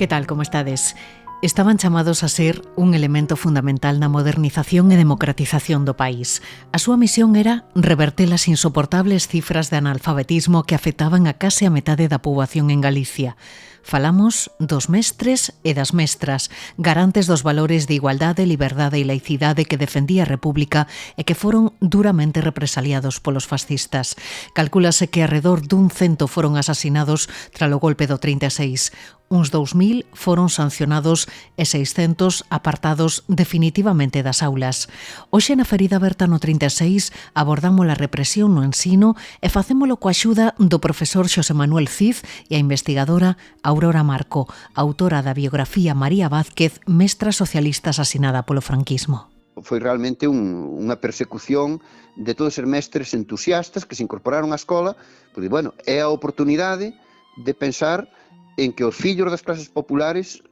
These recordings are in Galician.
Que tal, como estades? Estaban chamados a ser un elemento fundamental na modernización e democratización do país. A súa misión era reverter as insoportables cifras de analfabetismo que afectaban a case a metade da poboación en Galicia. Falamos dos mestres e das mestras, garantes dos valores de igualdade, liberdade e laicidade que defendía a República e que foron duramente represaliados polos fascistas. Calcúlase que arredor dun 100 foron asasinados tralo golpe do 36. Uns 2.000 foron sancionados e 600 apartados definitivamente das aulas. Hoxe na ferida aberta no 36 abordamos a represión no ensino e facémolo coa axuda do profesor Xosé Manuel Cid e a investigadora Aurora Marco, autora da biografía María Vázquez, mestra socialista asasinada polo franquismo. Foi realmente unha persecución de todos os mestres entusiastas que se incorporaron á escola, porque, bueno, é a oportunidade de pensar en que os fillos das clases populares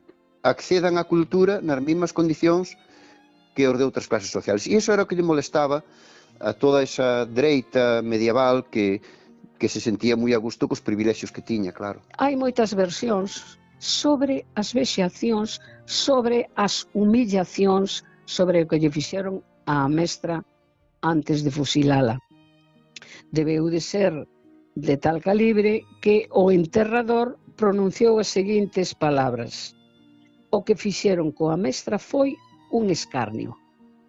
accedan á cultura nas mesmas condicións que os de outras clases sociales. E iso era o que lle molestaba a toda esa dereita medieval que se sentía moi a gusto cos privilexios que tiña, claro. Hai moitas versións sobre as vexacións, sobre as humillacións, sobre o que lle fixeron á mestra antes de fusilala. Debeu de ser de tal calibre que o enterrador pronunciou as seguintes palabras: o que fixeron coa mestra foi un escarnio.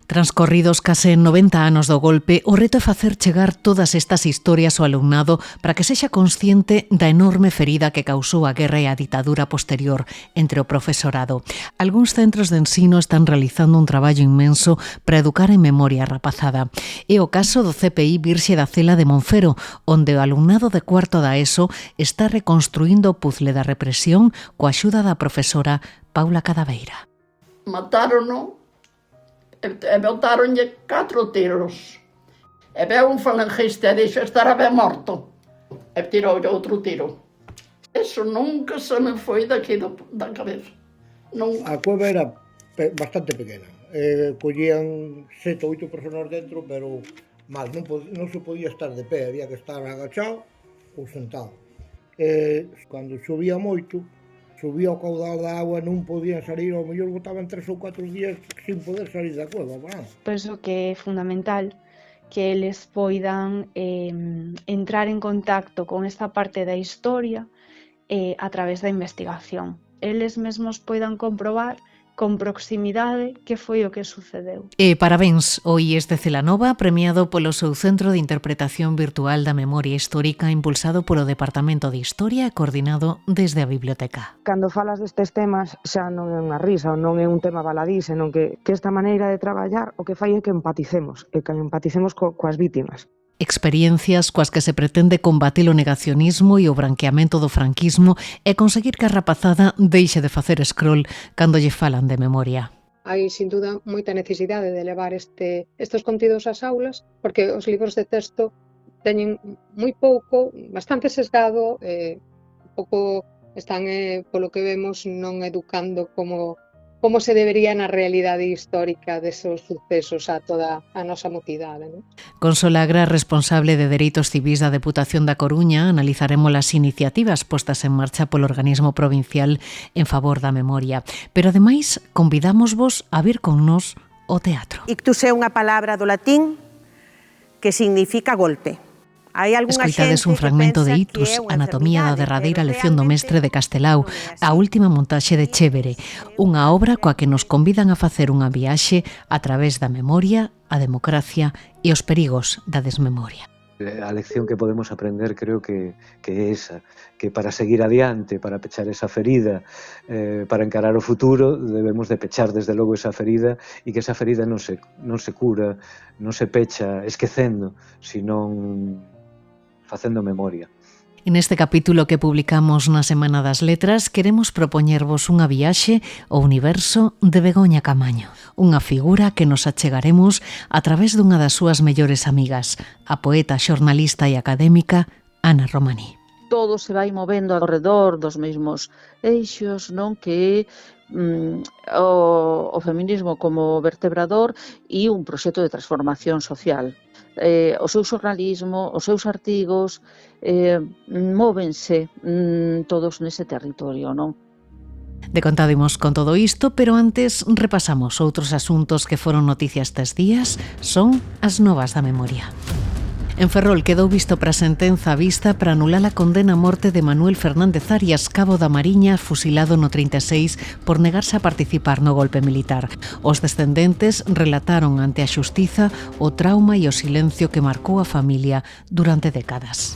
Transcorridos case 90 anos do golpe, o reto é facer chegar todas estas historias ao alumnado para que sexa consciente da enorme ferida que causou a guerra e a ditadura posterior entre o profesorado. Algúns centros de ensino están realizando un traballo inmenso para educar en memoria a rapazada. É o caso do CPI Virxe da Cela de Monfero, onde o alumnado de cuarto da ESO está reconstruindo o puzzle da represión coa axuda da profesora Paula Cadaveira. Mataron-no e botaronlle 4 tiros. E veo un falangista e dixo estará ben morto. E tirou outro tiro. Eso nunca se me foi daqui da cabeza. A cueva era bastante pequena. Collían 7 ou 8 personas dentro, pero mal, non se podía estar de pé, había que estar agachado ou sentado. Cando chovía moito, subía o caudal da agua, non podían salir, ao mellor botaban 3 ou 4 días sin poder salir da cueva. Penso que é fundamental que eles poidan entrar en contacto con esta parte da historia a través da investigación. Eles mesmos poidan comprobar con proximidade que foi o que sucedeu. E parabéns ao IES de Celanova, premiado polo seu Centro de Interpretación Virtual da Memoria Histórica, impulsado polo Departamento de Historia e coordinado desde a Biblioteca. Cando falas destes temas xa non é unha risa, ou non é un tema baladí, senón que esta maneira de traballar o que fai é que empaticemos, coas vítimas. Experiencias coas que se pretende combater o negacionismo e o branqueamento do franquismo e conseguir que a rapazada deixe de facer scroll cando lle falan de memoria. Hai, sin duda, moita necesidade de levar estes contidos ás aulas, porque os libros de texto teñen moi pouco, bastante sesgado, pouco están, polo que vemos, non educando como se debería na realidade histórica desos sucesos a toda a nosa mocidade. Consola Agra, responsable de Dereitos Civís da Deputación da Coruña, analizaremos as iniciativas postas en marcha polo organismo provincial en favor da memoria. Pero, ademais, convidámosvos a vir con nos ao teatro. Ictus é unha palabra do latín que significa golpe. Escoitades un fragmento de Ictus, anatomía da derradeira lección do mestre de Castelao, a última montaxe de Chévere, unha obra coa que nos convidan a facer unha viaxe a través da memoria, a democracia e os perigos da desmemoria. A lección que podemos aprender creo que é esa, que para seguir adiante, para pechar esa ferida, para encarar o futuro, debemos de pechar desde logo esa ferida e que esa ferida non se cura, non se pecha esquecendo, senón facendo memoria. En este capítulo que publicamos na Semana das Letras queremos propoñervos unha viaxe ao universo de Begoña Camaño, unha figura que nos achegaremos a través dunha das súas mellores amigas, a poeta, xornalista e académica Ana Romaní. Todo se vai movendo ao redor dos mesmos eixos, non, que o feminismo como vertebrador e un proxecto de transformación social. O seu xornalismo, os seus artigos móvense todos nese territorio, non? Decontadimos con todo isto, pero antes repasamos outros asuntos que foron noticia estes días. Son as novas da memoria. En Ferrol quedou visto para a sentenza vista para anular a condena a morte de Manuel Fernández Arias, cabo da Mariña, fusilado no 36 por negarse a participar no golpe militar. Os descendentes relataron ante a xustiza o trauma e o silencio que marcou a familia durante décadas.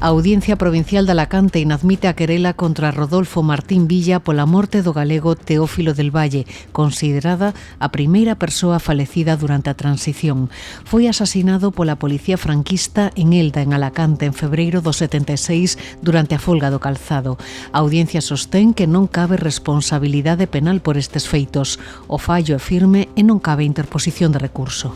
A Audiencia Provincial de Alacante inadmite a querela contra Rodolfo Martín Villa pola morte do galego Teófilo del Valle, considerada a primeira persoa falecida durante a transición. Foi asasinado pola policía franquista en Elda, en Alacante, en febreiro do 76, durante a folga do calzado. A Audiencia sostén que non cabe responsabilidade penal por estes feitos. O fallo é firme e non cabe interposición de recurso.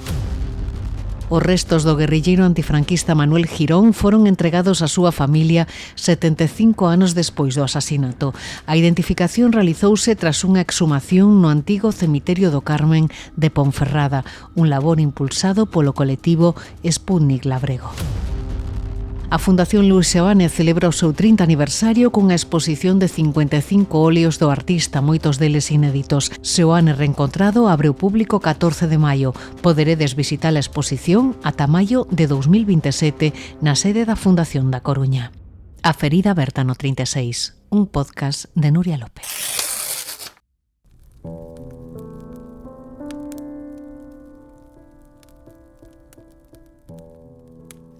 Os restos do guerrilleiro antifranquista Manuel Girón foron entregados á súa familia 75 anos despois do asasinato. A identificación realizouse tras unha exhumación no antigo cemiterio do Carmen de Ponferrada, un labor impulsado polo colectivo Sputnik Labrego. A Fundación Luis Seoane celebra o seu 30 aniversario cunha exposición de 55 óleos do artista, moitos deles inéditos. Seoane Reencontrado abre o público 14 de maio. Poderedes visitar a exposición ata maio de 2027 na sede da Fundación da Coruña. A ferida aberta no 36, un podcast de Nuria López.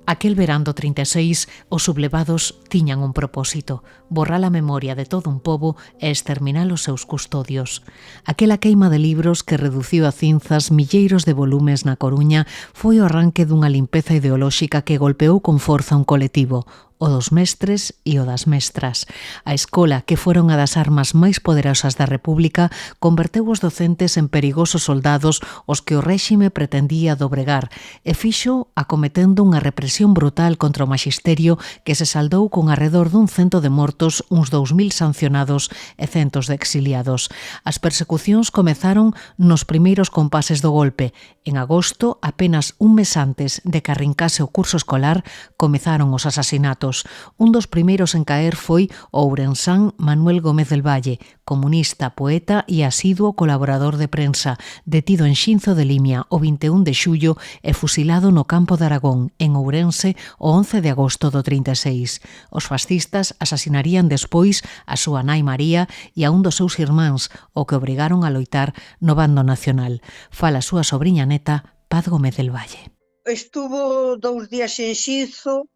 Aquel verán do 36, os sublevados tiñan un propósito: borrar a memoria de todo un pobo e exterminar os seus custodios. Aquela queima de libros que reduciu a cinzas milleiros de volumes na Coruña foi o arranque dunha limpeza ideolóxica que golpeou con forza un colectivo, o dos mestres e o das mestras. A escola, que foron a das armas máis poderosas da República, converteu os docentes en perigosos soldados os que o réxime pretendía dobregar e fixo acometendo unha represión brutal contra o maxisterio que se saldou con arredor dun 100 de mortos, uns 2000 sancionados e centos de exiliados. As persecucións comezaron nos primeiros compases do golpe. En agosto, apenas un mes antes de que arrincase o curso escolar, comezaron os asasinatos. Un dos primeiros en caer foi o ourensán Manuel Gómez del Valle, comunista, poeta e asiduo colaborador de prensa, detido en Xinzo de Limia o 21 de xullo e fusilado no campo de Aragón, en Ourense, o 11 de agosto do 36. Os fascistas asasinarían despois a súa nai María e a un dos seus irmáns, o que obrigaron a loitar no bando nacional. Fala a súa sobriña neta, Paz Gómez del Valle. Estuvo 2 días en Xinzo.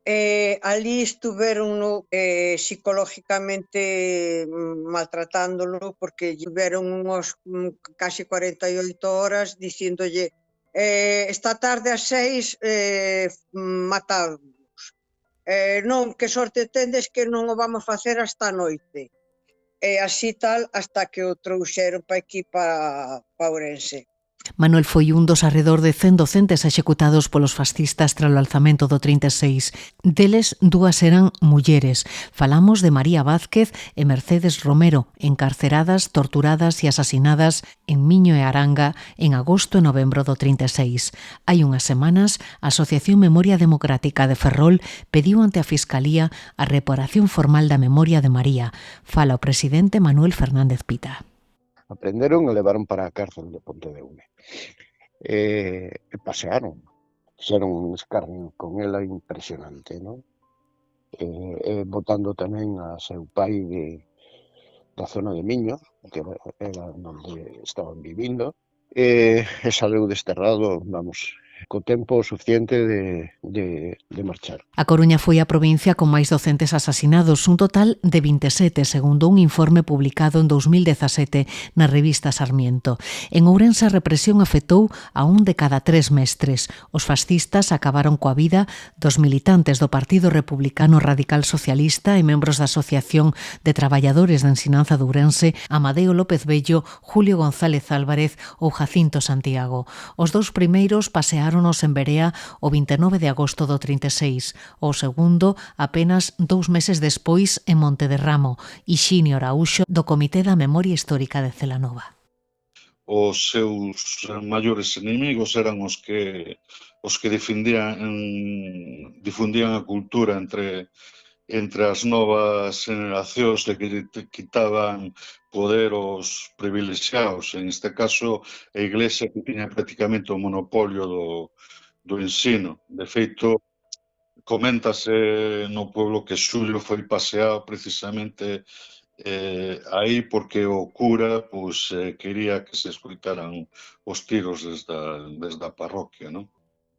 Ali estuveron psicológicamente maltratándolo porque tiveron unos casi 48 horas dicíndolle esta tarde ás 6 matamos. Non, que sorte tendes que non o vamos facer hasta a noite. Así tal, hasta que o trouxeron para aquí, para Ourense. Manuel foi un dos arredor de 100 docentes executados polos fascistas tras o alzamento do 36. Deles, 2 eran mulleres. Falamos de María Vázquez e Mercedes Romero, encarceradas, torturadas e asasinadas en Miño e Aranga en agosto e novembro do 36. Hai unhas semanas, a Asociación Memoria Democrática de Ferrol pediu ante a Fiscalía a reparación formal da memoria de María. Fala o presidente Manuel Fernández Pita. Aprenderon e levaron para a cárcel de Pontedeume. E pasearon, fixeron un escarnio con ela impresionante, non? Botando tamén a seu pai da zona de Miño, que era onde estaban vivindo, e saleu desterrado, vamos, co tempo suficiente de marchar. A Coruña foi a provincia con máis docentes asasinados, un total de 27, segundo un informe publicado en 2017 na revista Sarmiento. En Ourense a represión afectou a un de cada 3 mestres. Os fascistas acabaron coa vida dos militantes do Partido Republicano Radical Socialista e membros da Asociación de Traballadores de Ensinanza de Ourense, Amadeo López Bello, Julio González Álvarez ou Jacinto Santiago. Os 2 primeiros pasearon en Berea o 29 de agosto do 36, o segundo apenas 2 meses despois en Montederramo, Ixinio Araúxo do Comité da Memoria Histórica de Celanova. Os seus maiores inimigos eran os que difundían a cultura entre entre as novas generacións de que quitaban poder aos privilexiados, en este caso a Iglesia, que tiña prácticamente o monopolio do ensino. De feito, coméntase no pueblo que Xulio foi paseado precisamente aí porque o cura quería que se escoitaran os tiros desde a parroquia, non?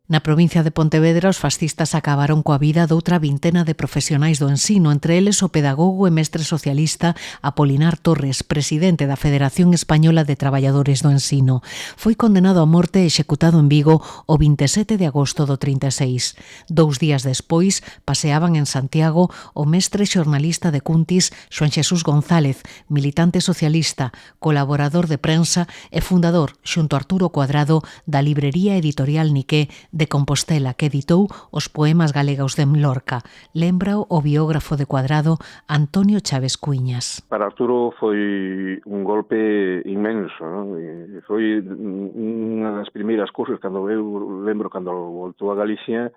Na provincia de Pontevedra, os fascistas acabaron coa vida doutra vintena de profesionais do ensino, entre eles o pedagogo e mestre socialista Apolinar Torres, presidente da Federación Española de Traballadores do Ensino. Foi condenado a morte e executado en Vigo o 27 de agosto do 36. 2 días despois, paseaban en Santiago o mestre xornalista de Cuntis, Xoan Xesús González, militante socialista, colaborador de prensa e fundador, xunto a Arturo Cuadrado, da librería editorial Niqué de Compostela, que editou os poemas galegos de Lorca. Lembrao o biógrafo de Cuadrado, Antonio Chaves Cuiñas. Para Arturo foi un golpe inmenso, non? Foi unha das primeiras cousas, cando eu lembro cando voltou a Galicia,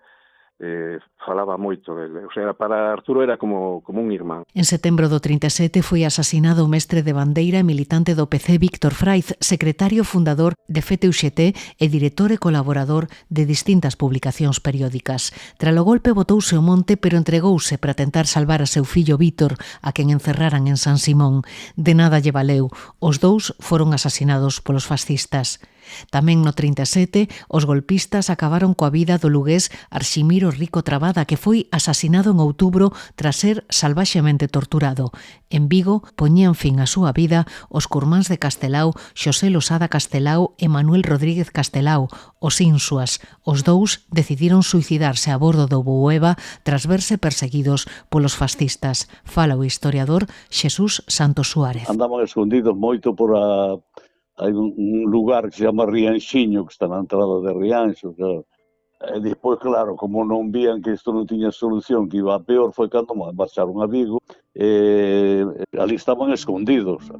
falaba moito dele. O sea, para Arturo era como un irmán. En setembro do 37 foi asasinado o mestre de bandeira e militante do PC Víctor Fraiz, secretario fundador de FETE-UXT e director e colaborador de distintas publicacións periódicas. Tras o golpe botouse ao monte, pero entregouse para tentar salvar a seu fillo Víctor, a quen encerraran en San Simón. De nada lle valeu. Os dous foron asasinados polos fascistas. Tamén no 37, os golpistas acabaron coa vida do lugués Arximiro Rico Trabada, que foi asasinado en outubro tras ser salvaxemente torturado. En Vigo poñían fin á súa vida os curmáns de Castelao, Xosé Losada Castelao e Manuel Rodríguez Castelao, os Insuas. Os dous decidiron suicidarse a bordo do Bueva tras verse perseguidos polos fascistas. Fala o historiador Xesús Santos Suárez. Andaban escondidos moito por hai un lugar que se chama Rianxiño, que está na entrada de Rianxo, claro. E despois, claro, como non vían que isto non tiña solución, que iba a peor, foi cando marcharon a Vigo, ali estaban escondidos.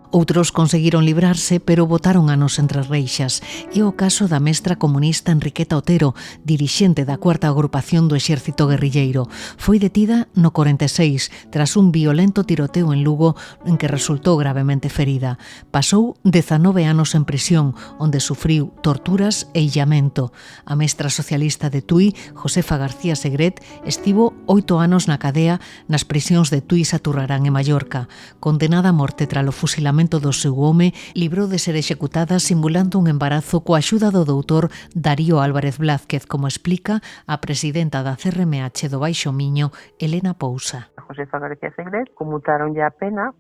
Outros conseguiron librarse, pero botaron anos entre reixas. É o caso da mestra comunista Enriqueta Otero, dirixente da cuarta agrupación do exército guerrilleiro. Foi detida no 46, tras un violento tiroteo en Lugo en que resultou gravemente ferida. Pasou 19 anos en prisión, onde sufriu torturas e illamento. A mestra socialista de Tui, Josefa García Segret, estivo 8 anos na cadea nas prisións de Tui, Saturrarán e Mallorca. Condenada a morte tras o fusilamento do seu home, librou de ser executada simulando un embarazo coa axuda do doutor Darío Álvarez Blázquez, como explica a presidenta da CRMH do Baixo Miño, Elena Pousa. A Josefa García Segret comutaronlle a pena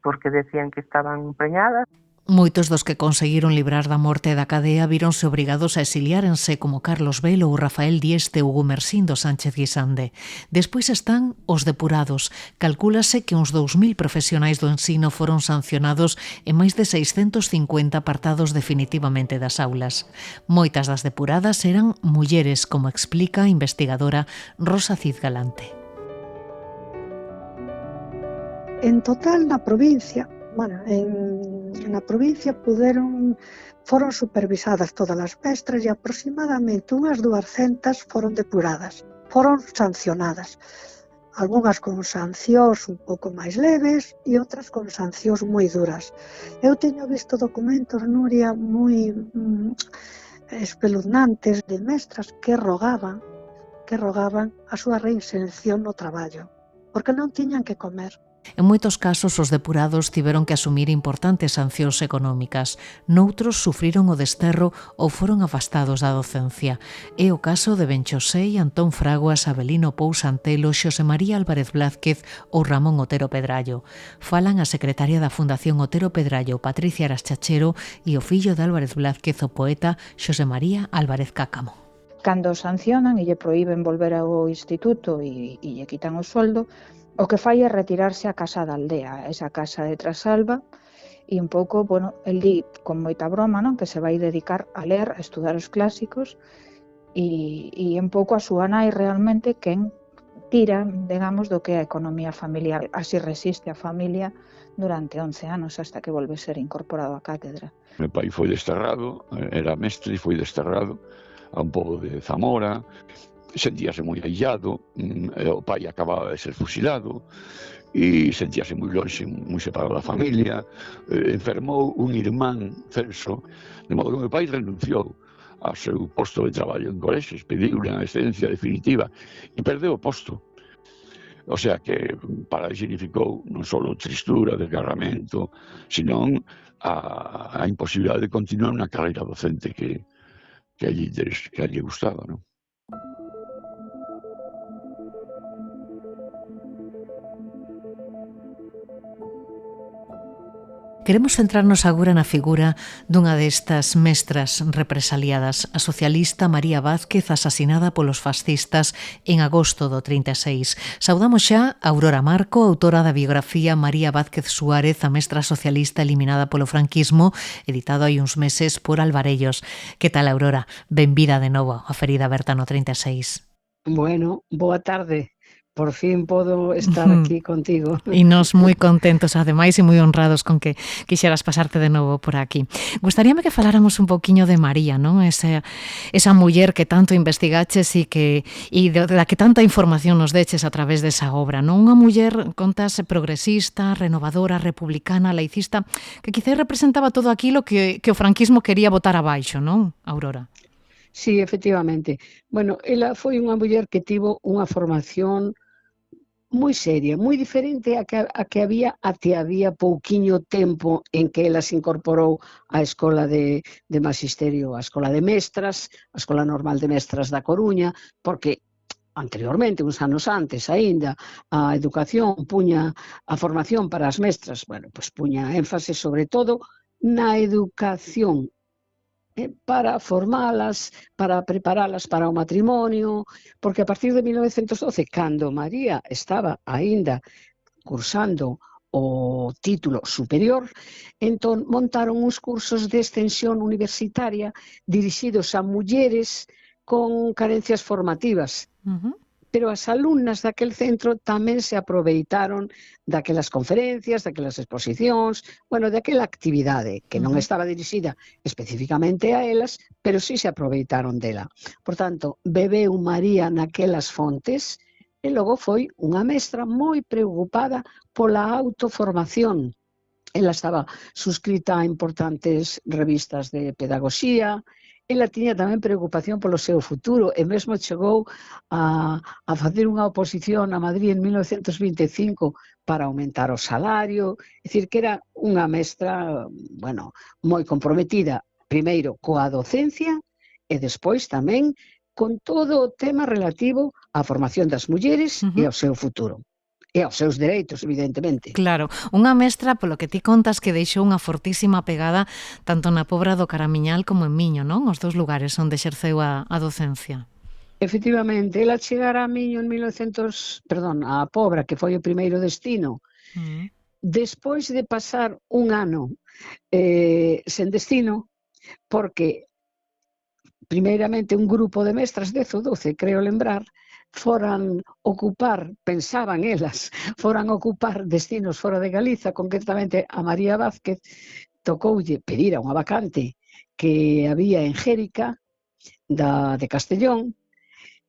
porque decían que estaban preñadas. Moitos dos que conseguiron librar da morte da cadea víronse obrigados a exiliárense, como Carlos Velo ou Rafael Dieste ou Gumersindo Sánchez Guisande. Despois están os depurados. Calcúlase que uns 2.000 profesionais do ensino foron sancionados e máis de 650 apartados definitivamente das aulas. Moitas das depuradas eran mulleres, como explica a investigadora Rosa Cid Galante. En total, na provincia, na provincia foron supervisadas todas as mestras e aproximadamente unhas 200 foron depuradas, foron sancionadas. Algunhas con sancións un pouco máis leves e outras con sancións moi duras. Eu teño visto documentos, Nuria, moi espeluznantes de mestras que rogaban a súa reinserción no traballo, porque non tiñan que comer. En moitos casos, os depurados tiveron que asumir importantes sancións económicas. Noutros sufriron o desterro ou foron afastados da docencia. É o caso de Benchosei, Antón Fraguas, Abelino Pousa Antelo, Xosé María Álvarez Blázquez ou Ramón Otero Pedrallo. Falan a secretaria da Fundación Otero Pedrallo, Patricia Araschachero, e o fillo de Álvarez Blázquez, o poeta Xosé María Álvarez Cácamo. Cando sancionan e lle proíben volver ao instituto e lle quitan o sueldo, o que fai é retirarse á casa da aldea, esa casa de Trasalba, e un pouco, el di con moita broma, non, que se vai dedicar a ler, a estudar os clásicos, e un pouco a súa nai realmente quen tira, digamos, do que é a economía familiar. Así resiste a familia durante 11 anos hasta que volve a ser incorporado á cátedra. Meu pai foi desterrado, era mestre e foi desterrado a un pobo de Zamora, sentíase moi aillado, o pai acababa de ser fusilado e sentíase moi lonxe, moi separado da familia, enfermou un irmán Celso, de modo que meu pai renunciou ao seu posto de traballo en colexios, pediu unha excedencia definitiva e perdeu o posto. O sea que para ele significou non só tristura, desgarramento, senón a imposibilidade de continuar unha carreira docente que a lle gustaba, non? Queremos centrarnos agora na figura dunha destas mestras represaliadas, a socialista María Vázquez, asasinada polos fascistas en agosto do 36. Saudamos xa a Aurora Marco, autora da biografía María Vázquez Suárez, a mestra socialista eliminada polo franquismo, editado hai uns meses por Alvarellos. Que tal, Aurora? Benvida de novo a Ferida Aberta no 36. Bueno, boa tarde. Por fin podo estar aquí contigo. E nos moi contentos, ademais, e moi honrados con que quixeras pasarte de novo por aquí. Gustaríame que faláramos un poquinho de María, non? Esa muller que tanto investigaches e da que tanta información nos deches a través desa obra, non? Unha muller, contas, progresista, renovadora, republicana, laicista, que quizás representaba todo aquilo que o franquismo quería botar abaixo, non, Aurora? Sí, efectivamente. Bueno, ela foi unha muller que tivo unha formación moi seria, moi diferente a que había até había pouquiño tempo en que ela se incorporou á Escola de Magisterio, á Escola de Mestras, a Escola Normal de Mestras da Coruña, porque anteriormente, uns anos antes aínda, a educación puña a formación para as mestras, bueno, pois puña énfase sobre todo na educación para formalas, para preparalas para o matrimonio, porque a partir de 1912, cando María estaba aínda cursando o título superior, entón montaron uns cursos de extensión universitaria dirixidos a mulleres con carencias formativas. Pero as alumnas daquel centro tamén se aproveitaron daquelas conferencias, daquelas exposicións, bueno, daquela actividade que non estaba dirixida especificamente a elas, pero sí se aproveitaron dela. Por tanto, bebeu María naquelas fontes e logo foi unha mestra moi preocupada pola autoformación. Ela estaba suscrita a importantes revistas de pedagogía. Ela tiña tamén preocupación polo seu futuro e mesmo chegou a facer unha oposición a Madrid en 1925 para aumentar o salario. É dicir, que era unha mestra, bueno, moi comprometida, primeiro coa docencia e despois tamén con todo o tema relativo á formación das mulleres e ao seu futuro. E aos seus dereitos, evidentemente. Claro, unha mestra, polo que ti contas, que deixou unha fortísima pegada tanto na Pobra do Caramiñal como en Miño, non? Os dous lugares onde exerceu a docencia. Efectivamente, ela chegara a Miño en a Pobra, que foi o primeiro destino, despois de pasar un ano sen destino, porque primeiramente un grupo de mestras, 10 ou 12, creo lembrar, foran ocupar destinos fora de Galiza, concretamente a María Vázquez tocoulle pedir a unha vacante que había en Xérica de Castellón,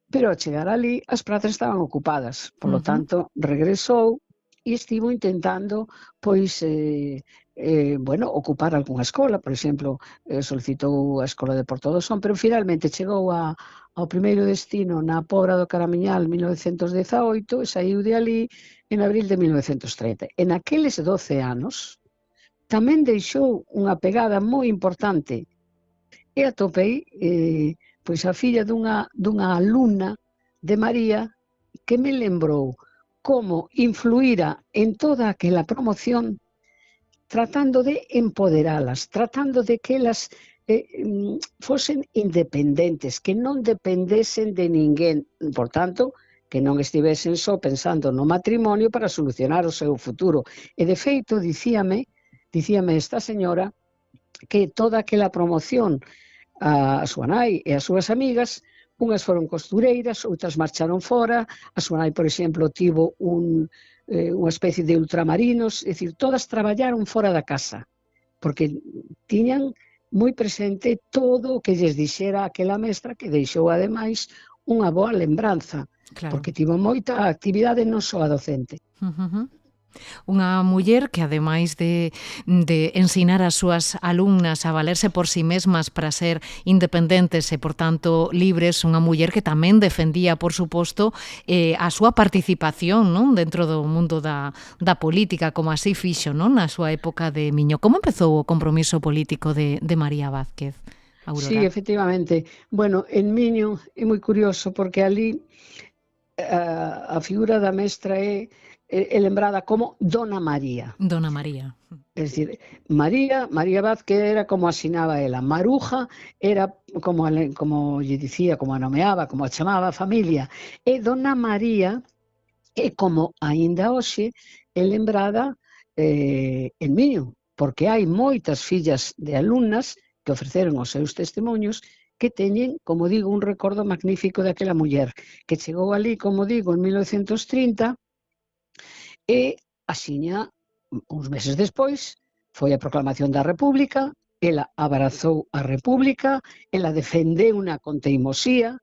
pero ao chegar ali as prazas estaban ocupadas, polo tanto regresou e estivo intentando pois ocupar algunha escola, por exemplo, solicitou a Escola de Porto do Son, pero finalmente chegou ao primeiro destino na Pobra do Caramiñal 1918 e saiu de ali en abril de 1930. En aqueles 12 anos tamén deixou unha pegada moi importante e atopei pois a filla dunha alumna de María que me lembrou como influíra en toda aquela promoción tratando de empoderalas, tratando de que elas fosen independentes, que non dependesen de ninguén, por tanto, que non estivesen só pensando no matrimonio para solucionar o seu futuro. E de feito, dicíame esta señora que toda aquela promoción a súa nai e as súas amigas Unhas foron costureiras, outras marcharon fora, a súa nai, por exemplo, tivo unha especie de ultramarinos, é dicir, todas traballaron fora da casa, porque tiñan moi presente todo o que lles dixera aquela mestra, que deixou, ademais, unha boa lembranza, porque tivo moita actividade non só a docente. Unha muller que, ademais de ensinar as súas alumnas a valerse por si mesmas para ser independentes e, por tanto, libres, unha muller que tamén defendía, por suposto, a súa participación, non, dentro do mundo da política, como así fixo, non, na súa época de Miño. Como empezou o compromiso político de María Vázquez, Aurora? Sí, efectivamente. Bueno, en Miño é moi curioso, porque ali a figura da mestra é lembrada como Dona María. Dona María. É dicir, María Vázquez era como asinaba ela. Maruja era como lle dicía, como a nomeaba, como a chamaba a familia. E Dona María é como aínda hoxe é lembrada en Miño, porque hai moitas fillas de alumnas que ofreceron os seus testemunhos que teñen, como digo, un recordo magnífico daquela muller, que chegou ali, como digo, en 1930, e axiña, uns meses despois, foi a proclamación da República, ela abrazou a República, ela defendeuna con teimosía,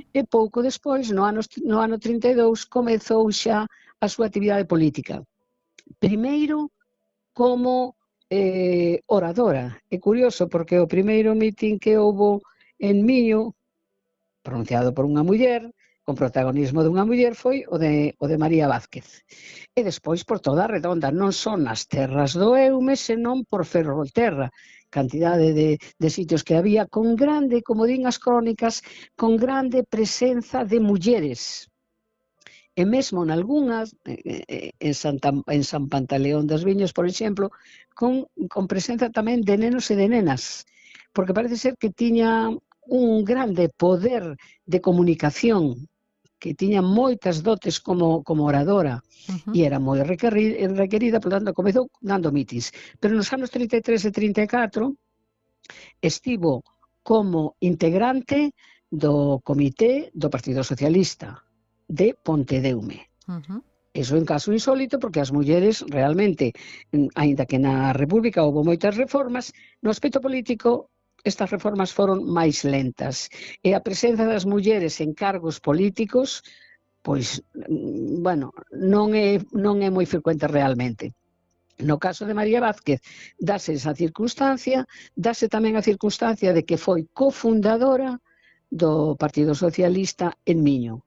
e pouco despois, no ano 32, comezou xa a súa actividade política. Primeiro, como oradora. É curioso, porque o primeiro mitin que houbo en Miño, pronunciado por unha muller, con protagonismo dunha muller, foi o de María Vázquez. E despois por toda a redonda, non só nas terras do Eume, senón por Ferrolterra, cantidade de sitios que había, con grande, como din as crónicas, con grande presenza de mulleres. E mesmo nalgúnas, en San Pantaleón das Viñas, por exemplo, con presenza tamén de nenos e de nenas, porque parece ser que tiña un grande poder de comunicación, que tiña moitas dotes como oradora, e era moi requerida, por tanto, comezou dando mitins. Pero nos anos 33 e 34 estivo como integrante do comité do Partido Socialista de Pontedeume. Iso en caso insólito, porque as mulleres realmente, aínda que na República houve moitas reformas, no aspecto político estas reformas foron máis lentas, e a presenza das mulleres en cargos políticos, pois, bueno, non é moi frecuente realmente. No caso de María Vázquez, dáse esa circunstancia, dáse tamén a circunstancia de que foi cofundadora do Partido Socialista en Miño.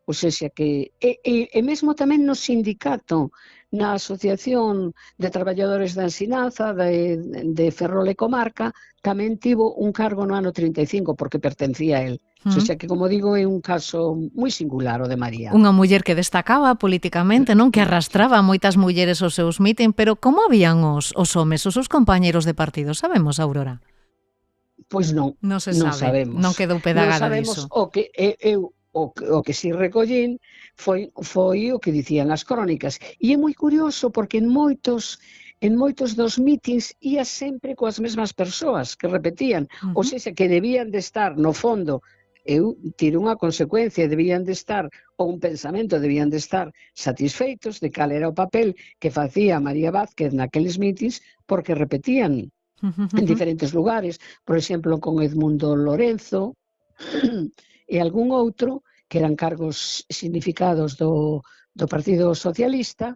Ou seja que, e mesmo tamén no sindicato, na Asociación de Traballadores da Ensinanza de Ferrol e Comarca, tamén tivo un cargo no ano 35, porque pertencía a él. Ou seja que, como digo, é un caso moi singular o de María. Unha muller que destacaba politicamente, non, que arrastraba moitas mulleres aos seus mitin, pero como habían os homes, os seus compañeros de partido? Sabemos, Aurora? Pois non, non sabemos. Non quedou pedagada diso. O que si recollín foi o que dicían as crónicas. E é moi curioso, porque en moitos dos mítins ia sempre coas mesmas persoas que repetían, ou seja, que debían de estar, no fondo, eu tiro unha consecuencia, debían de estar, ou un pensamento, debían de estar satisfeitos de cal era o papel que facía María Vázquez naqueles mítins, porque repetían en diferentes lugares, por exemplo, con Edmundo Lorenzo, e algún outro, que eran cargos significados do Partido Socialista,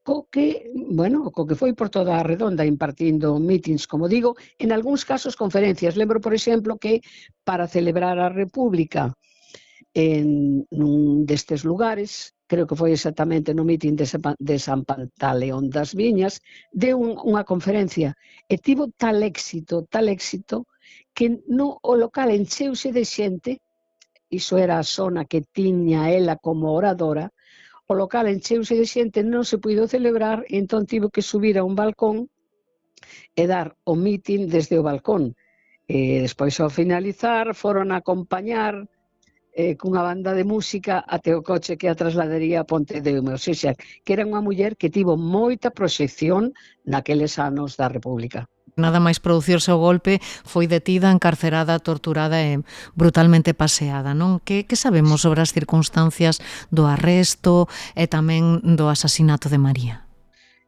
co que foi por toda a redonda impartindo mítins, como digo, en algúns casos conferencias. Lembro, por exemplo, que para celebrar a República en nun destes lugares, creo que foi exactamente no mitin de San Pantaleón das Viñas, deu unha conferencia e tivo tal éxito, que o local encheuse de xente, iso era a zona que tiña ela como oradora, o local encheuse de xente, non se puido celebrar, e entón tivo que subir a un balcón e dar o mitin desde o balcón. E despois, ao finalizar, foron a acompañar cunha banda de música até o coche que a trasladaría a Pontedeume. Ou seja, que era unha muller que tivo moita proxección naqueles anos da República. Nada máis producirse o golpe foi detida, encarcerada, torturada e brutalmente paseada, non? Que sabemos sobre as circunstancias do arresto e tamén do asasinato de María?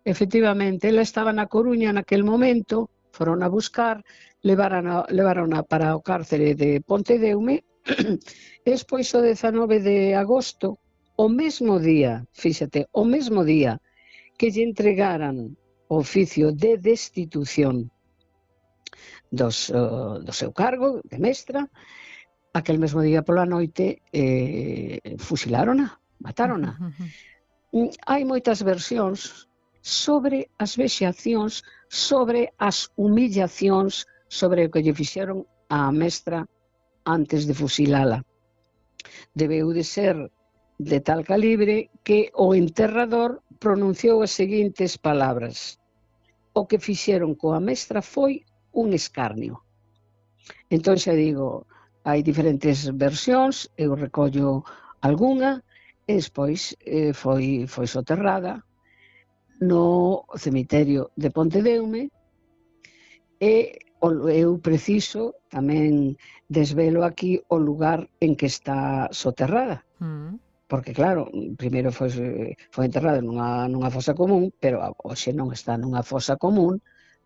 Efectivamente, ela estaba na Coruña naquel momento, foron a buscar, levarona para o cárcere de Pontedeume, e despois o 19 de agosto, o mesmo día, fíxate, o mesmo día que lle entregaran o oficio de destitución do seu cargo de mestra, aquel mesmo día pola noite fusilárona, matárona. Hai moitas versións sobre as vexacións, sobre as humillacións, sobre o que lle fixeron á mestra antes de fusilala. Debeu de ser de tal calibre que o enterrador pronunciou as seguintes palabras: o que fixeron coa mestra foi un escarnio. Entón xa digo, hai diferentes versións, eu recollo algunha, e despois foi soterrada no cemiterio de Pontedeume, e eu preciso tamén desvelo aquí o lugar en que está soterrada. Porque claro, primeiro foi enterrada nunha fosa común, pero hoxe non está nunha fosa común,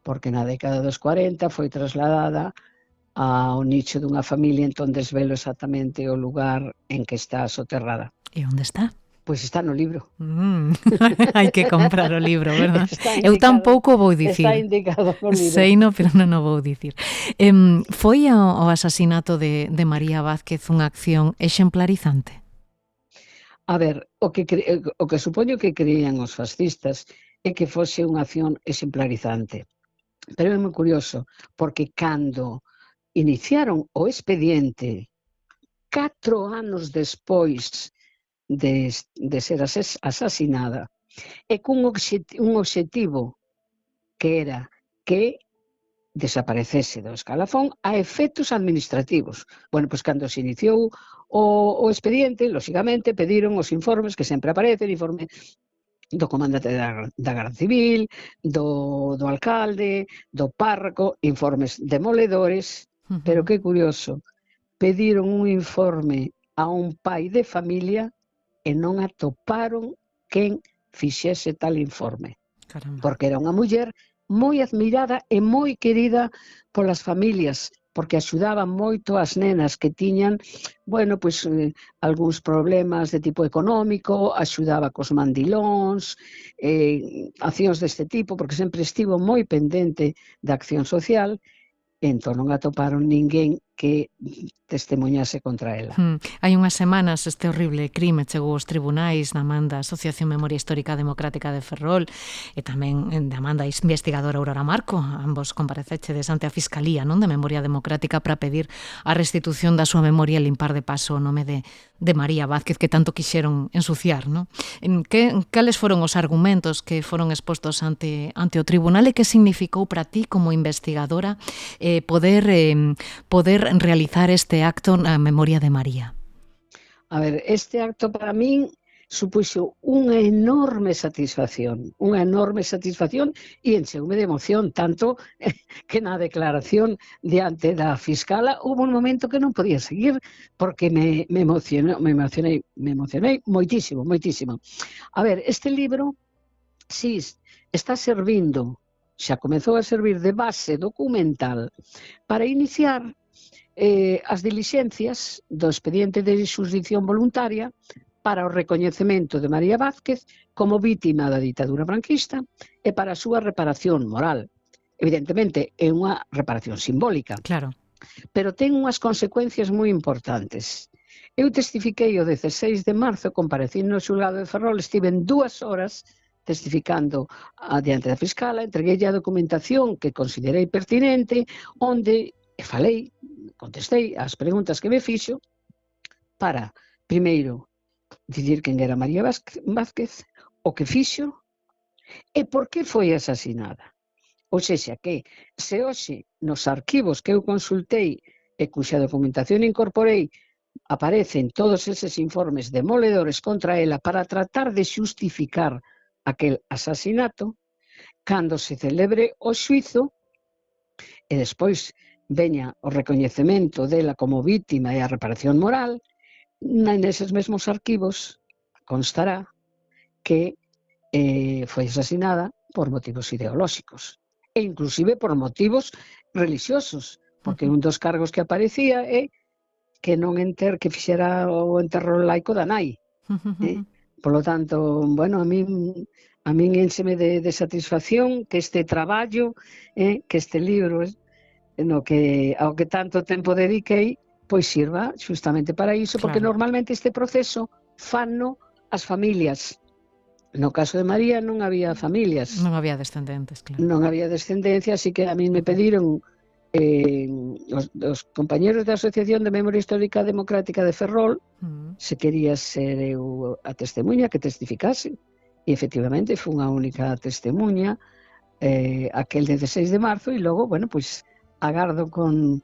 porque na década dos 40 foi trasladada ao nicho dunha familia, entón desvelo exactamente o lugar en que está soterrada. E onde está? Pois está no libro. Hai que comprar o libro, verdad? Eu tampouco vou dicir. Está indicado no libro. Seino, pero non o vou dicir. Foi o asasinato de María Vázquez unha acción exemplarizante? A ver, o que supoño que creían os fascistas é que fose unha acción exemplarizante. Pero é moi curioso, porque cando iniciaron o expediente 4 anos despois de ser asasinada, e cun obxectivo que era que desaparecese do escalafón a efectos administrativos. Bueno, pois cando se iniciou o expediente, lóxicamente, pediron os informes que sempre aparecen, informe do comandante da Garda Civil, do alcalde, do párroco, informes demoledores, pero que curioso, pediron un informe a un pai de familia e non atoparon quen fixese tal informe. Porque era unha muller moi admirada e moi querida polas familias, porque axudaba moito as nenas que tiñan, bueno, pois algúns problemas de tipo económico, axudaba cos mandilóns, accións deste tipo, porque sempre estivo moi pendente da acción social, e entón non atoparon ninguén que testemunhase contra ela. Hai unhas semanas este horrible crime chegou aos tribunais na man da Asociación Memoria Histórica Democrática de Ferrol e tamén da man da investigadora Aurora Marco. Ambos comparecechedes ante a Fiscalía, non, de Memoria Democrática para pedir a restitución da súa memoria e limpar de paso o nome de María Vázquez, que tanto quixeron ensuciar, non? Cales foron os argumentos que foron expostos ante o tribunal e que significou para ti como investigadora poder realizar este acto na memoria de María? A ver, este acto para min supuxo unha enorme satisfacción e encheume de emoción, tanto que na declaración diante da fiscala hubo un momento que non podía seguir porque me emocionei moitísimo. A ver, este libro si está servindo, xa comezou a servir de base documental para iniciar as dilixencias do expediente de xusdición voluntaria para o recoñecemento de María Vázquez como vítima da ditadura franquista e para a súa reparación moral. Evidentemente, é unha reparación simbólica. Claro. Pero ten unhas consecuencias moi importantes. Eu testifiquei o 16 de marzo, comparecí no xulgado de Ferrol, estiven 2 horas testificando diante da fiscala, entreguei a documentación que considerei pertinente, onde falei, contestei as preguntas que me fixo para, primeiro, dicir quen era María Vázquez, o que fixo e por que foi asasinada. Ou sexa que, se hoxe nos arquivos que eu consultei e cuxa documentación incorporei aparecen todos eses informes demoledores contra ela para tratar de xustificar aquel asasinato, cando se celebre o xuizo, e despois veña o recoñecemento dela como vítima e a reparación moral, neses mesmos arquivos constará que foi asesinada por motivos ideolóxicos e inclusive por motivos religiosos, porque un dos cargos que aparecía é que non que fixera o enterro laico da nai. Por lo tanto, bueno, a min énseme de satisfacción que este traballo, que este libro ao que tanto tempo dediquei, pois sirva justamente para iso, porque normalmente este proceso fanno as familias. No caso de María non había familias. Non había descendentes, claro. Non había descendencia, así que a mí me pediron os compañeros da Asociación de Memoria Histórica Democrática de Ferrol se quería ser eu a testemunha que testificase. E efectivamente foi unha única testemunha aquel 16 de marzo e logo, bueno, pois agardo con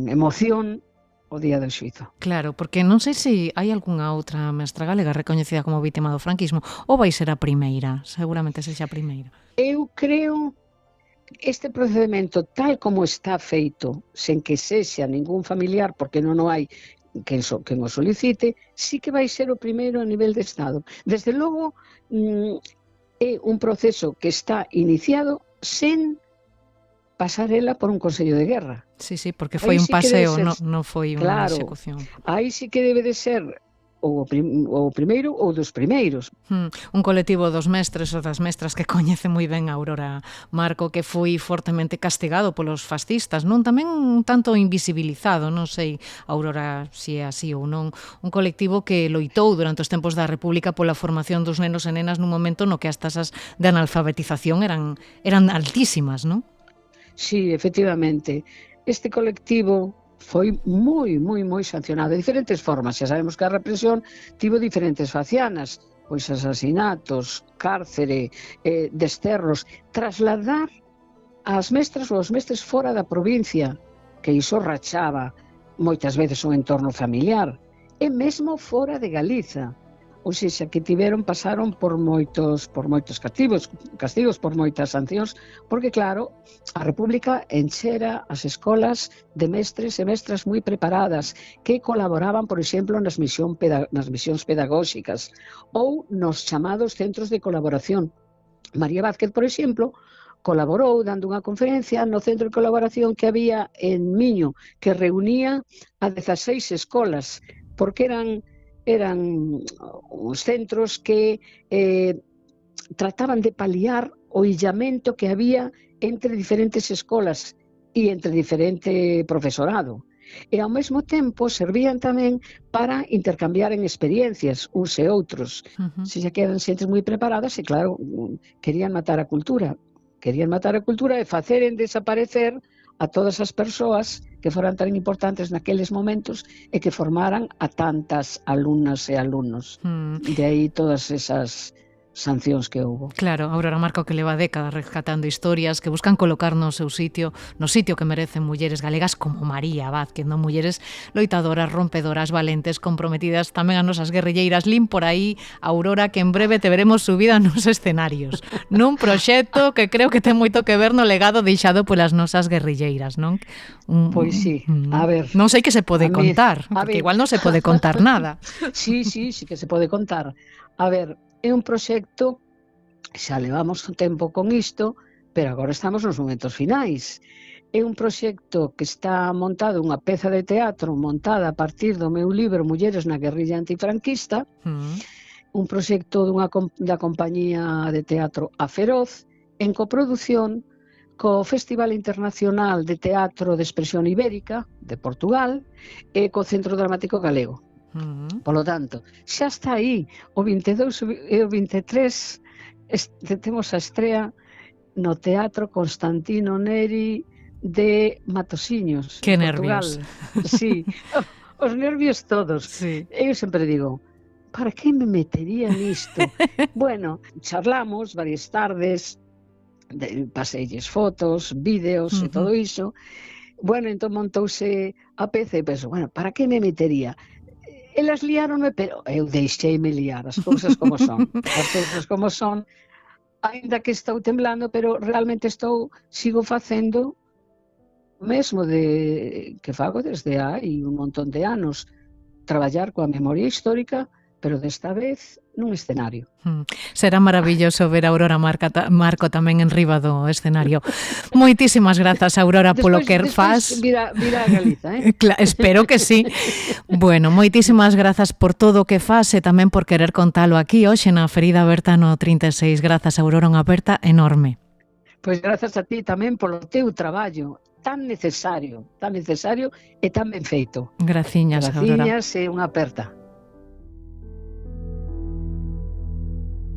emoción o día do xuízo. Claro, porque non sei se hai algunha outra mestra galega recoñecida como vítima do franquismo ou vai ser a primeira, seguramente sexa a primeira. Eu creo este procedimento tal como está feito, sen que sexa ningún familiar, porque non o hai quen o solicite, sí que vai ser o primeiro a nivel de Estado. Desde logo, é un proceso que está iniciado sen pasarela por un Consello de Guerra. Sí, porque foi un paseo, non foi unha execución. Aí sí que debe de ser o primeiro ou dos primeiros. Un colectivo dos mestres ou das mestras que coñece moi ben a Aurora Marco, que foi fortemente castigado polos fascistas, non? Tamén un tanto invisibilizado, non sei, Aurora, se é así ou non. Un colectivo que loitou durante os tempos da República pola formación dos nenos e nenas nun momento no que as tasas de analfabetización eran altísimas, non? Sí, efectivamente. Este colectivo foi moi sancionado de diferentes formas. Xa sabemos que a represión tivo diferentes facianas, pois asasinatos, cárcere, desterros, trasladar as mestras ou os mestres fora da provincia, que iso rachaba moitas veces o entorno familiar, e mesmo fora de Galiza. Ou seja, que pasaron por moitos castigos, por moitas sancións, porque claro, a República enchera as escolas de mestres e mestras moi preparadas que colaboraban, por exemplo, nas misións pedagóxicas ou nos chamados centros de colaboración. María Vázquez, por exemplo, colaborou dando unha conferencia no centro de colaboración que había en Miño, que reunía a 16 escolas, porque eran os centros que trataban de paliar o illamento que había entre diferentes escolas e entre diferente profesorado. E ao mesmo tempo servían tamén para intercambiar en experiencias uns e outros. Se xa que eran xentes moi preparadas e claro, querían matar a cultura. Querían matar a cultura e faceren desaparecer a todas as persoas que foran tan importantes naqueles momentos e que formaran a tantas alumnas e alumnos. De aí todas esas sancións que houve. Claro, Aurora Marco que leva décadas rescatando historias que buscan colocar no seu sitio, no sitio que merecen mulleres galegas como María Vázquez, non? Mulleres loitadoras, rompedoras, valentes, comprometidas, tamén as nosas guerrilleiras. Lin por aí, Aurora, que en breve te veremos subida nos escenarios, nun proxecto que creo que ten moito que ver no legado deixado polas nosas guerrilleiras, non? Pois sí, a ver. Non sei que se pode contar, porque igual non se pode contar nada. Sí que se pode contar. A ver, é un proxecto, xa levamos un tempo con isto, pero agora estamos nos momentos finais. É un proxecto que está montado, unha peza de teatro montada a partir do meu libro Mulleres na guerrilla antifranquista, un proxecto da compañía de teatro A Feroz, en coproducción co Festival Internacional de Teatro de Expresión Ibérica de Portugal e co Centro Dramático Galego. Polo tanto, xa está aí o 22 e o 23 temos a estrea no Teatro Constantino Neri de Matosiños, que Portugal. Nervios. Sí, os nervios todos. Sí. Eu sempre digo, para que me metería nisto? Bueno, charlamos varias tardes, paseilles fotos, vídeos e todo iso. Bueno, entón montouse a peza e penso, bueno, para que me metería? Elas liáronme, pero eu deixeime liar, as cousas como son. As cousas como son, ainda que estou temblando, pero realmente sigo facendo mesmo que fago desde hai un montón de anos, traballar coa memoria histórica, pero desta vez nun escenario. Será maravilloso ver a Aurora Marco tamén en riba do escenario. Moitísimas grazas, Aurora, polo que faz. Vira a Galiza, Espero que sí. Bueno, moitísimas grazas por todo o que faz e tamén por querer contalo aquí hoxe na Ferida Aberta no 36. Grazas, Aurora, unha aperta enorme. Pois grazas a ti tamén polo teu traballo tan necesario e tan ben feito. Graciñas, Aurora. Graciñas e unha aperta.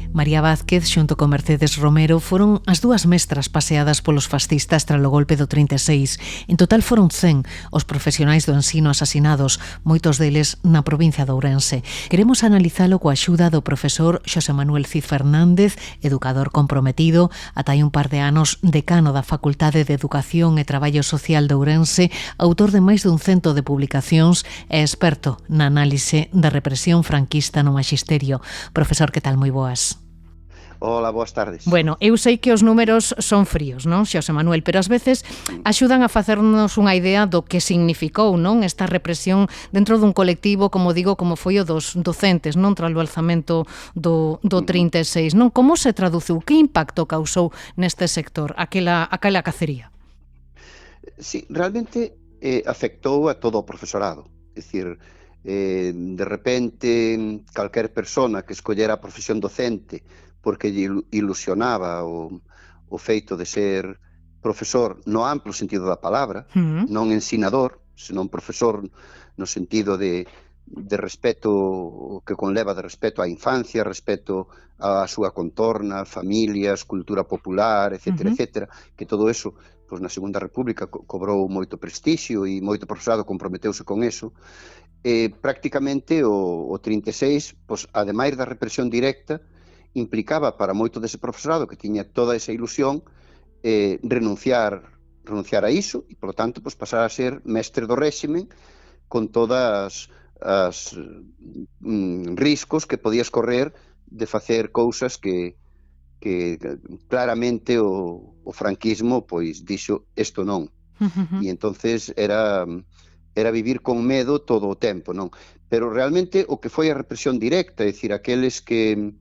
María Vázquez xunto con Mercedes Romero foron as dúas mestras paseadas polos fascistas tras o golpe do 36. En total foron 100 os profesionais do ensino asasinados, moitos deles na provincia de Ourense. Queremos analizalo coa axuda do profesor Xosé Manuel Cid Fernández, educador comprometido, ata hai un par de anos decano da Facultade de Educación e Traballo Social de Ourense, autor de máis dun 100 de publicacións e experto na análise da represión franquista no maxisterio. Profesor, que tal? Moi boas. Hola, boas tardes. Bueno, eu sei que os números son fríos, non, Xosé Manuel, pero ás veces axudan a facernos unha idea do que significou, non, esta represión dentro dun colectivo, como digo, como foi o dos docentes, non, tras o alzamento do 36, non? Como se traduciu? Que impacto causou neste sector aquela cacería? Sí, realmente afectou a todo o profesorado. É dicir, de repente, calquer persona que escollera a profesión docente porque lle ilusionaba o feito de ser profesor no amplo sentido da palabra, non ensinador, senón profesor no sentido de respeto que conleva de respeto á infancia, respeto á súa contorna, familias, cultura popular, etcétera, etcétera, que todo eso, pois na Segunda República cobrou moito prestixio e moito profesorado comprometeuse con eso. Prácticamente o 36, pois ademais da represión directa, implicaba para moito dese profesorado que tiña toda esa ilusión renunciar a iso e, polo tanto, pues, pasar a ser mestre do réximen con todas as riscos que podías correr de facer cousas que claramente o franquismo pois dixo isto non. E entonces era vivir con medo todo o tempo, non? Pero realmente o que foi a represión directa, é dicir, aqueles que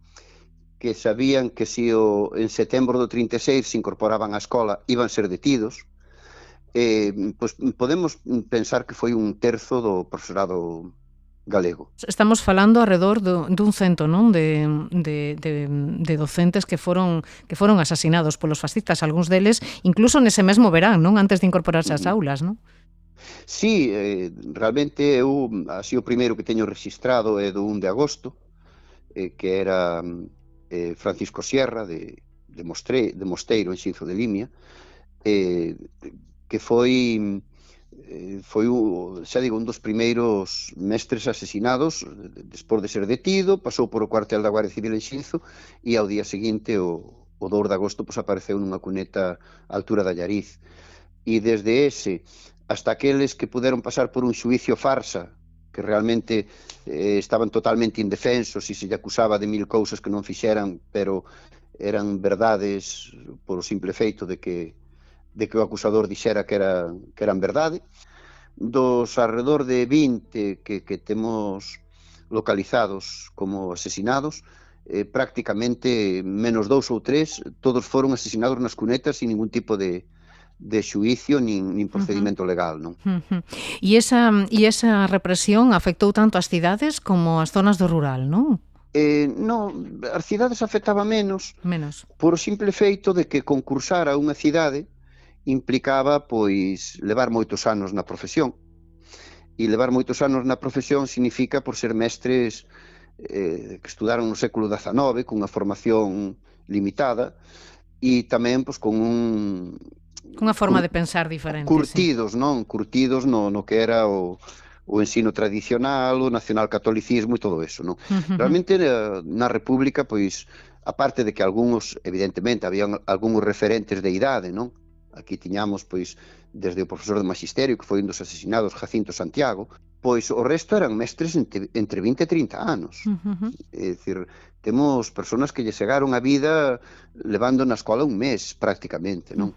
sabían que se en setembro do 36 se incorporaban á escola iban ser detidos, pois podemos pensar que foi un terzo do profesorado galego. Estamos falando alrededor dun cento, non, de docentes que foron asasinados polos fascistas, algúns deles incluso nese mesmo verán, non, antes de incorporarse ás aulas, non? Sí, realmente eu así o primeiro que teño registrado é do 1 de agosto, que era Francisco Sierra de Mosteiro, en Xinzo de Limia, que foi xa digo, un dos primeiros mestres asesinados despois de ser detido, pasou por o cuartel da Guardia Civil en Xinzo e ao día seguinte, o 2 de agosto, pues, apareceu nunha cuneta á altura da Llariz. E desde ese hasta aqueles que puderon pasar por un xuicio farsa, que realmente estaban totalmente indefensos e se lle acusaba de mil cousas que non fixeran, pero eran verdades por o simple feito de que o acusador dixera que eran verdade. Dos alrededor de 20 que temos localizados como asesinados, prácticamente menos 2 ou 3, todos foron asesinados nas cunetas sin ningún tipo de xuicio nin procedimento legal, non? E esa represión afectou tanto as cidades como as zonas do rural, non? Non, as cidades afectaba menos. Menos. Por o simple feito de que concursar a unha cidade implicaba, pois, levar moitos anos na profesión. E levar moitos anos na profesión significa por ser mestres que estudaron no século XIX, cunha formación limitada, e tamén, pois, con unha forma de pensar diferente. Curtidos, sí. Non? Curtidos no que era o ensino tradicional, o nacionalcatolicismo e todo eso, non? Realmente, na República, pois, aparte de que algúns, evidentemente, habían algúns referentes de idade, non? Aquí tiñamos, pois, desde o profesor de Maxisterio, que foi un dos asesinados, Jacinto Santiago, pois o resto eran mestres entre 20 e 30 anos. É dicir, temos persoas que lle chegaron a vida levando na escola un mes, prácticamente, non?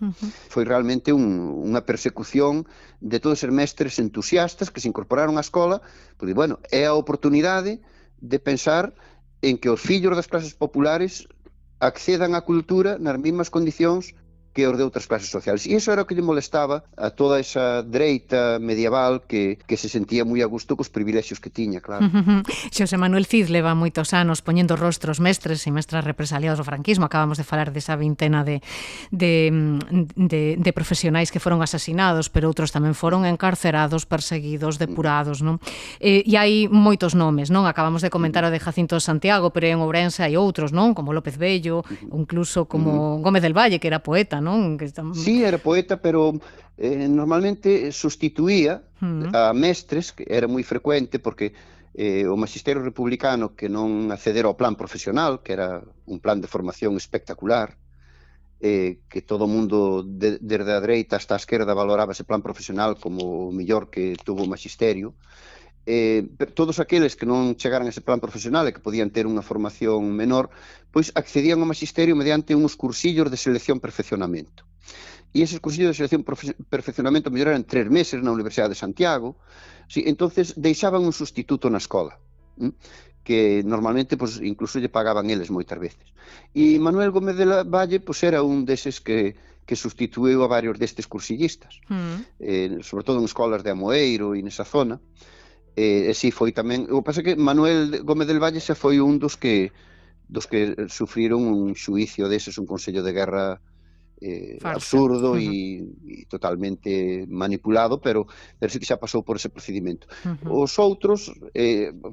Foi realmente unha persecución de todos os mestres entusiastas que se incorporaron á escola, porque, bueno, é a oportunidade de pensar en que os fillos das clases populares accedan á cultura nas mesmas condicións que os de outras clases sociales. E iso era o que lle molestaba a toda esa dereita medieval que se sentía moi a gusto cos privilexios que tiña, claro. Xosé Manuel Cid leva moitos anos poñendo rostros mestres e mestras represaliados do franquismo. Acabamos de falar desa vintena de profesionais que foron asasinados, pero outros tamén foron encarcerados, perseguidos, depurados, non? E hai moitos nomes, non? Acabamos de comentar o de Jacinto Santiago, pero en Ourense hai outros, non? Como López Bello, incluso como Gómez del Valle, que era poeta, non? Sí, era poeta, pero normalmente sustituía a mestres, que era moi frecuente, porque o magisterio republicano que non accedera ao plan profesional, que era un plan de formación espectacular, que todo o mundo, desde a dereita hasta a esquerda, valoraba ese plan profesional como o mellor que tuvo o magisterio. Todos aqueles que non chegaran a ese plan profesional e que podían ter unha formación menor, pois accedían ao magisterio mediante uns cursillos de selección perfeccionamento. E eses cursillos de selección perfeccionamento mellor eran 3 meses na Universidade de Santiago. Sí, entonces deixaban un sustituto na escola, que normalmente pues, incluso lle pagaban eles moitas veces. E Manuel Gómez del Valle pues, era un deses que sustituiu a varios destes cursillistas, sobre todo en escolas de Amoeiro e nesa zona. E si foi tamén, o que pasa é que Manuel Gómez del Valle xa foi un dos que sufriron un xuicio deses, un consello de guerra absurdo e totalmente manipulado, pero sí que xa pasou por ese procedimento. Os outros,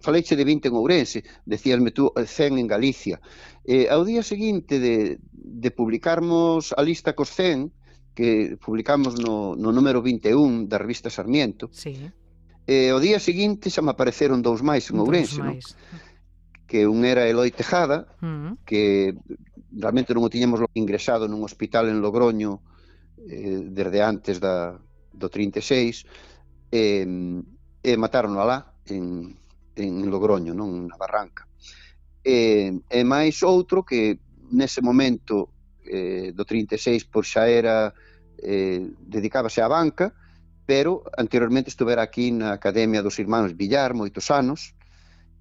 faleiche de 20 en Ourense, decíasme tú 100 en Galicia. Ao día seguinte de publicarmos a lista cos 100, que publicamos no número 21 da revista Sarmiento, o día seguinte xa me apareceron 2 máis en Ourense, non? Que un era Eloi Tejada, que realmente non o tiñamos ingresado nun hospital en Logroño desde antes do 36, e mataron alá en Logroño, non, na Barranca. E máis outro que nese momento do 36 pois xa era dedicábase á banca, pero anteriormente estuvera aquí na Academia dos Irmáns Villar moitos anos,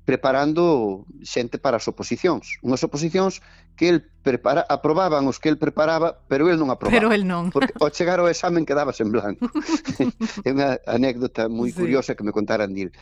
preparando xente para as oposicións. Unhas oposicións que el aprobaban os que el preparaba, pero el non aprobaba. Pero el non. Porque ao chegar ao examen quedabas en blanco. É unha anécdota moi curiosa que me contaran dil.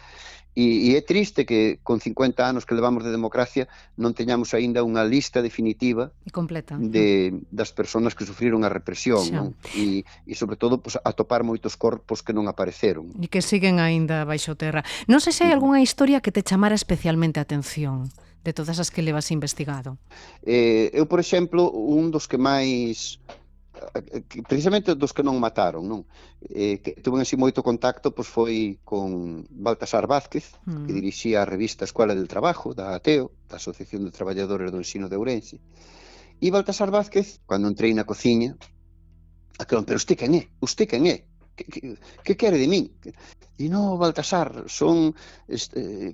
E é triste que con 50 anos que levamos de democracia non teñamos aínda unha lista definitiva e completa das persoas que sufriron a represión, non? E sobre todo pues, atopar moitos corpos que non apareceron. E que siguen aínda baixo terra. Non sei se hai algunha historia que te chamara especialmente a atención de todas as que levas investigado. Eu, por exemplo, un dos que máis precisamente dos que non mataron, non? Que tuve así moito contacto, pois foi con Baltasar Vázquez, que dirixía a revista Escuela del Trabajo, da ATEO, da Asociación de Traballadores do Ensino de Ourense. E Baltasar Vázquez, cando entrei na cociña, aquelón, pero usted quen é? Usted quen é? Que quere de min? E non, Baltasar,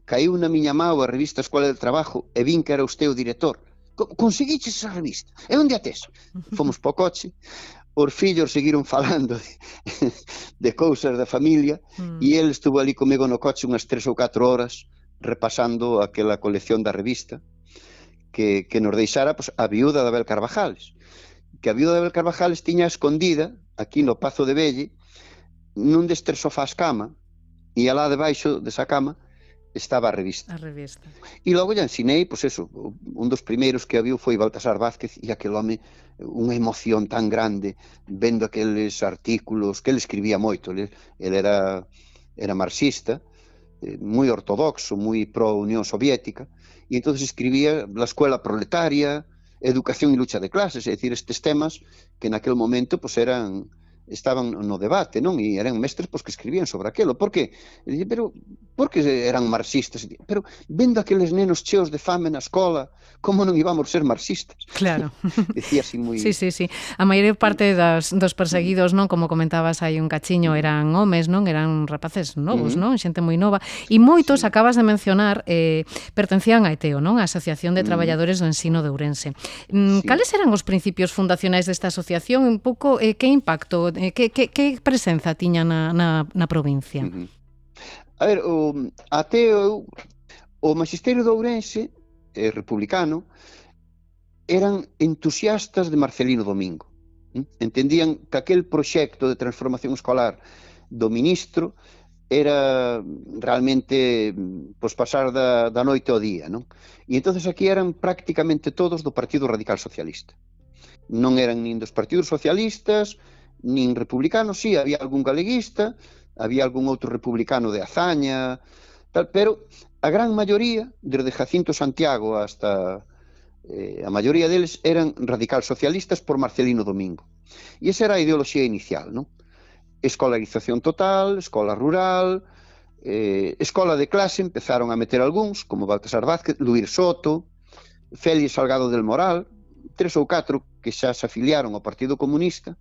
caiu na miña mão a revista Escuela del Trabajo e vin que era usted o director. Conseguiches esa revista? E onde a tes? Fomos po coche, os fillos seguiron falando de cousas da familia e ele estuvo ali comigo no coche unhas 3 ou 4 horas repasando aquela colección da revista que nos deixara pues, a viúda de Abel Carvajales, que a viúda de Abel Carvajales tiña escondida aquí no Pazo de Velle nun destes sofás cama e alá debaixo desa cama estaba a revista. E logo lle ensinei, pois eso, un dos primeiros que a viu foi Baltasar Vázquez e aquel home, unha emoción tan grande vendo aqueles artículos que ele escribía moito, ele era marxista, moi ortodoxo, moi pro Unión Soviética, e entón escribía la escuela proletaria, educación e lucha de clases, é dicir, estes temas que naquel momento pois eran estaban no debate, non? E eran mestres que escribían sobre aquilo. Por que? Pero por que eran marxistas? Pero vendo aqueles nenos cheos de fame na escola, como non íbamos ser marxistas? Claro. Decía así moi... Sí. A maior parte dos perseguidos, non, como comentabas hai un cachiño, eran homes, non? Eran rapaces novos, non? Xente moi nova. E moitos, acabas de mencionar, pertencían a ETEO, non? A Asociación de Traballadores do Ensino de Ourense. Cales eran os principios fundacionais desta asociación? Un pouco, que impacto, que presenza tiña na provincia? A ver, o ATEO, o Magisterio de Ourense, republicano, eran entusiastas de Marcelino Domingo. Entendían que aquel proxecto de transformación escolar do ministro era realmente pasar da noite ao día, non? E entonces aquí eran prácticamente todos do Partido Radical Socialista. Non eran nin dos partidos socialistas, nin republicanos, sí, había algún galeguista, había algún outro republicano de hazaña, tal, pero a gran maioría, desde Jacinto Santiago hasta a maioría deles, eran radical socialistas por Marcelino Domingo. E esa era a ideoloxía inicial, non? Escolarización total, escola rural, escola de clase, empezaron a meter algúns, como Baltasar Vázquez, Luís Soto, Félix Salgado del Moral, 3 ou 4 que xa se afiliaron ao Partido Comunista,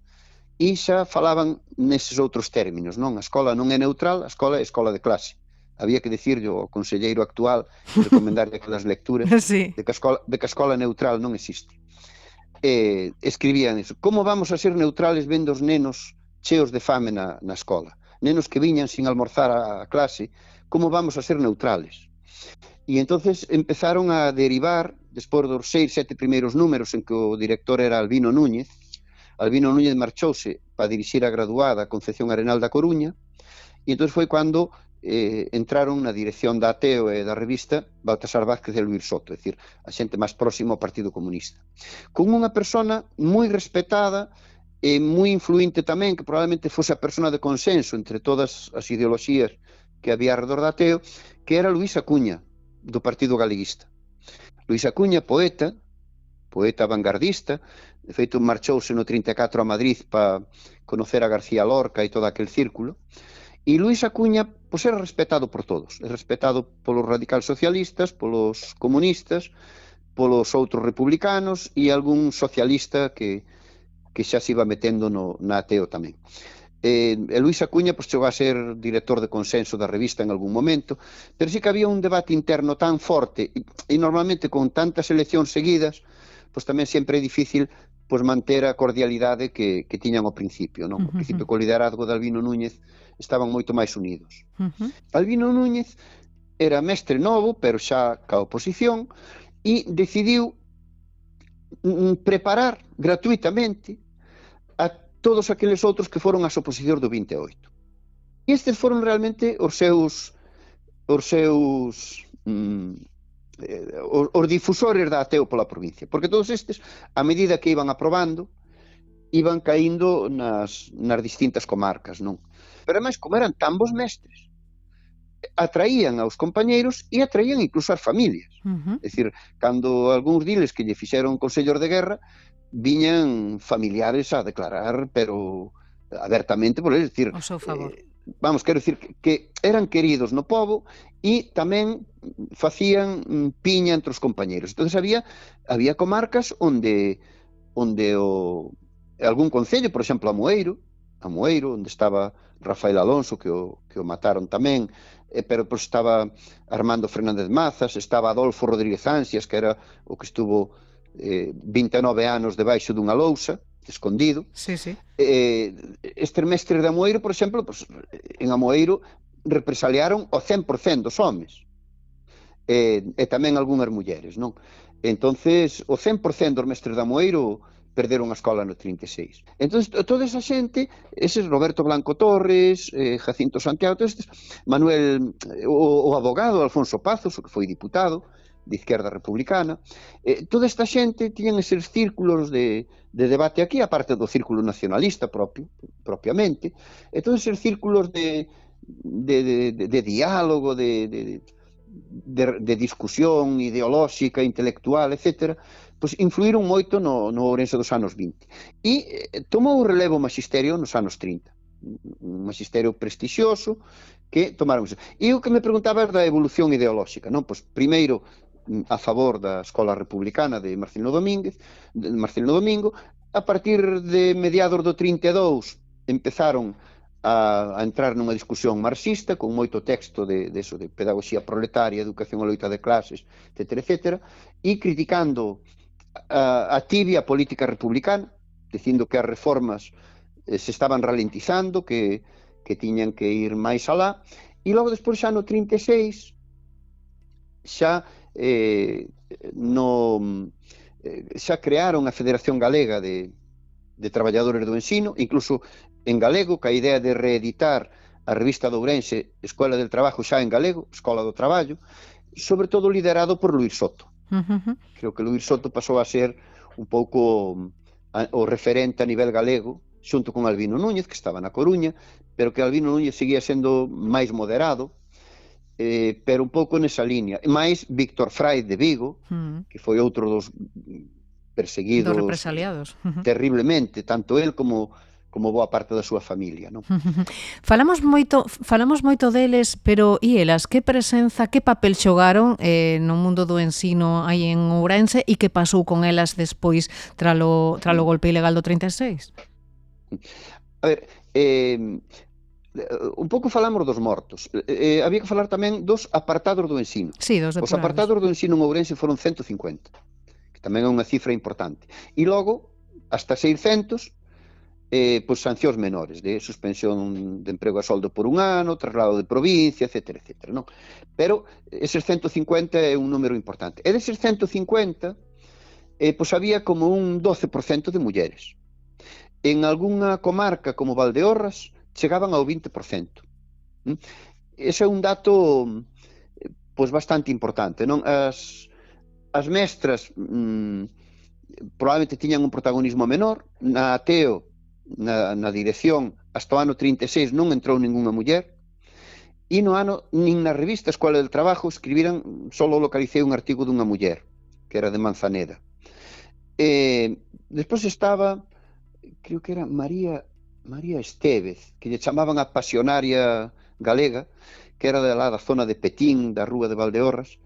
e xa falaban neses outros términos, non? A escola non é neutral, a escola é escola de clase. Había que dicirlle ao conselleiro actual e recomendarlle aquelas lecturas de que a escola neutral non existe. Escribían eso. Como vamos a ser neutrales vendo os nenos cheos de fame na escola? Nenos que viñan sin almorzar a clase, como vamos a ser neutrales? E entonces empezaron a derivar, despois dos 6, 7 primeiros números en que o director era Albino Núñez marchouse para dirixir a graduada Concepción Arenal da Coruña, e entón foi cando entraron na dirección da ATEO e da revista Baltasar Vázquez e Luís Soto, é dicir, a xente máis próxima ao Partido Comunista. Con unha persona moi respetada e moi influinte tamén, que probablemente fose a persona de consenso entre todas as ideoloxías que había alrededor da ATEO, que era Luís Acuña, do Partido Galeguista. Luís Acuña, poeta vanguardista, de feito marchouse no 34 a Madrid para conocer a García Lorca e todo aquel círculo, e Luís Acuña era respetado por todos, é respetado polos radicales socialistas, polos comunistas, polos outros republicanos e algún socialista que xa se iba metendo na ATEO tamén. Luís Acuña chegou a ser director de consenso da revista en algún momento, pero sí que había un debate interno tan forte e normalmente con tantas eleccións seguidas, tamén sempre é difícil manter a cordialidade que tiñan ao principio, non? Ao principio, co liderazgo de Albino Núñez, estaban moito máis unidos. Albino Núñez era mestre novo, pero xa ca oposición, e decidiu preparar gratuitamente a todos aqueles outros que foron as oposicións do 28. E estes foron realmente os difusores da ATEO pola provincia, porque todos estes, a medida que iban aprobando, iban caíndo nas distintas comarcas, non? Pero ademais, como eran tan bons mestres, atraían aos compañeiros e atraían incluso as familias. É dicir, cando algúns diles que lle fixeron consellos de guerra, viñan familiares a declarar, pero abertamente por eles, dicir, ao seu favor. Quero dicir que eran queridos no pobo e tamén facían piña entre os compañeros. Entón había comarcas onde algún concello, por exemplo, Amoeiro, onde estaba Rafael Alonso, que o mataron tamén, pero estaba Armando Fernández Mazas, estaba Adolfo Rodríguez Ansias, que era o que estuvo 29 anos debaixo dunha lousa, escondido. Estes mestres de Amoeiro, por exemplo, en Amoeiro represaliaron o 100% dos homes e tamén algunhas mulleres, non? Entonces, o 100% dos mestres de Amoeiro perderon a escola no 36. Entón, toda esa xente, ese Roberto Blanco Torres, Jacinto Santiago, Manuel, o abogado Alfonso Pazos, o que foi diputado de Izquierda Republicana, toda esta xente tiñan eses círculos de debate aquí, aparte do círculo nacionalista propiamente, e todos eses círculos de diálogo, de de discusión ideolóxica, intelectual, etc., pois influíron moito no Ourense dos anos 20. E tomou o relevo o maxisterio nos anos 30. Un maxisterio prestixioso que tomaron eso. E o que me preguntaba da evolución ideolóxica, non? Pois primeiro a favor da escola republicana de Marcelino Domingo, a partir de mediados do 32 empezaron a entrar nunha discusión marxista con moito texto de pedagogía proletaria, educación e loita de clases, etc., e criticando a tibia política republicana, dicindo que as reformas se estaban ralentizando, que tiñan que ir máis alá, e logo despois xa no 36 xa crearon a Federación Galega de Traballadores do Ensino, incluso en galego, ca idea de reeditar a revista de Ourense, Escola del Trabajo, xa en galego, Escola do Traballo, sobre todo liderado por Luís Soto. Creo que Luís Soto pasou a ser un pouco o referente a nivel galego, xunto con Albino Núñez, que estaba na Coruña, pero que Albino Núñez seguía sendo máis moderado, pero un pouco nesa línea. Mais Víctor Frade de Vigo, que foi outro dos perseguidos, dos represaliados, terriblemente, tanto el como boa parte da súa familia, non? Falamos moito deles, pero e elas, que presenza, que papel xogaron no mundo do ensino aí en Ourense e que pasou con elas despois tralo golpe ilegal do 36? A ver, un pouco falamos dos mortos. Había que falar tamén dos apartados do ensino. Sí, dos depurados. Os apartados do ensino en Ourense foron 150, que tamén é unha cifra importante. E logo, hasta 600, pois sancións menores, de suspensión de emprego a soldo por un ano, traslado de provincia, etc., non? Pero eses 150 é un número importante. E deses 150, pois había como un 12% de mulleres. En algunha comarca como Valdeorras chegaban ao 20%. Ese é un dato pois bastante importante, non? As mestras probablemente tiñan un protagonismo menor. Na Ateo, na dirección, hasta o ano 36 non entrou ningunha muller, e no ano, nin na revista Escola del Trabajo escribiran, só localicei un artigo dunha muller, que era de Manzaneda. Despois estaba, creo que era María Estévez, que lle chamaban a pasionaria galega, que era de lá da zona de Petín, da rúa de Valdeorras,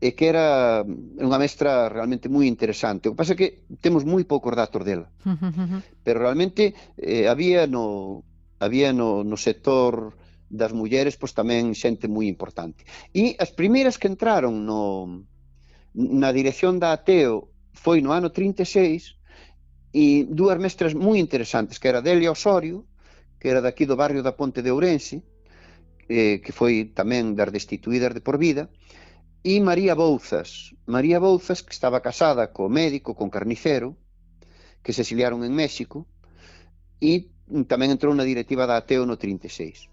e que era unha mestra realmente moi interesante. O que pasa é que temos moi poucos datos dela, pero realmente había no sector das mulleres pois tamén xente moi importante. E as primeiras que entraron na dirección da Ateo foi no ano 36, e dúas mestras moi interesantes, que era Delia Osorio, que era daqui do barrio da Ponte de Ourense, que foi tamén das destituídas de por vida, e María Bouzas, que estaba casada co médico, con carnicero, que se exiliaron en México, e tamén entrou na directiva da Ateo no 36.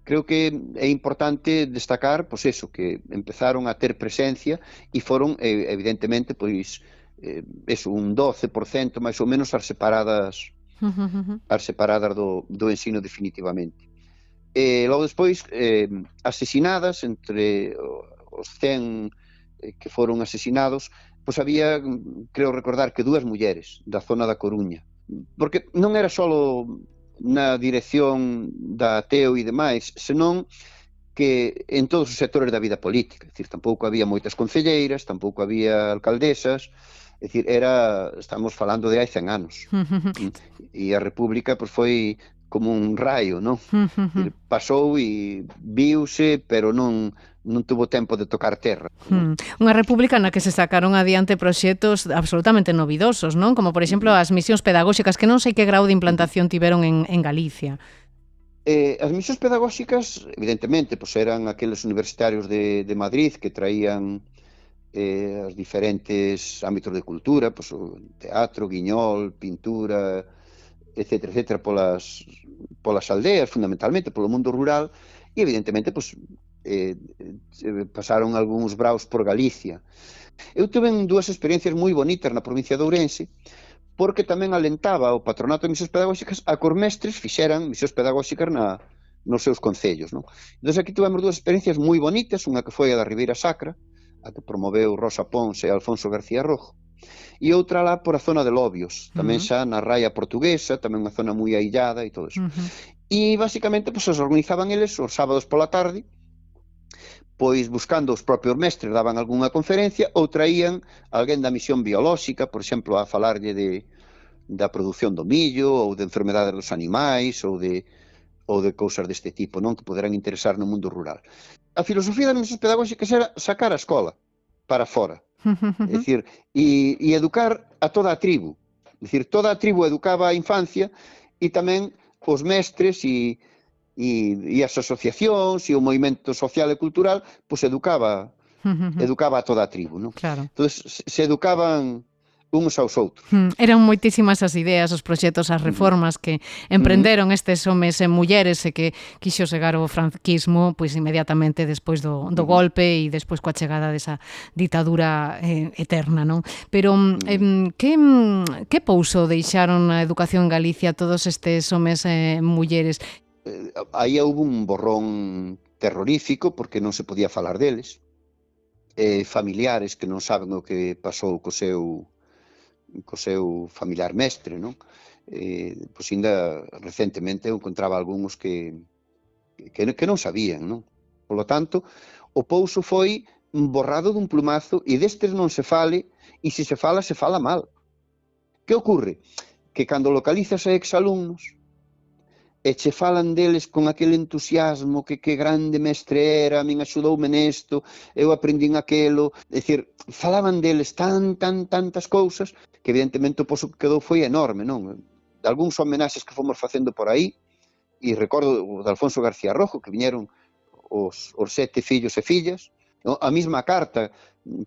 Creo que é importante destacar, pois eso, que empezaron a ter presencia e foron, evidentemente, pois, un 12% máis ou menos as separadas do ensino definitivamente. Logo despois, asesinadas entre os 100 que foron asesinados, pois había, creo recordar, que 2 mulleres da zona da Coruña, porque non era só na dirección da Ateo e demais, senón que en todos os sectores da vida política. É dicir, tampouco había moitas concelleiras, tampouco había alcaldesas, é dicir, estamos falando de hai 100 anos. E a República pois foi como un raio, non? Pasou e viuse, pero non tuvo tempo de tocar terra. Unha república na que se sacaron adiante proxectos absolutamente novidosos, non? Como, por exemplo, as misións pedagóxicas, que non sei que grau de implantación tiveron en Galicia. As misións pedagóxicas, evidentemente, pois eran aqueles universitarios de Madrid que traían os diferentes ámbitos de cultura, pois o teatro, guiñol, pintura, etc., polas aldeas, fundamentalmente, polo mundo rural, e evidentemente, pois, pasaron algúns braus por Galicia. Eu tuve 2 experiencias moi bonitas na provincia de Ourense, porque tamén alentaba o Patronato de Misións Pedagóxicas a que os mestres fixeran misións pedagóxicas nos seus concellos, non? Entón, aquí tivemos dúas experiencias moi bonitas, unha que foi a da Ribeira Sacra, a que promoveu Rosa Pons e Alfonso García Rojo, e outra lá por a zona de Lobios, tamén xa na raia portuguesa, tamén unha zona moi aillada e todo eso. E basicamente pois os organizaban eles os sábados pola tarde, pois buscando os propios mestres, daban algunha conferencia ou traían alguén da misión biolóxica, por exemplo, a falarlle da produción do millo ou de enfermedades dos animais ou de cousas deste tipo, non, que poderán interesar no mundo rural. A filosofía das mesas pedagóxicas era sacar a escola para fora. É dicir, e educar a toda a tribu. É dicir, toda a tribu educaba a infancia e tamén os mestres e as asociacións e o movimento social e cultural pois educaba a toda a tribu, non? Claro. Entón, se educaban uns aos outros. Eran moitísimas as ideas, os proxectos, as reformas que emprenderon estes homes e mulleres e que quixo chegar o franquismo pois inmediatamente despois do golpe e despois coa chegada desa ditadura eterna, non? Pero que pouso deixaron na educación en Galicia todos estes homes e mulleres? Aí houve un borrón terrorífico porque non se podía falar deles. Familiares que non saben o que pasou co seu familiar mestre, non? Pois ainda recentemente eu encontraba algúns que non sabían, non? Por lo tanto, o pouso foi borrado dun plumazo e destes non se fale, e se fala mal. Que ocorre? Que cando localizas a exalumnos e che falan deles con aquele entusiasmo que grande mestre era, a min axudoume nesto, eu aprendín aquelo, é dicir, falaban deles tantas cousas que evidentemente o pozo que quedou foi enorme, non? De algúns homenaxes que fomos facendo por aí, e recordo o de Alfonso García Rojo, que viñeron os 7 fillos e fillas, a mesma carta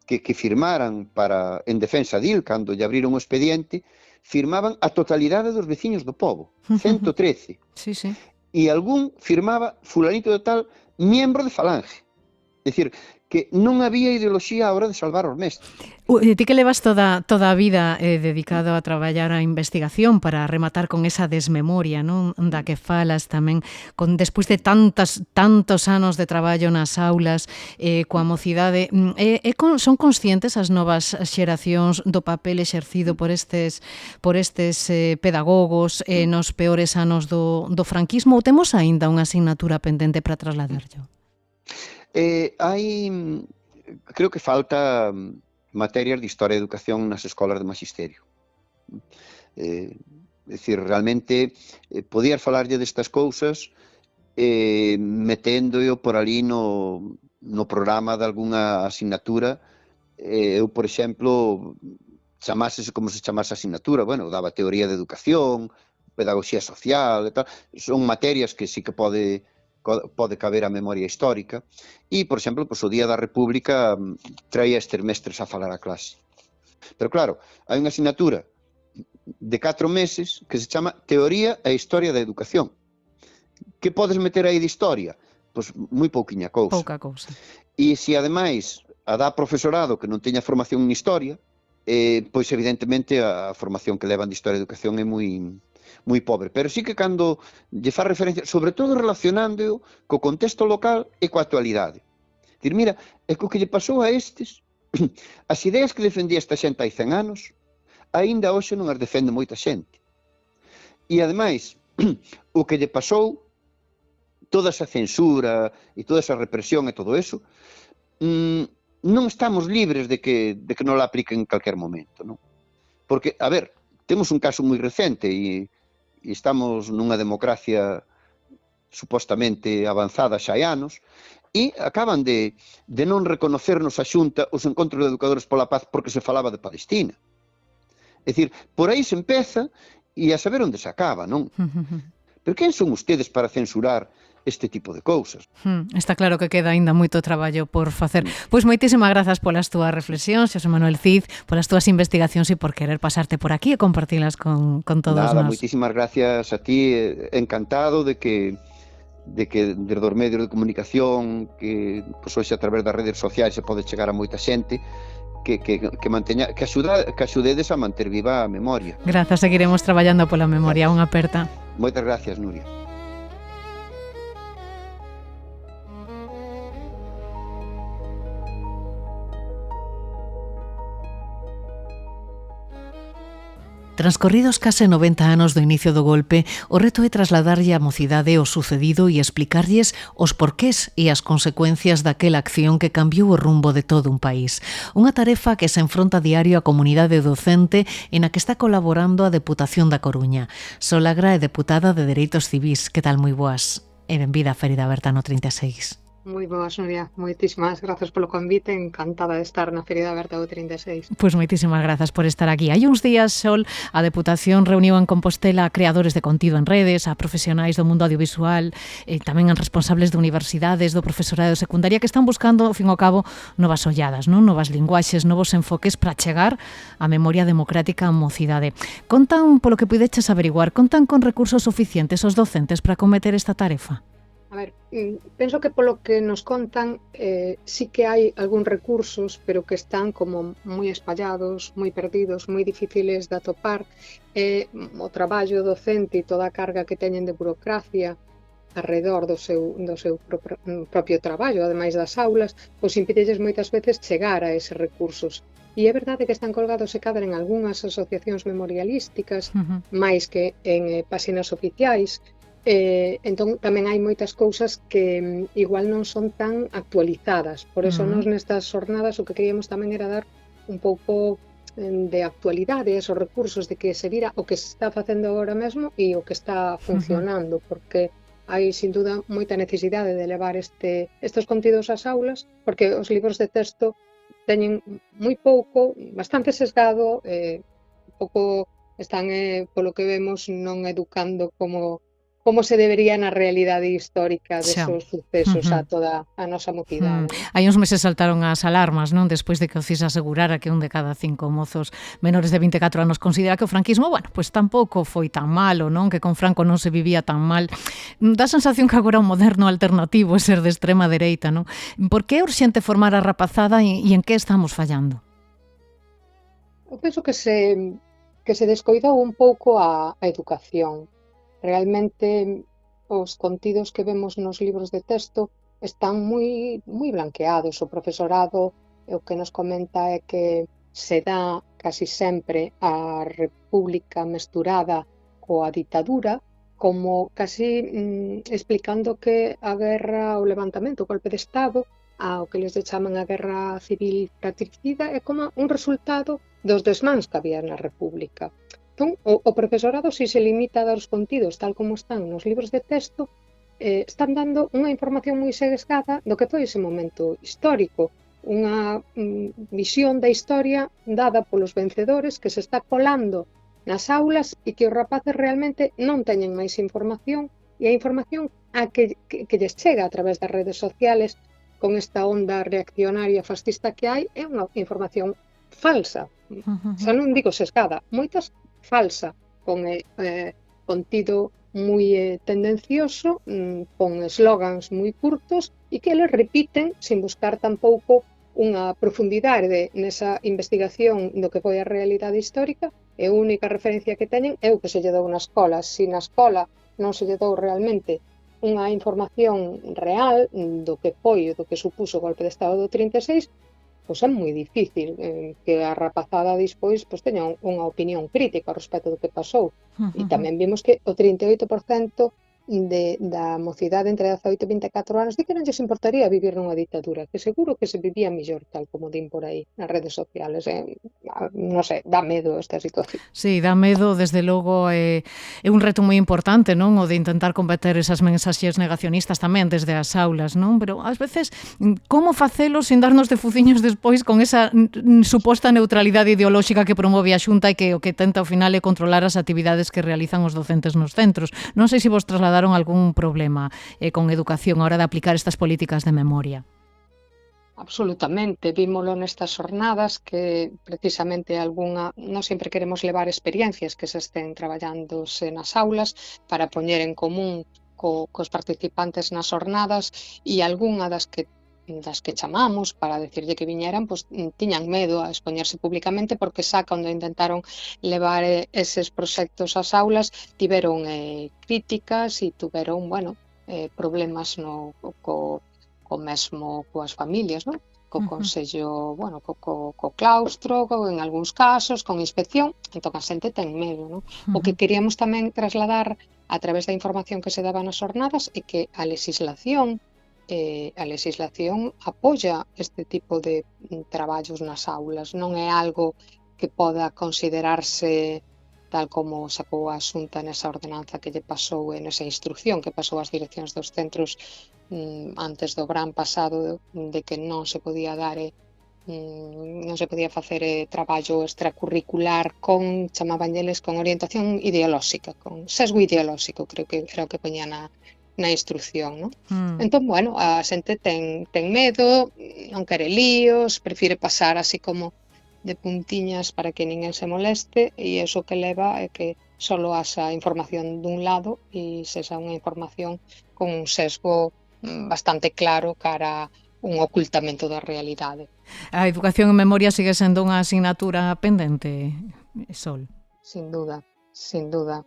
que firmaran en defensa dil, cando lle abriron o expediente, firmaban a totalidade dos veciños do pobo, 113. Sí, sí. E algún firmaba fulanito de tal, miembro de Falange. É dicir, que non había ideoloxía a hora de salvar os mestres. Ti que levas toda a vida dedicado a traballar a investigación para rematar con esa desmemoria, non, da que falas tamén, despois de tantos anos de traballo nas aulas, coa mocidade, son conscientes as novas xeracións do papel exercido por estes pedagogos nos peores anos do franquismo, ou temos aínda unha asignatura pendente para trasladarlo? Creo que falta materias de historia e educación nas escolas de magisterio. É dicir, realmente podías falarlle destas cousas meténdoio por ali no programa de algunha asignatura. Eu, por exemplo, chamássese como se chamase a asignatura, bueno, daba teoría de educación, pedagogía social e tal, son materias que sí que pode caber a memoria histórica e, por exemplo, o Día da República traía estes mestres a falar a clase. Pero claro, hai unha asignatura de 4 meses que se chama Teoría e Historia da Educación. Que podes meter aí de historia? Pois moi pouquiña cousa. Pouca cousa. E se ademais a dá profesorado que non teña formación en historia, pois evidentemente a formación que levan de Historia e Educación é moi pobre, pero sí que cando lle fa referencia, sobre todo relacionando co contexto local e coa actualidade. Dir, mira, é que o que lle pasou a estes, as ideas que defendía esta xente hai 100 anos, aínda hoxe non as defende moita xente. E ademais, o que lle pasou, toda esa censura e toda esa represión e todo eso, non estamos libres de que non la apliquen en calquer momento, non? Porque, a ver, temos un caso moi recente e estamos nunha democracia supostamente avanzada xa hai anos e acaban de non reconocernos a Xunta os encontros de educadores pola paz porque se falaba de Palestina. É dicir, por aí se empeza e a saber onde se acaba, non? Pero quen son ustedes para censurar este tipo de cousas? Está claro que queda aínda moito traballo por facer. Pois moitísimas grazas polas túas reflexións, Xosé Manuel Cid, polas túas investigacións e por querer pasarte por aquí e compartilas con todos nós. Nada, moitísimas gracias a ti, encantado de que desde os medios de comunicación que hoxe a través das redes sociais se pode chegar a moita xente que axudedes a manter viva a memoria. Grazas, seguiremos traballando pola memoria. Unha aperta. Moitas gracias, Nuria. Transcorridos case 90 anos do inicio do golpe, o reto é trasladarlle á mocidade o sucedido e explicarlles os porqués e as consecuencias daquela acción que cambiou o rumbo de todo un país. Unha tarefa que se enfronta a diario a comunidade docente e na que está colaborando a Deputación da Coruña. Solagra é deputada de Dereitos Civís. Que tal? Moi boas. E benvida a Ferida Aberta no 36. Moi boas, Nuria. Moitísimas grazas polo convite. Encantada de estar na Ferida Aberta do 36. Pois moitísimas grazas por estar aquí. Hai uns días, Sol, a Deputación reuniu en Compostela a creadores de contido en redes, a profesionais do mundo audiovisual, e tamén a responsables de universidades, do profesorado de secundaria, que están buscando, ao fin e ao cabo, novas olladas, non? Novas linguaxes, novos enfoques para chegar á memoria democrática á mocidade. Contan, polo que puideches averiguar, contan con recursos suficientes os docentes para cometer esta tarefa? A ver, penso que polo que nos contan sí que hai algúns recursos, pero que están como moi espallados, moi perdidos, moi difíciles de atopar. O traballo docente e toda a carga que teñen de burocracia alrededor do seu propio traballo, ademais das aulas, pois impídelles moitas veces chegar a eses recursos. E é verdade que están colgados e cadra en algunhas asociacións memorialísticas, máis que en páxinas oficiais. Entón tamén hai moitas cousas que igual non son tan actualizadas. Por eso nós nestas xornadas o que queríamos tamén era dar un pouco de actualidade, esos recursos de que se vira o que se está facendo agora mesmo e o que está funcionando, porque hai sin duda moita necesidade de levar estes contidos ás aulas, porque os libros de texto teñen moi pouco, bastante sesgado, pouco están, polo que vemos, non educando como se debería na realidade histórica desos sucesos a toda a nosa mocidade. Hai uns meses saltaron as alarmas, non? Despois de que o CIS asegurara que un de cada 5 mozos menores de 24 anos considera que o franquismo, bueno, pois tampouco foi tan malo, non? Que con Franco non se vivía tan mal. Dá a sensación que agora o moderno alternativo é ser de extrema dereita, non? Por que é urxente formar a rapazada e en que estamos fallando? Eu penso que se descoidou un pouco a educación. Realmente os contidos que vemos nos libros de texto están moi blanqueados. O profesorado o que nos comenta é que se dá casi sempre a República mesturada coa ditadura, como casi explicando que a guerra, o levantamento, o golpe de Estado, ao que les chaman a guerra civil fratricida, é como un resultado dos desmáns que había na República. Entón, o profesorado, se limita a dar os contidos tal como están nos libros de texto, están dando unha información moi sesgada do que foi ese momento histórico, unha visión da historia dada polos vencedores que se está colando nas aulas e que os rapaces realmente non teñen máis información, e a información que lles chega a través das redes sociales con esta onda reaccionaria fascista que hai é unha información falsa, xa non digo sesgada, moitas falsa, con contido moi tendencioso, con eslogans moi curtos e que eles repiten sin buscar tampouco unha profundidade nesa investigación do que foi a realidade histórica, e a única referencia que teñen é o que se lle dou na escola. Se na escola non se lle dou realmente unha información real do que foi, do que supuso o golpe de Estado do 36, pois é moi difícil que a rapazada despois teña unha opinión crítica ao respecto do que pasou. E tamén vimos que o 38% da mocidade entre 18 e 24 anos di que non lles importaría vivir nunha ditadura, que seguro que se vivía mellor, tal como din por aí nas redes sociales. Non sei, dá medo esta situación. Sí, dá medo, desde logo é un reto moi importante, non? O de intentar combater esas mensaxes negacionistas tamén desde as aulas, non? Pero ás veces, como facelo sin darnos de fuciños despois con esa suposta neutralidade ideolóxica que promove a Xunta e que o que tenta ao final é controlar as actividades que realizan os docentes nos centros? Non sei se vos trasladaron algún problema con educación a hora de aplicar estas políticas de memoria. Absolutamente, vímolo nestas xornadas que precisamente non sempre queremos levar experiencias que se estén traballándose nas aulas para poñer en común cos participantes nas xornadas, e algunha das que chamamos para decirlle que viñeran, tiñan medo a expoñerse públicamente porque xa cando intentaron levar eses proxectos ás aulas tiveron críticas e tiveron, problemas co mesmo coas familias, non? co Consello, bueno, co claustro, en algúns casos, con inspección, entón a xente ten medo, non? O que queríamos tamén trasladar a través da información que se daba nas jornadas é que a legislación apoia este tipo de traballos nas aulas, non é algo que poda considerarse tal como sacou a Xunta nesa ordenanza que lle pasou e nesa instrucción que pasou ás direccións dos centros antes do verán pasado, de que non se podía dar non se podía facer traballo extracurricular con, chamaban eles, con orientación ideolóxica, con sesgo ideolóxico, creo que era o que poñía na instrucción, non? Entón, bueno, a xente ten medo, non quere líos, prefire pasar así como de puntiñas para que ninguén se moleste, e iso que leva é que solo haxa información dun lado e sexa unha información con un sesgo bastante claro cara a un ocultamento da realidade. A educación en memoria sigue sendo unha asignatura pendente, Sol? Sin duda, sin duda.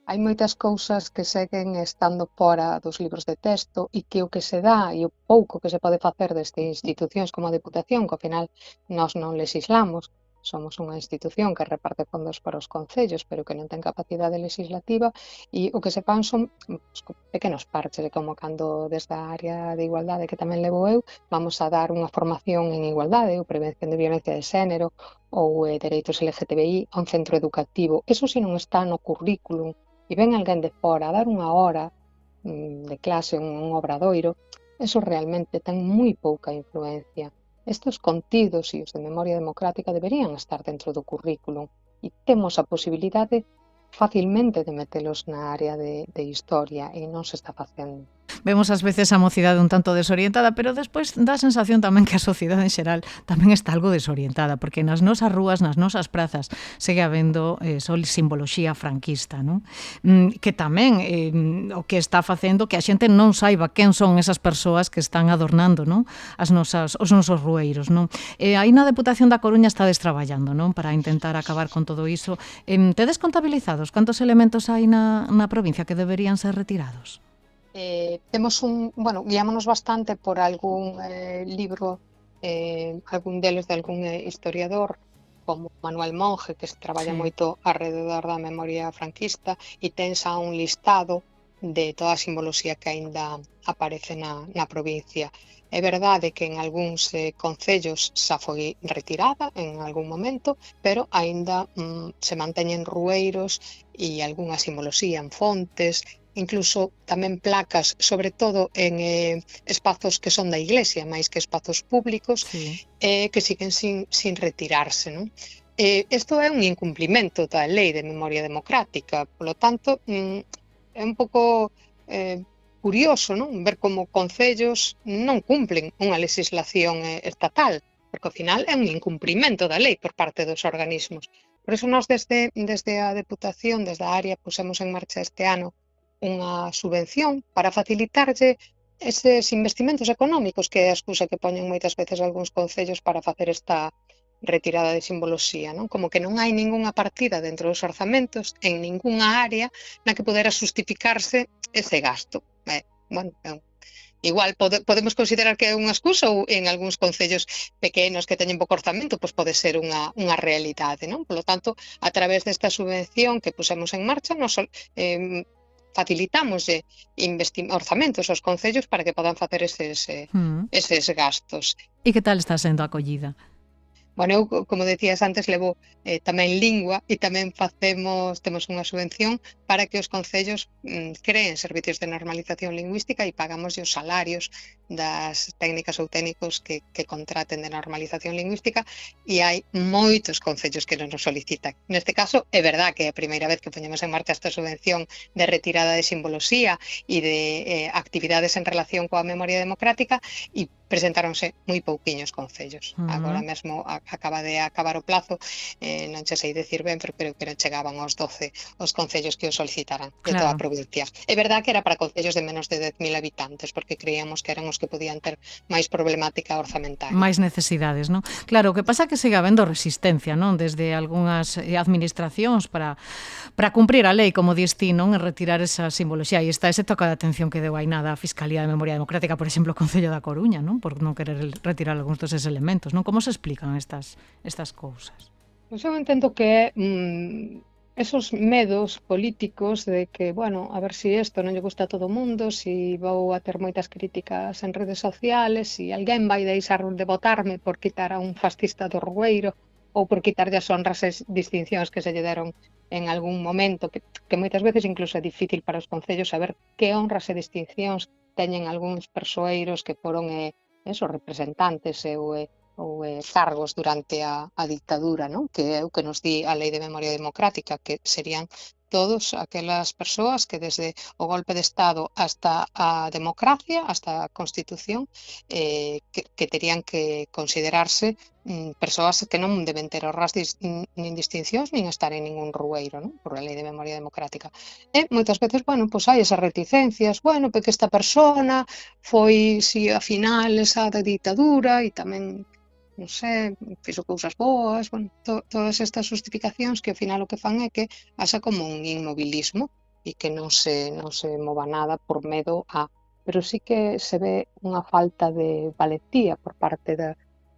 Hai moitas cousas que seguen estando fora dos libros de texto e que o que se dá e o pouco que se pode facer desde institucións como a Deputación, que ao final nós non legislamos, somos unha institución que reparte fondos para os concellos, pero que non ten capacidade legislativa, e o que se fan son pequenos parches, como cando desde a área de igualdade que tamén levo eu, vamos a dar unha formación en igualdade ou prevención de violencia de xénero ou dereitos LGTBI a un centro educativo. Eso se non está no currículum e ven alguén de fora a dar unha hora de clase, un obradoiro, eso realmente ten moi pouca influencia. Estes contidos e os de memoria democrática deberían estar dentro do currículum e temos a posibilidade facilmente de metelos na área de historia e non se está facendo. Vemos ás veces a mocidade un tanto desorientada, pero despois dá a sensación tamén que a sociedade en xeral tamén está algo desorientada, porque nas nosas rúas, nas nosas prazas, segue habendo simboloxía franquista, non? Que tamén o que está facendo que a xente non saiba quen son esas persoas que están adornando, non? Os nosos rueiros, non? Aí na Deputación da Coruña estades traballando, non? Para intentar acabar con todo iso. Tedes contabilizados cantos elementos hai na provincia que deberían ser retirados? Temos guiámonos bastante por algún libro, algún deles de algún historiador, como Manuel Monge, que se traballa moito alrededor da memoria franquista, e ten xa un listado de toda a simboloxía que aínda aparece na provincia. É verdade que en algúns concellos xa foi retirada en algún momento, pero aínda se manteñen rueiros e algunha simboloxía en fontes, incluso tamén placas, sobre todo en espazos que son da Iglesia, máis que espazos públicos, que siguen sin retirarse, non? Isto é un incumplimento da Lei de Memoria Democrática, polo tanto, é un pouco curioso, non? Ver como concellos non cumplen unha legislación estatal, porque ao final é un incumprimento da lei por parte dos organismos. Por iso nós desde a Deputación, desde a área, pusemos en marcha este ano unha subvención para facilitarlle eses investimentos económicos que é a excusa que poñen moitas veces algúns concellos para facer esta retirada de simboloxía, non? Como que non hai ningunha partida dentro dos orzamentos en ningunha área na que pudera justificarse ese gasto. Igual podemos considerar que é unha excusa ou en algúns concellos pequenos que teñen pouco orzamento, pois pode ser unha realidade, non? Por lo tanto, a través desta subvención que pusemos en marcha, nos facilitamos orzamentos aos concellos para que podan facer eses gastos. E que tal está sendo a acollida? Bueno, eu, como decías antes, levo tamén lingua e tamén temos unha subvención para que os concellos creen servicios de normalización lingüística e pagamos os salarios das técnicas ou técnicos que contraten de normalización lingüística, e hai moitos concellos que nos solicitan. Neste caso, é verdad que é a primeira vez que poñemos en marcha esta subvención de retirada de simboloxía e de actividades en relación coa memoria democrática, e presentáronse moi pouquiños concellos. Agora mesmo acaba de acabar o plazo, non che sei decir ben, pero creo que non chegaban aos 12 os concellos que o solicitaran de toda a provincia. É verdad que era para concellos de menos de 10.000 habitantes, porque creíamos que eran os que podían ter máis problemática orzamentaria. Máis necesidades, non? Claro, o que pasa é que sigue habendo resistencia, non? Desde algunhas administracións para cumprir a lei, como dis ti, non? E retirar esa simboloxía. E está ese toque de atención que deu aí nada a Fiscalía de Memoria Democrática, por exemplo, o Concello da Coruña, non? por non querer retirar algúns deses elementos, non? Como se explican estas cousas? Pois eu entendo que esos medos políticos de que, bueno, a ver se isto non lle gusta a todo o mundo, se vou a ter moitas críticas en redes sociales, se alguén vai deixar de votarme por quitar a un fascista do Rueiro ou por quitarlle as honras e distincións que se lle deron en algún momento, que moitas veces incluso é difícil para os concellos saber que honras e distincións teñen algúns persoeiros que foron representantes ou cargos durante a dictadura, non? Que é o que nos di a Lei de Memoria Democrática, que serían todos aquelas persoas que desde o golpe de Estado hasta a democracia, hasta a Constitución, que terían que considerarse persoas que non deben ter honras nin distincións nin estar en ningún rueiro, non? Por a Lei de Memoria Democrática. E moitas veces, bueno, pois hai esas reticencias, bueno, porque esta persona foi, si a final, esa da ditadura e tamén non sei, fixo cousas boas, bueno, todas estas justificacións que ao final o que fan é que haxa como un inmobilismo e que non se mova nada por medo a... Pero sí que se ve unha falta de valentía por parte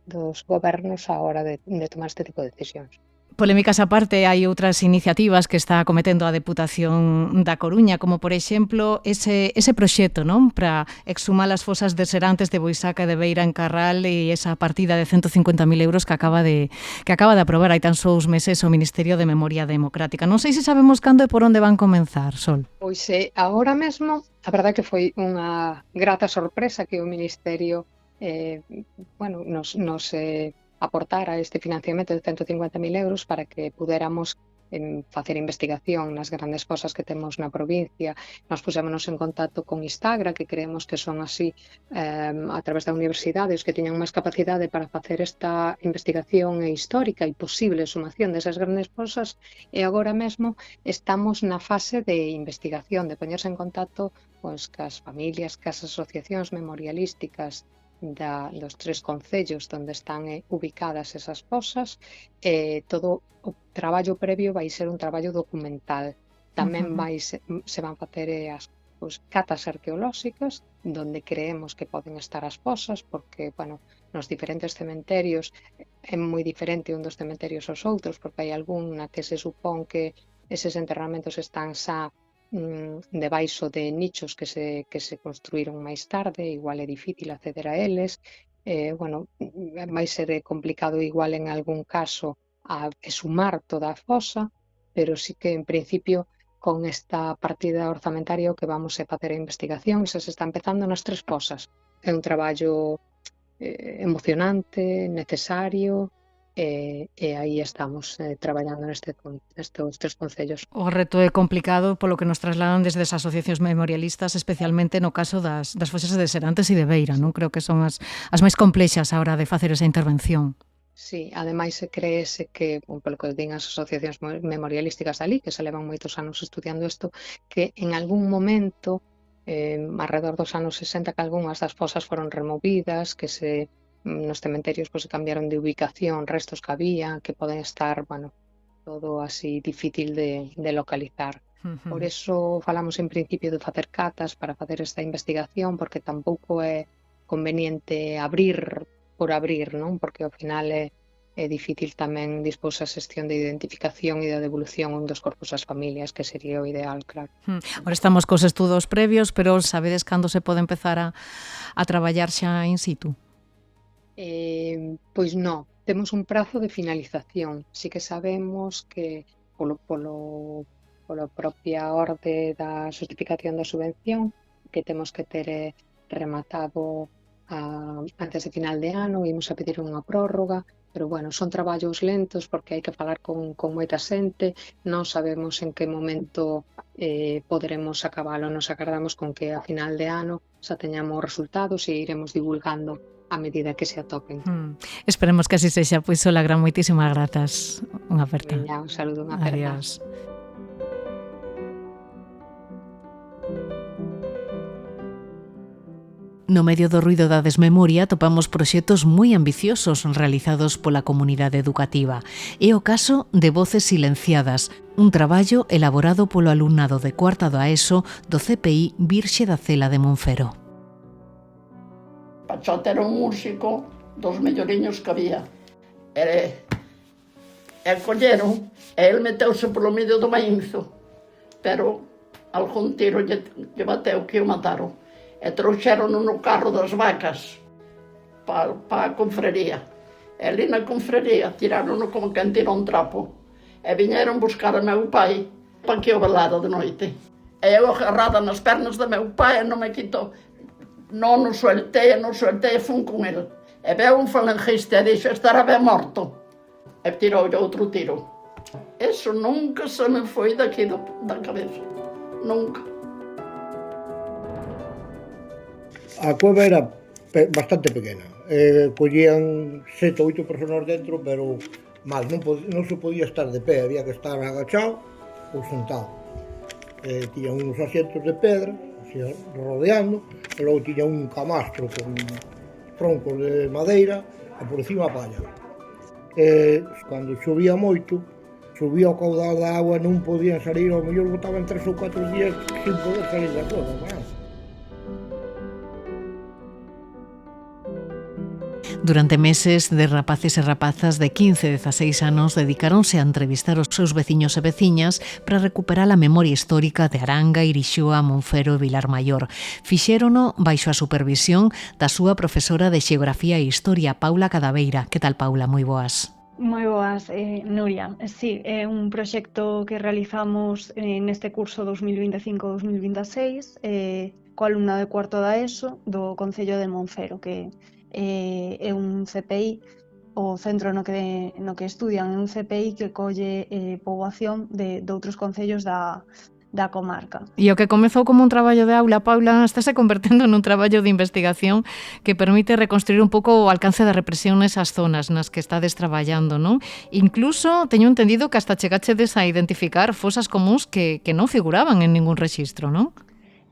dos gobernos a hora de tomar este tipo de decisións. Polémicas aparte, hai outras iniciativas que está acometendo a Deputación da Coruña, como por exemplo ese proxecto, non, para exhumar as fosas de Serantes de Boisaca e de Beira en Carral e esa partida de 150.000 euros que acaba de aprobar hai tan só uns meses o Ministerio de Memoria Democrática. Non sei se sabemos cando e por onde van comenzar, Sol. Pois agora mesmo, a verdade que foi unha grata sorpresa que o Ministerio nos aportara este financiamento de 150.000 euros para que puderamos facer investigación nas grandes fosas que temos na provincia. Nos pusémonos en contacto con Istagra, que creemos que son así a través da universidade os que teñan máis capacidade para facer esta investigación histórica e posible sumación desas grandes fosas, e agora mesmo estamos na fase de investigación, de poñerse en contacto cas familias, cas asociacións memorialísticas dos 3 concellos onde están ubicadas esas fosas. Todo o traballo previo vai ser un traballo documental. Tamén se van facer as catas arqueolóxicas onde creemos que poden estar as fosas, porque, bueno, nos diferentes cementerios é moi diferente un dos cementerios aos outros, porque hai algún na que se supón que eses enterramentos están xa debaixo de nichos que se construíron máis tarde, igual é difícil acceder a eles, vai ser complicado igual en algún caso a exhumar toda a fosa, pero sí que en principio con esta partida orzamentaria o que vamos a facer a investigación, se está empezando nas 3 fosas. É un traballo emocionante, necesario, e aí estamos traballando nestes 3 concellos. O reto é complicado polo que nos trasladan desde as asociacións memorialistas, especialmente no caso das fosas de Serantes e de Beira, non? Creo que son as máis complexas a hora de facer esa intervención. Sí, ademais creese que, polo que din as asociacións memorialísticas ali, que se levan moitos anos estudiando isto, que en algún momento, alrededor dos anos 60, que algunhas das fosas foron removidas, que nos cementerios se cambiaron de ubicación, restos que había, que poden estar, todo así difícil de localizar. Por eso falamos en principio de facer catas para facer esta investigación, porque tampouco é conveniente abrir por abrir, non? Porque ao final é difícil tamén dispor a xestión de identificación e de devolución un dos corpos ás familias, que sería o ideal, claro. Ahora estamos cos estudos previos, pero sabedes cando se pode empezar a traballar xa in situ? Pois non, temos un prazo de finalización. Sí que sabemos que pola propia orde da justificación da subvención que temos que ter rematado antes de final de ano, imos a pedir unha prórroga, pero bueno, son traballos lentos porque hai que falar con moita xente, non sabemos en que momento poderemos acabalo, nos agardamos con que a final de ano xa teñamos resultados e iremos divulgando a medida que se atopen. Esperemos que así sexa. Pois, Sola, moitísimas grazas. Unha aperta. Un saludo, unha aperta. Adiós. No medio do ruido da desmemoria topamos proxectos moi ambiciosos realizados pola comunidade educativa. É o caso de Voces Silenciadas, un traballo elaborado polo alumnado de cuarta da ESO do CPI Virxe da Cela de Monfero. Para Chacha era un músico dos melloriños que había. E colleron, e el meteuse polo medio do maínzo, pero algún tiro lle bateu que o mataron. E trouxeron no carro das vacas para a confrería. E ali na confrería tiraron-no como quen tira un trapo. E viñeron buscar a meu pai para que o velara de noite. E eu agarrada nas pernas de meu pai e non me quito. Non o soltei, e fun con el. E veu un falangista e dixo, estará ben morto. E tirou outro tiro. Eso nunca se me foi daqui da cabeza. Nunca. A cueva era bastante pequena. Collían 7 ou 8 personas dentro, pero mal, non se podía estar de pé, había que estar agachado ou sentado. Tiñan uns asientos de pedra, así rodeando, e logo tiña un camastro con troncos de madeira e por encima a palla. Cando chovía moito, subía o caudal da agua, non podían salir, ao mellor botaban 3 ou 4 días sin poder salir da cueva. Durante meses, de rapaces e rapazas de 15 e 16 anos dedicáronse a entrevistar os seus veciños e veciñas para recuperar a memoria histórica de Aranga, Irixoa, Monfero e Vilar Maior. Fixérono baixo a supervisión da súa profesora de Xeografía e Historia, Paula Cadaveira. Que tal, Paula? Moi boas. Moi boas, Nuria. Sí, é un proxecto que realizamos neste curso 2025-2026 coa alumna de cuarto da ESO do Concello de Monfero, que é un CPI, o centro no que estudian é un CPI que colle poboación de outros concellos da comarca. E o que comezou como un traballo de aula, Paula, estáse convertendo nun traballo de investigación que permite reconstruir un pouco o alcance da represión nesas zonas nas que estades traballando, non? Incluso teño entendido que hasta chegachedes a identificar fosas comúns que non figuraban en ningún rexistro, non?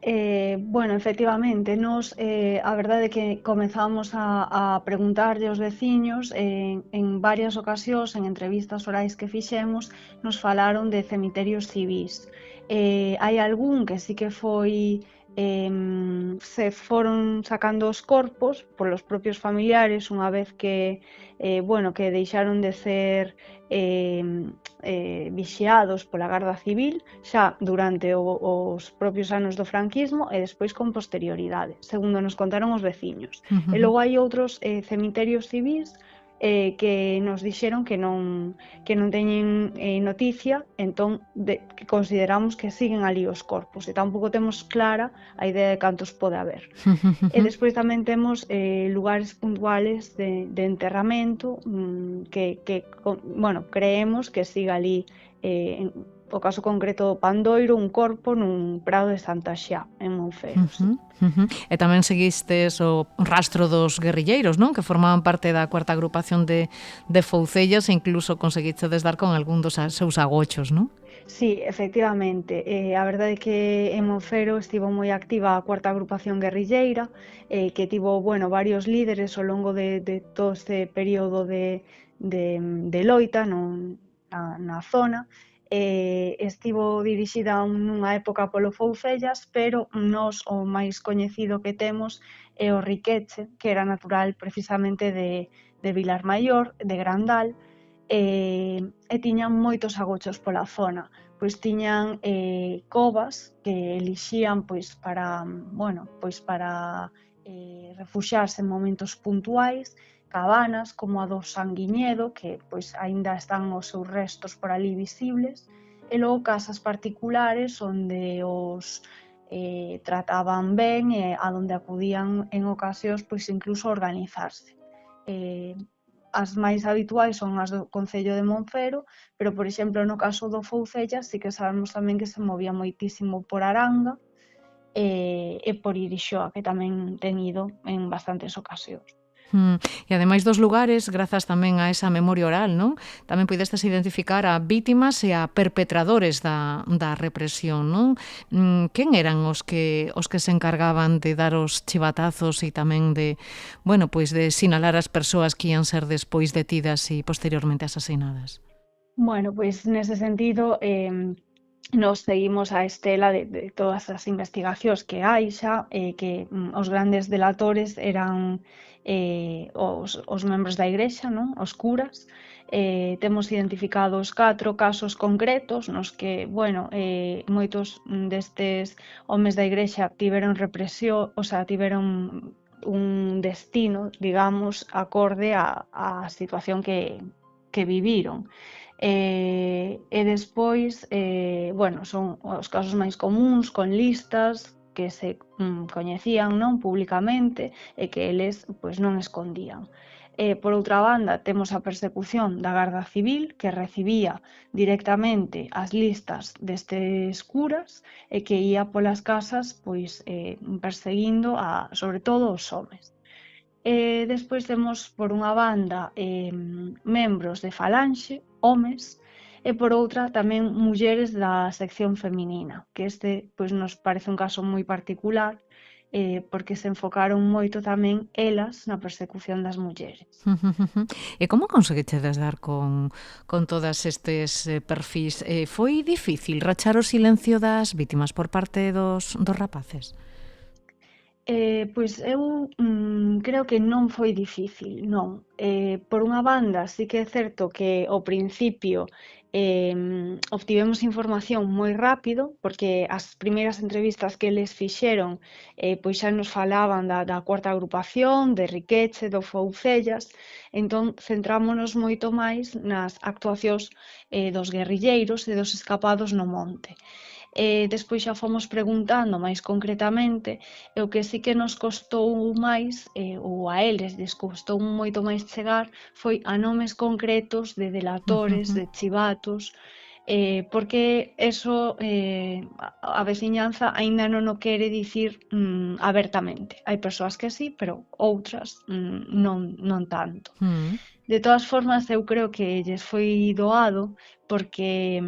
Bueno, efectivamente, nos a verdade é que comezamos a preguntarlle aos veciños en varias ocasións, en entrevistas orais que fixemos, nos falaron de cemiterios civís. Hai algún que sí que foi se foron sacando os corpos polos propios familiares unha vez que que deixaron de ser vixiados pola Garda Civil xa durante os propios anos do franquismo e despois con posterioridade, segundo nos contaron os veciños. E logo hai outros cemiterios civís que nos dixeron que non teñen noticia, entón que consideramos que siguen ali os corpos e tampouco temos clara a idea de cantos pode haber. E despois tamén temos lugares puntuales de enterramento que creemos que siga ali o caso concreto do Pandoiro, un corpo nun prado de Santa Xa, en Monfero. E tamén seguistes o rastro dos guerrilleiros, non? Que formaban parte da cuarta agrupación de Foucellas e incluso conseguistedes dar con algún dos seus agochos, non? Sí, efectivamente. A verdade é que en Monfero estivo moi activa a cuarta agrupación guerrilleira, que tivo, varios líderes ao longo de todo este período de loita na zona. Estivo dirixida nunha época polo Foucellas, pero nós o máis coñecido que temos é o Riqueche, que era natural precisamente de Vilar Maior, de Grandal, e tiñan moitos agochos pola zona. Pois tiñan covas que elixían para refuxiarse en momentos puntuais, cabanas como a do Sanguiñedo, que aínda están os seus restos por ali visibles, e logo casas particulares onde os trataban ben e a donde acudían en ocasións incluso a organizarse. As máis habituais son as do Concello de Monfero, pero, por exemplo, no caso do Foucellas sí que sabemos tamén que se movía moitísimo por Aranga e por Irixoa, que tamén ten ido en bastantes ocasións. E ademais dos lugares, grazas tamén a esa memoria oral, non? Tamén pudestes identificar a vítimas e a perpetradores da represión, non? Quen eran os que se encargaban de dar os chivatazos e tamén de sinalar as persoas que ian ser despois detidas e posteriormente asasinadas? Nese sentido, nos seguimos a estela de todas as investigacións que hai xa, que os grandes delatores eran os membros da Igrexa, non? Os curas. Temos identificados 4 casos concretos nos que, bueno, moitos destes homes da Igrexa tiveron represión, o sea, tiveron un destino, digamos, acorde á situación que viviron. E despois, bueno, son os casos máis comuns con listas que se coñecían, non, públicamente e que eles pois non escondían. Por outra banda, temos a persecución da Garda Civil, que recibía directamente as listas destes curas e que ía polas casas pois perseguindo sobre todo os homes. Despois temos, por unha banda, membros de Falanxe, homes, e por outra tamén mulleres da sección feminina, que este pois, nos parece un caso moi particular, porque se enfocaron moito tamén elas na persecución das mulleres. E como conseguichedes dar con todas estes perfis? Foi difícil rachar o silencio das vítimas por parte dos rapaces? Pois eu creo que non foi difícil, non. Por unha banda, sí que é certo que ao principio obtivemos información moi rápido, porque as primeiras entrevistas que eles fixeron pois xa nos falaban da cuarta agrupación, de Riqueche, do Foucellas, entón centrámonos moito máis nas actuacións dos guerrilleiros e dos escapados no monte. Despois xa fomos preguntando máis concretamente, e o que sí que nos costou máis, ou a eles les costou moito máis chegar, foi a nomes concretos de delatores, de chivatos, porque eso a veciñanza aínda non o quere dicir abertamente. Hai persoas que sí, pero outras non tanto. De todas formas, eu creo que lles foi doado porque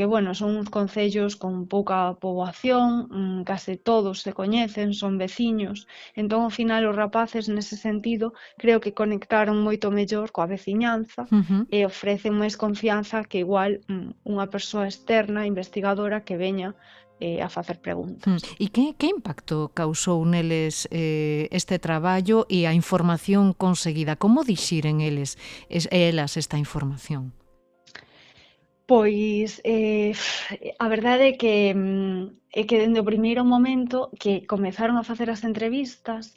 bueno, son uns concellos con pouca poboación, case todos se coñecen, son veciños, entón ao final os rapaces nese sentido creo que conectaron moito mellor coa veciñanza e ofrecen máis confianza que igual unha persoa externa, investigadora, que veña a facer preguntas. E que impacto causou neles este traballo e a información conseguida? Como dixiren elas esta información? Pois a verdade é que dende o primeiro momento que comezaron a facer as entrevistas,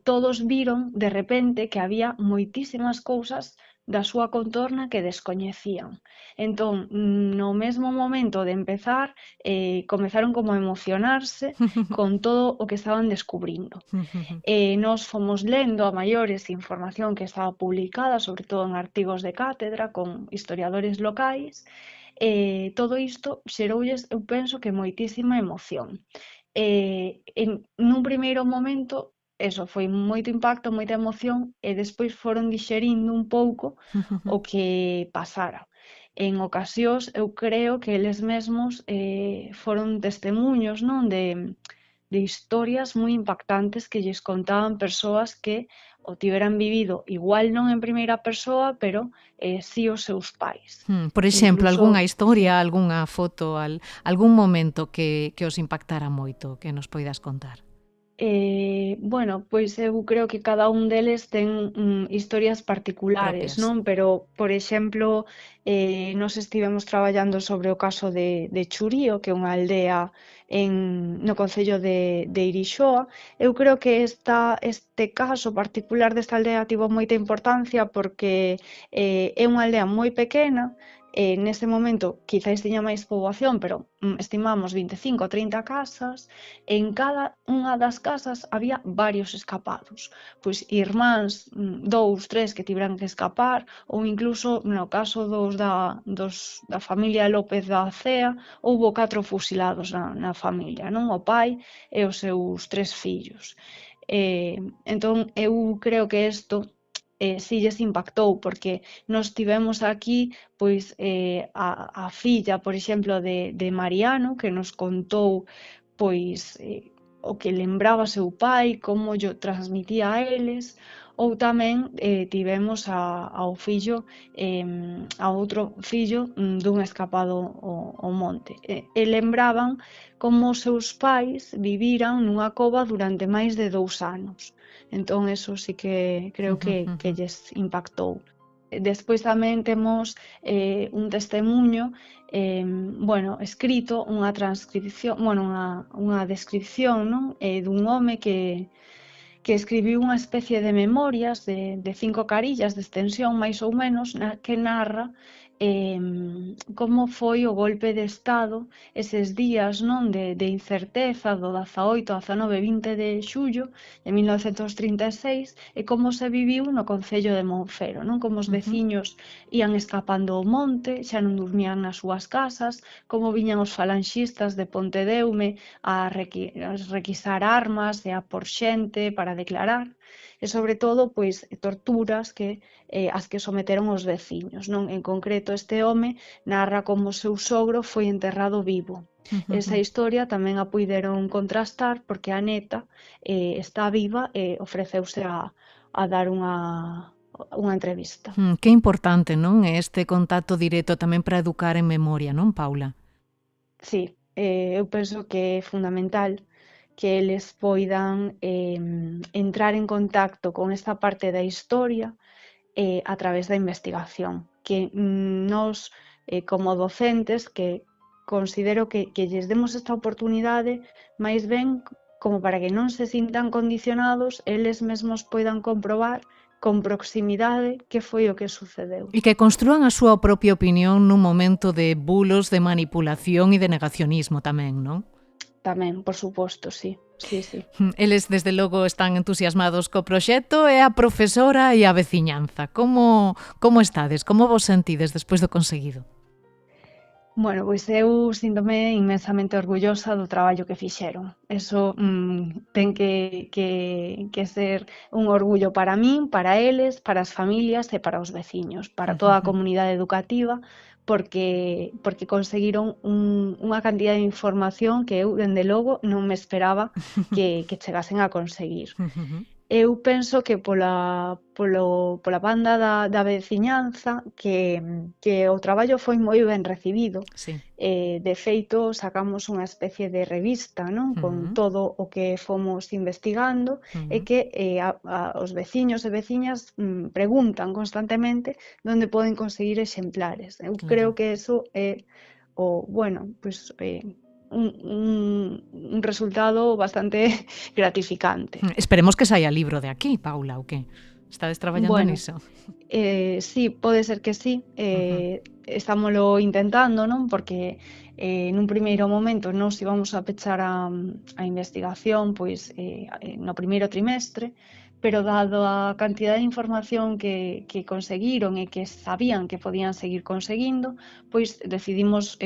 todos viron de repente que había moitísimas cousas da súa contorna que descoñecían. Entón, no mesmo momento de empezar, comezaron como a emocionarse con todo o que estaban descubrindo. Nós fomos lendo a maiores información que estaba publicada, sobre todo en artigos de cátedra, con historiadores locais, todo isto xeroulles, eu penso que moitísima emoción. Nun primeiro momento, eso, foi moito impacto, moita emoción, e despois foron dixerindo un pouco o que pasara. En ocasións, eu creo que eles mesmos foron testemuños, non, de historias moi impactantes que lles contaban persoas que o tiveran vivido igual non en primeira persoa, pero sí os seus pais. Por exemplo, algunha historia, algunha foto, algún momento que os impactara moito, que nos poidas contar? Bueno, pois eu creo que cada un deles ten historias particulares, non? Pero, por exemplo, nós estivemos traballando sobre o caso de Churío, que é unha aldea no concello de Irixoa. Eu creo que este caso particular desta aldea tivo moita importancia porque é unha aldea moi pequena. Nese momento quizáis tiña máis poboación, pero estimamos 25 ou 30 casas, e en cada unha das casas había varios escapados, pois irmáns, 2, 3 que tiveran que escapar, ou incluso no caso da familia López da Cea, houbo 4 fusilados na familia, non? O pai e os seus 3 fillos. Entón, eu creo que isto si lles impactou, porque nós tivemos aquí pois a filla, por exemplo, de Mariano, que nos contou pois o que lembraba seu pai, como llo transmitía a eles, ou tamén tivemos ao fillo, a outro fillo dun escapado ao monte. E lembraban como os seus pais viviran nunha cova durante máis de 2 anos. Entón, eso sí que creo que lles impactou. Despois tamén temos un testemunho escrito, unha transcripción, unha descripción, non? Dun home que escribiu unha especie de memorias de 5 carillas de extensión, máis ou menos, que narra como foi o golpe de Estado eses días, non, de incerteza do 18, 19, 20 de xullo de 1936 e como se viviu no concello de Monfero, non? Como os veciños ían escapando ao monte, xa non dormían nas súas casas, como viñan os falanxistas de Pontedeume a requisar armas e a por xente para declarar, e sobre todo pois torturas as que someteron os veciños, non? En concreto, este home narra como o seu sogro foi enterrado vivo. Esa historia tamén a puideron contrastar porque a neta está viva e ofreceuse a dar unha entrevista. Que importante, non? Este contacto directo tamén para educar en memoria, non, Paula? Sí, eu penso que é fundamental que eles poidan entrar en contacto con esta parte da historia a través da investigación, que nós, como docentes, que considero que lles demos esta oportunidade máis ben como para que non se sintan condicionados, eles mesmos poidan comprobar con proximidade que foi o que sucedeu. E que construan a súa propia opinión nun momento de bulos, de manipulación e de negacionismo tamén, non? Tamén, por suposto, sí. Sí. Eles, desde logo, están entusiasmados co proxecto e a profesora e a veciñanza. Como estades? Como vos sentides despois do conseguido? Bueno, pois eu síntome inmensamente orgullosa do traballo que fixeron. Eso ten que ser un orgullo para min, para eles, para as familias e para os veciños, para toda a comunidade educativa, porque conseguiron unha cantidad de información que eu, dende logo, non me esperaba que chegasen a conseguir. Eu penso que pola banda da veciñanza que o traballo foi moi ben recibido. Sí. De feito, sacamos unha especie de revista, non? Con todo o que fomos investigando e que os veciños e veciñas preguntan constantemente onde poden conseguir exemplares. Eu creo que eso é un resultado bastante gratificante. Esperemos que saia libro de aquí, Paula, ou que? Estades traballando niso? Sí, pode ser que sí. Estámoslo intentando, non? Porque nun primeiro momento nos íbamos a pechar a investigación pois no primeiro trimestre, pero dado a cantidad de información que conseguiron e que sabían que podían seguir conseguindo, pois decidimos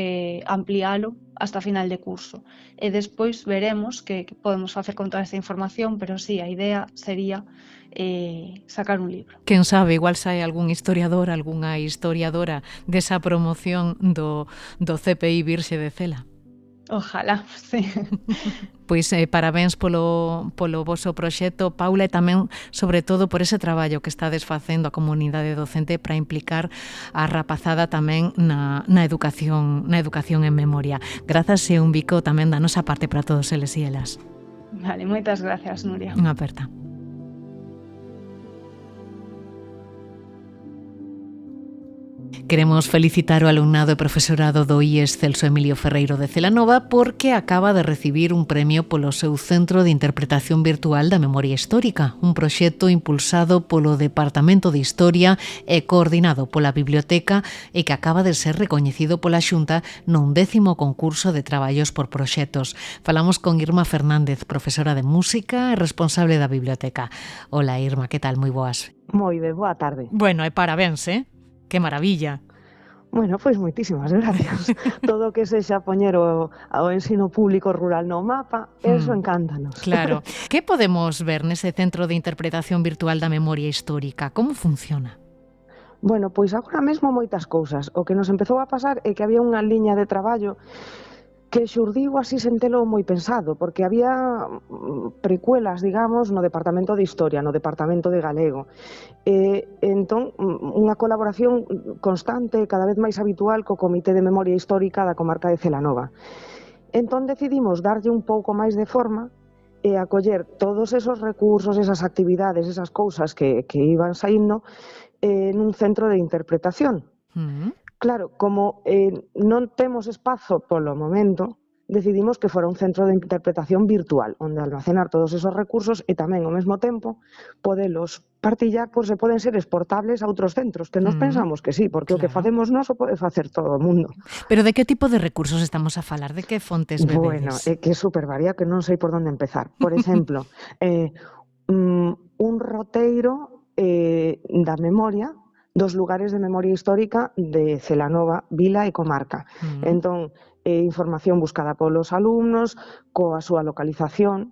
ampliálo hasta final de curso. E despois veremos que podemos facer con toda esta información, pero sí, a idea sería sacar un libro. Quen sabe, igual sae algún historiador, algunha historiadora desa promoción do CPI Virxe de Cela. Ojalá, sí. Pois parabéns polo voso proxecto, Paula, e tamén, sobre todo, por ese traballo que estades facendo a comunidade docente para implicar a rapazada tamén na educación en memoria. Grazas e un bico tamén da nosa parte para todos eles e elas. Vale, moitas gracias, Nuria. Unha aperta. Queremos felicitar o alumnado e profesorado do IES Celso Emilio Ferreiro de Celanova porque acaba de recibir un premio polo seu Centro de Interpretación Virtual da Memoria Histórica, un proxecto impulsado polo Departamento de Historia e coordinado pola Biblioteca e que acaba de ser recoñecido pola Xunta nun 10º concurso de traballos por proxectos. Falamos con Irma Fernández, profesora de Música e responsable da Biblioteca. Hola, Irma, que tal? Moi boas. Moi ben, boa tarde. Bueno, e parabéns, Que maravilla. Bueno, pois moitísimas gracias. Todo o que sexa poñer o ensino público rural no mapa, eso encántanos. Claro. Que podemos ver nese Centro de Interpretación Virtual da Memoria Histórica? Como funciona? Bueno, pois agora mesmo moitas cousas. O que nos empezou a pasar é que había unha liña de traballo que xurdiu así sen telo moi pensado, porque había precuelas, digamos, no Departamento de Historia, no Departamento de Galego. Entón, unha colaboración constante, cada vez máis habitual, co Comité de Memoria Histórica da comarca de Celanova. Entón decidimos darlle un pouco máis de forma e acoller todos esos recursos, esas actividades, esas cousas que iban saindo nun centro de interpretación. Claro, como non temos espazo polo momento, decidimos que fora un centro de interpretación virtual, onde almacenar todos esos recursos e tamén, ao mesmo tempo, podelos partillar por se poden ser exportables a outros centros, que nos pensamos que sí, porque o que facemos nós o pode facer todo o mundo. Pero de que tipo de recursos estamos a falar? De que fontes bebedes? Bueno, é que é super variado, que non sei por onde empezar. Por exemplo, un roteiro da memoria dos lugares de memoria histórica de Celanova, vila e comarca. Entón, información buscada polos alumnos, coa súa localización,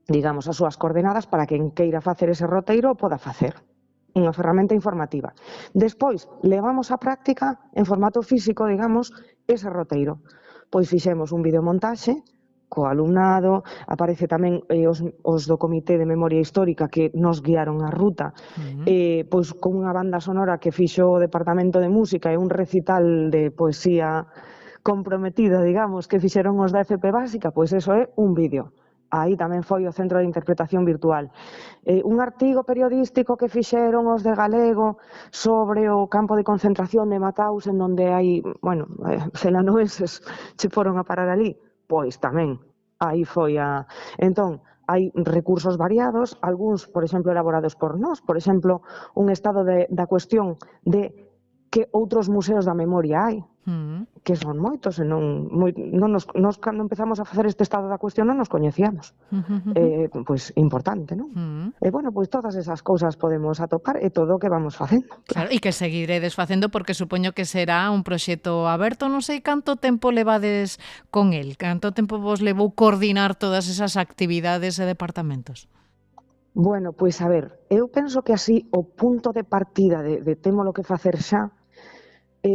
digamos, as súas coordenadas para quen queira facer ese roteiro o poda facer. Unha ferramenta informativa. Despois, levamos á práctica, en formato físico, digamos, ese roteiro. Pois fixemos un videomontaxe co alumnado, aparece tamén os do Comité de Memoria Histórica que nos guiaron a ruta, pois con unha banda sonora que fixo o Departamento de Música e un recital de poesía comprometida, digamos, que fixeron os da FP Básica, pois eso é un vídeo. Aí tamén foi o Centro de Interpretación Virtual. Un artigo periodístico que fixeron os de Galego sobre o campo de concentración de Mataus, en donde hai, bueno, celanoenses che foron a parar ali, pois tamén, aí foi a... Entón, hai recursos variados, algúns, por exemplo, elaborados por nós, por exemplo, un estado da cuestión de que outros museos da memoria hai, que son moitos, e nós cando empezamos a facer este estado da cuestión non nos coñecíamos. Pois importante, non? E bueno, pois todas esas cousas podemos atopar e todo o que vamos facendo. Claro, e que seguiredes facendo porque supoño que será un proxecto aberto, non sei canto tempo levades con el, canto tempo vos levou coordinar todas esas actividades e departamentos? Bueno, pois a ver, eu penso que así o punto de partida de témolo que facer xa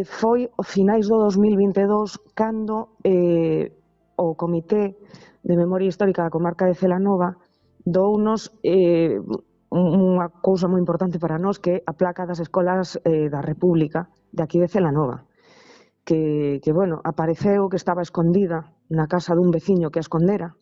foi o finais do 2022 cando o Comité de Memoria Histórica da comarca de Celanova dounos unha cousa moi importante para nós, que é a placa das escolas da República de aquí de Celanova, que bueno, apareceu que estaba escondida na casa dun veciño que a escondera,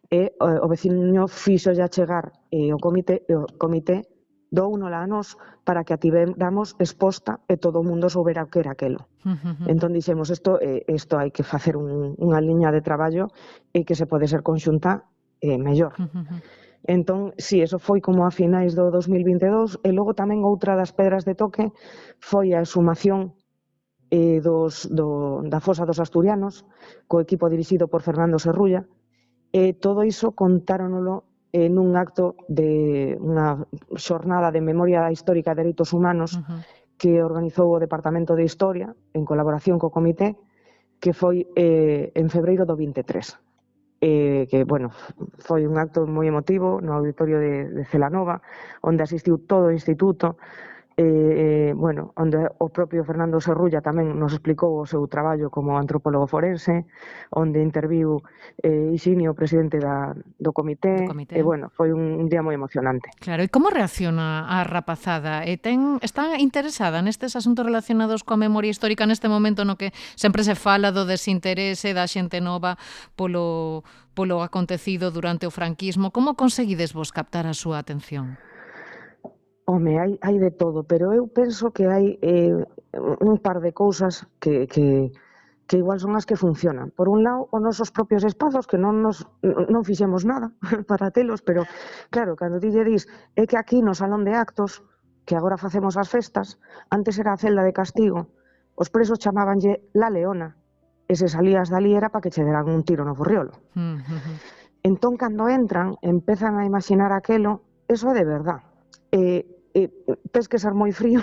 e o veciño fixo ya chegar o comité dounola a nós para que a tivéramos exposta e todo o mundo soubera o que era aquelo. Entón dixemos, isto hai que facer unha liña de traballo e que se pode ser conxunta mellor. Entón, si, eso foi como a finais do 2022 e logo tamén outra das pedras de toque foi a exhumación da fosa dos asturianos co equipo dirixido por Fernando Serrulla, e todo iso contáronolo nun acto de unha xornada de memoria histórica e dereitos humanos que organizou o Departamento de Historia en colaboración co Comité, que foi en febreiro do 23. Que, bueno, foi un acto moi emotivo no auditorio de Celanova, onde asistiu todo o instituto, bueno, onde o propio Fernando Serrulla tamén nos explicou o seu traballo como antropólogo forense, onde interviu Ixinio, o presidente do comité, e, bueno, foi un día moi emocionante. Claro, e como reacciona a rapazada? Está interesada nestes asuntos relacionados coa memoria histórica neste momento no que sempre se fala do desinterese da xente nova polo acontecido durante o franquismo? Como conseguides vos captar a súa atención? Home, hai de todo, pero eu penso que hai un par de cousas que igual son as que funcionan. Por un lado, os nosos propios espazos, que non fixemos nada para telos, pero claro, cando ti lle dis é que aquí no salón de actos, que agora facemos as festas, antes era a celda de castigo, os presos chamábanlle La Leona, e se salías dali era para que che deran un tiro no forriolo. Entón, cando entran, empezan a imaginar aquelo, eso é de verdad. Tes que ser moi frío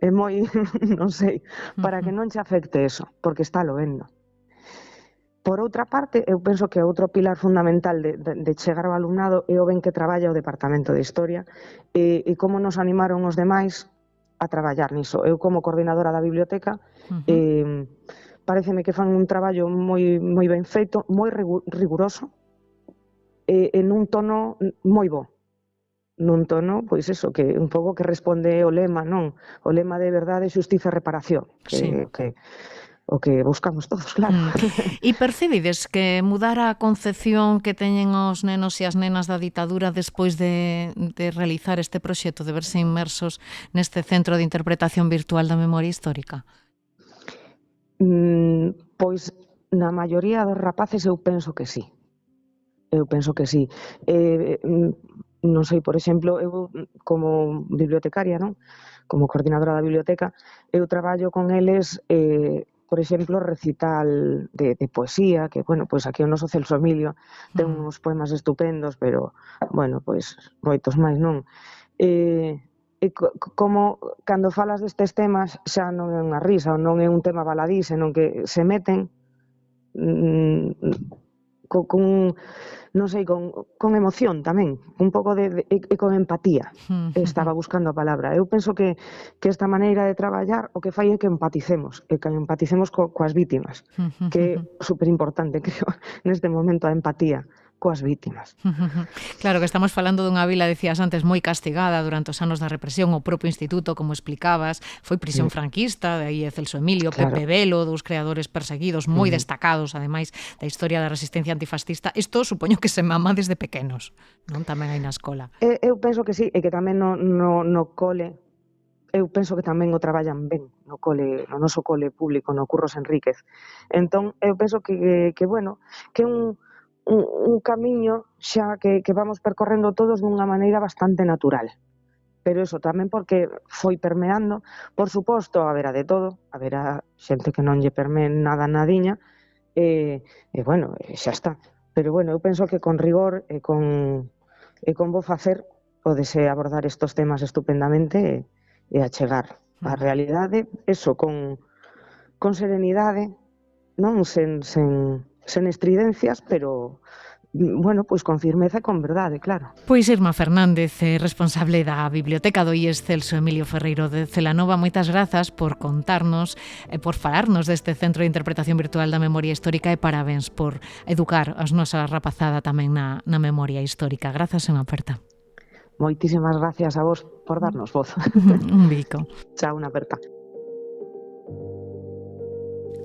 e moi, non sei, para que non che afecte eso, porque está loendo. Por outra parte, eu penso que outro pilar fundamental de chegar ao alumnado é o ben que traballa o Departamento de Historia e como nos animaron os demais a traballar niso. Eu, como coordinadora da biblioteca, pareceme que fan un traballo moi ben feito, moi riguroso, e nun tono moi bo. Nun tono, pois eso, que un pouco que responde o lema, non? O lema de verdade, xustiza e reparación, o que buscamos todos, claro. E percibides que mudara a concepción que teñen os nenos e as nenas da ditadura despois de realizar este proxecto, de verse inmersos neste centro de interpretación virtual da memoria histórica? Pois na maioría dos rapaces eu penso que sí. Eu penso que sí. Non sei, por exemplo, eu como bibliotecaria, non? Como coordinadora da biblioteca, eu traballo con eles, por exemplo, recital de poesía, que, bueno, pois aquí o noso Celso Emilio ten uns poemas estupendos, pero, bueno, pois moitos máis, non? Como cando falas destes temas xa non é unha risa ou non é un tema baladí, senón que se meten con non sei, con emoción tamén, un pouco e con empatía. Estaba buscando a palabra. Eu penso que esta maneira de traballar o que fai é que empaticemos, coas vítimas, que é superimportante, creo, neste momento, a empatía coas vítimas. Claro, que estamos falando dunha vila, decías antes, moi castigada durante os anos da represión, o propio instituto, como explicabas, foi prisión franquista, de aí Celso Emilio, Pepe Velo, dous creadores perseguidos, moi destacados, ademais, da historia da resistencia antifascista. Isto supoño que se mama desde pequenos, non? Tamén hai na escola. Eu penso que sí, e que tamén no cole, eu penso que tamén o traballan ben no cole, no noso cole público, no Curros Enríquez. Entón, eu penso que bueno, que un camiño xa que vamos percorrendo todos dunha maneira bastante natural. Pero eso tamén porque foi permeando, por suposto, haberá de todo, haberá xente que non lle permee nada nadiña, e bueno, xa está. Pero bueno, eu penso que con rigor e con bo facer podese abordar estos temas estupendamente e achegar a realidade, eso, con serenidade, non sen estridencias, pero, bueno, pois con firmeza e con verdade, claro. Pois Irma Fernández, responsable da Biblioteca do IES Celso Emilio Ferreiro de Celanova, moitas grazas por contarnos e por falarnos deste Centro de Interpretación Virtual da Memoria Histórica e parabéns por educar as nosa rapazada tamén na memoria histórica. Grazas e unha aperta. Moitísimas gracias a vos por darnos voz. Un bico. Chao, unha aperta.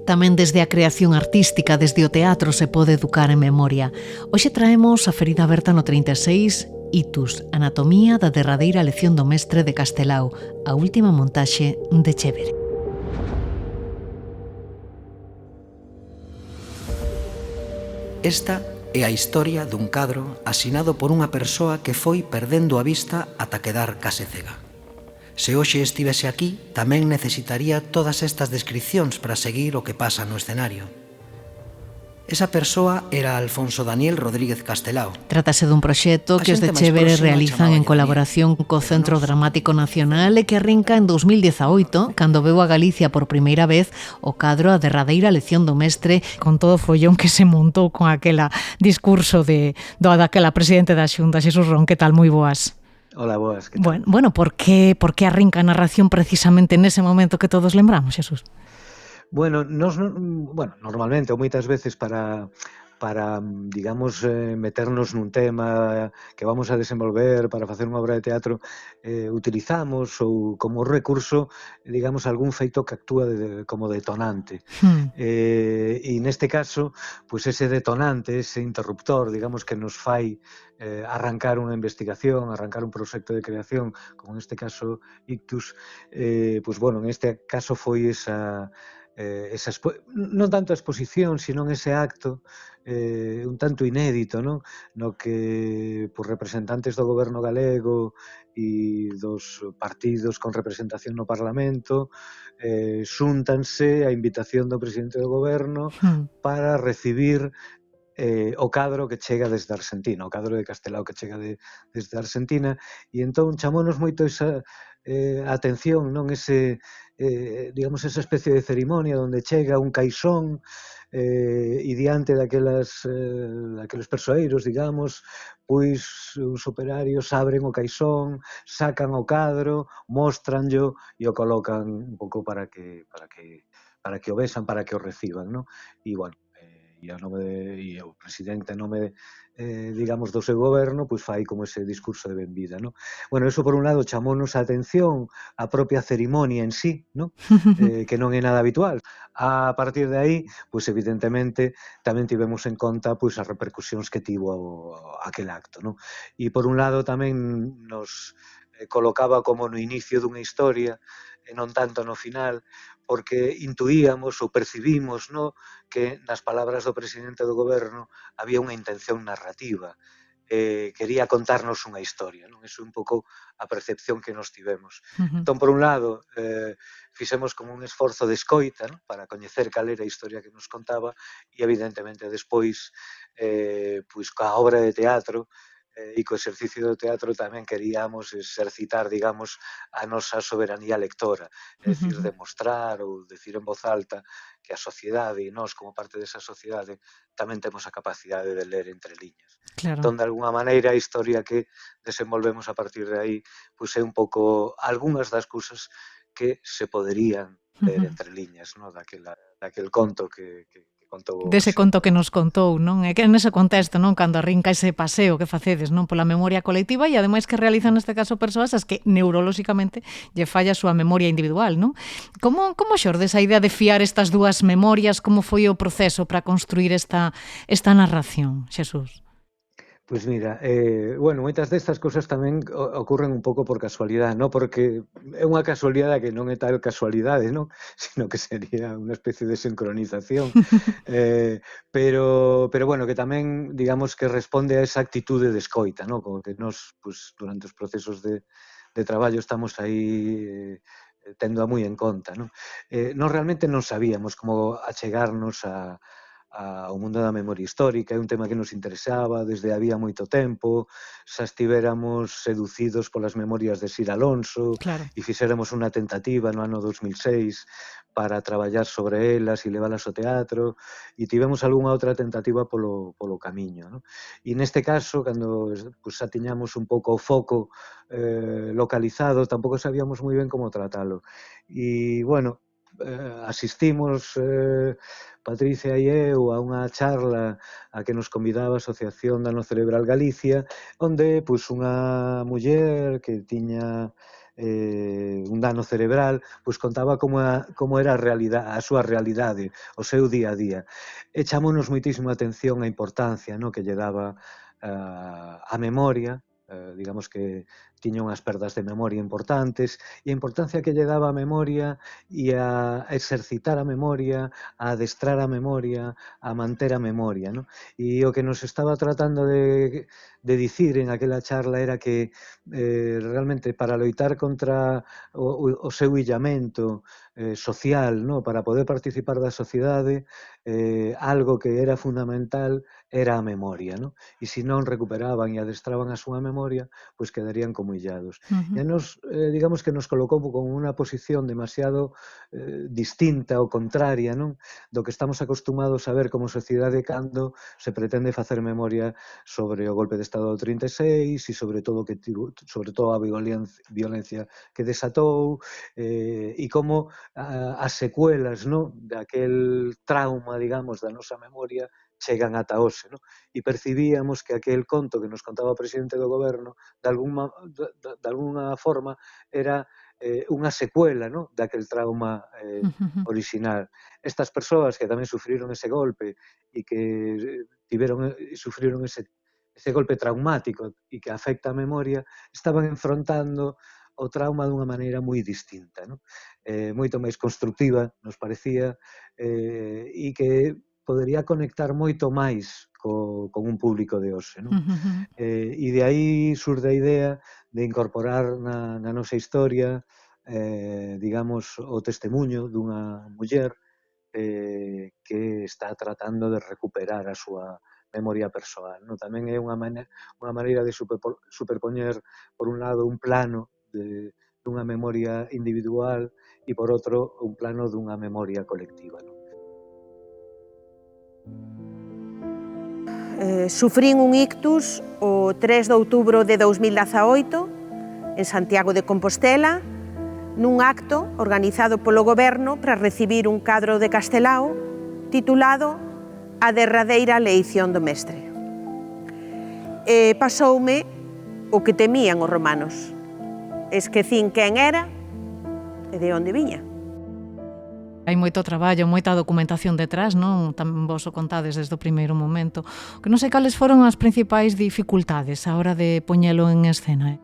Tamén desde a creación artística, desde o teatro se pode educar en memoria. Hoxe traemos a ferida aberta no 36, Itus, anatomía da derradeira lección do mestre de Castelao, a última montaxe de Chévere. Esta é a historia dun cadro asinado por unha persoa que foi perdendo a vista ata quedar case cega. Se hoxe estivese aquí, tamén necesitaría todas estas descripcións para seguir o que pasa no escenario. Esa persoa era Alfonso Daniel Rodríguez Castelao. Trátase dun proxecto que os de Chévere realizan en colaboración co Centro Dramático Nacional e que arrinca en 2018, cando veu a Galicia por primeira vez o cadro A derradeira lección do mestre, con todo o follón que se montou con aquela discurso daquela presidente da Xunta, Xesús Ron. Que tal? Moi boas. Hola, boas. Que tal? Bueno, por que arrinca a narración precisamente nese momento que todos lembramos, Xesús? Bueno, normalmente ou moitas veces para digamos, meternos nun tema que vamos a desenvolver para facer unha obra de teatro, utilizamos ou como recurso, digamos, algún feito que actúa como detonante. E neste caso, pois ese detonante, ese interruptor, digamos, que nos fai arrancar unha investigación, arrancar un proxecto de creación, como neste caso Ictus, pois bueno, en este caso foi esa non tanto a exposición, sino ese acto un tanto inédito, no que por representantes do goberno galego e dos partidos con representación no Parlamento xúntanse a invitación do presidente do goberno para recibir o cadro que chega desde Argentina, o cadro de Castelao que chega desde Argentina, e entón chamounos moito esa atención, non digamos, esa especie de cerimonia onde chega un caixón e diante daqueles persoeiros, digamos, pois os operarios abren o caixón, sacan o cadro, móstranllo e o colocan un pouco para que que o besan, para que o reciban, non? E, bueno, e o presidente en nome digamos do seu goberno pois fai como ese discurso de benvida, non? Bueno, eso por un lado chamounos a atención a propia cerimonia en sí, non? Que non é nada habitual. A partir de aí, pois evidentemente tamén tivemos en conta pois as repercusións que tivo aquel acto, non? E por un lado tamén nos colocaba como no inicio dunha historia e non tanto no final, porque intuíamos ou percibimos, no, que nas palabras do presidente do goberno había unha intención narrativa, quería contarnos unha historia, non? Eso é un pouco a percepción que nos tivemos. Entón, por un lado, fixemos como un esforzo de escoita, non? Para coñecer cal era a historia que nos contaba e, evidentemente, despois, pois, coa obra de teatro e co exercicio do teatro tamén queríamos exercitar, digamos, a nosa soberanía lectora, é dicir, demostrar ou decir en voz alta que a sociedade e nós, como parte desa sociedade, tamén temos a capacidade de ler entre liñas. Claro. Entón, de alguna maneira, a historia que desenvolvemos a partir de aí, pois é un pouco algunhas das cousas que se poderían ler entre liñas, non? Daquel conto que contou. Dese conto que nos contou, non? É que nese contexto, non? Cando arrinca ese paseo que facedes, non? Pola memoria colectiva e ademais que realizan neste caso persoas as que neurolóxicamente lle falla a súa memoria individual, non? Como xorde esa idea de fiar estas dúas memorias? Como foi o proceso para construir esta narración, Xesús? Pois mira, bueno, moitas destas cousas tamén ocurren un pouco por casualidade, non? Porque é unha casualidade que non é tal casualidade, non? Sino que sería unha especie de sincronización. Pero bueno, que tamén, digamos, que responde a esa actitude de escoita, non? Como que nós, pues, durante os procesos de traballo estamos aí tendo a moi en conta, non? Nós realmente non sabíamos como achegarnos ao mundo da memoria histórica, é un tema que nos interesaba desde había moito tempo, xa estivéramos seducidos polas memorias de Sir Alonso, claro, e fixéramos unha tentativa no ano 2006 para traballar sobre elas e leválas ao teatro, e tivemos algunha outra tentativa polo camiño, non? E neste caso, cando pues, xa tiñamos un pouco o foco localizado, tampouco sabíamos moi ben como tratalo. E, bueno, asistimos Patricia e eu a unha charla a que nos convidaba a Asociación Dano Cerebral Galicia, onde pois, unha muller que tiña un dano cerebral, pois contaba como era a súa realidade, o seu día a día. E chamounos moitísimo a atención a importancia, no, que lle daba a memoria, digamos que tiña unhas perdas de memoria importantes, e a importancia que lle daba a memoria e a exercitar a memoria, a adestrar a memoria, a manter a memoria, non? E o que nos estaba tratando de dicir en aquela charla era que realmente para loitar contra o seu illamento social, non? Para poder participar da sociedade, algo que era fundamental era a memoria, non? E se non recuperaban e adestraban a súa memoria, pois quedarían como illados. E nos, digamos que nos colocou con unha posición demasiado distinta ou contraria, non? Do que estamos acostumados a ver como sociedade cando se pretende facer memoria sobre o golpe de Estado do 36 e sobre todo a violencia que desatou e como as secuelas, non? Daquel trauma, digamos, da nosa memoria chegan ata hoxe, non? E percibíamos que aquel conto que nos contaba o presidente do goberno de alguna forma era unha secuela, non? Daquel trauma original. Estas persoas que tamén sufriron ese golpe e que sufriron ese golpe traumático e que afecta a memoria, estaban enfrontando o trauma dunha maneira moi distinta, non? Moito máis constructiva, nos parecía, e que podería conectar moito máis con un público de hoxe, non? E de aí surde a idea de incorporar na nosa historia, digamos, o testemunho dunha muller que está tratando de recuperar a súa memoria persoal, non? Tamén é unha maneira de superpoñer, por un lado, un plano dunha memoria individual e, por outro, un plano dunha memoria colectiva, non? Sufrín un ictus o 3 de outubro de 2018 en Santiago de Compostela, nun acto organizado polo goberno para recibir un cadro de Castelao titulado A derradeira leición do mestre. E pasoume o que temían os romanos. Esquecín quen era e de onde viña. Hai moito traballo, moita documentación detrás, non? Tamén vos o contades desde o primeiro momento. Que non sei cales foron as principais dificultades a hora de poñelo en escena.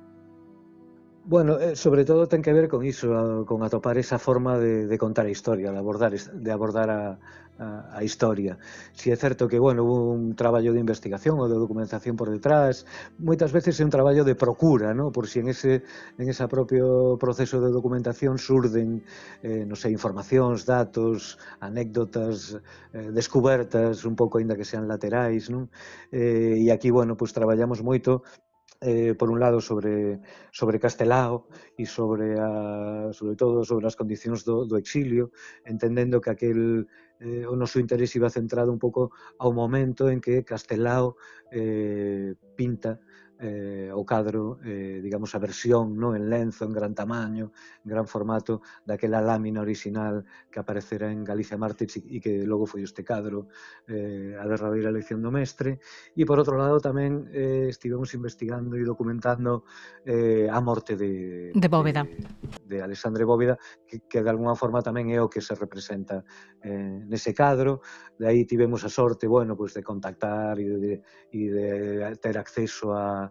Bueno, sobre todo ten que ver con iso, con atopar esa forma de contar a historia, de abordar a historia. Si é certo que, bueno, hubo un traballo de investigación ou de documentación por detrás, moitas veces é un traballo de procura, ¿no? Por si en ese propio proceso de documentación surden, non sei, informacións, datos, anécdotas, descubertas, un pouco aínda que sean laterais, non? E aquí, bueno, pues traballamos moito por un lado sobre Castelao e sobre todo sobre as condicións do exilio, entendendo que o noso interés iba centrado un pouco ao momento en que Castelao pinta o cadro, digamos, a versión, no, en lenzo, en gran tamaño, en gran formato, daquela lámina original que aparecera en Galicia Mártires e que logo foi este cadro, a derradeira lección do mestre. E, por outro lado, tamén estivemos investigando e documentando a morte de Bóveda. De Alexandre Bóveda, que de alguna forma tamén é o que se representa nese cadro. De aí tivemos a sorte, bueno, pues de contactar e de ter acceso ao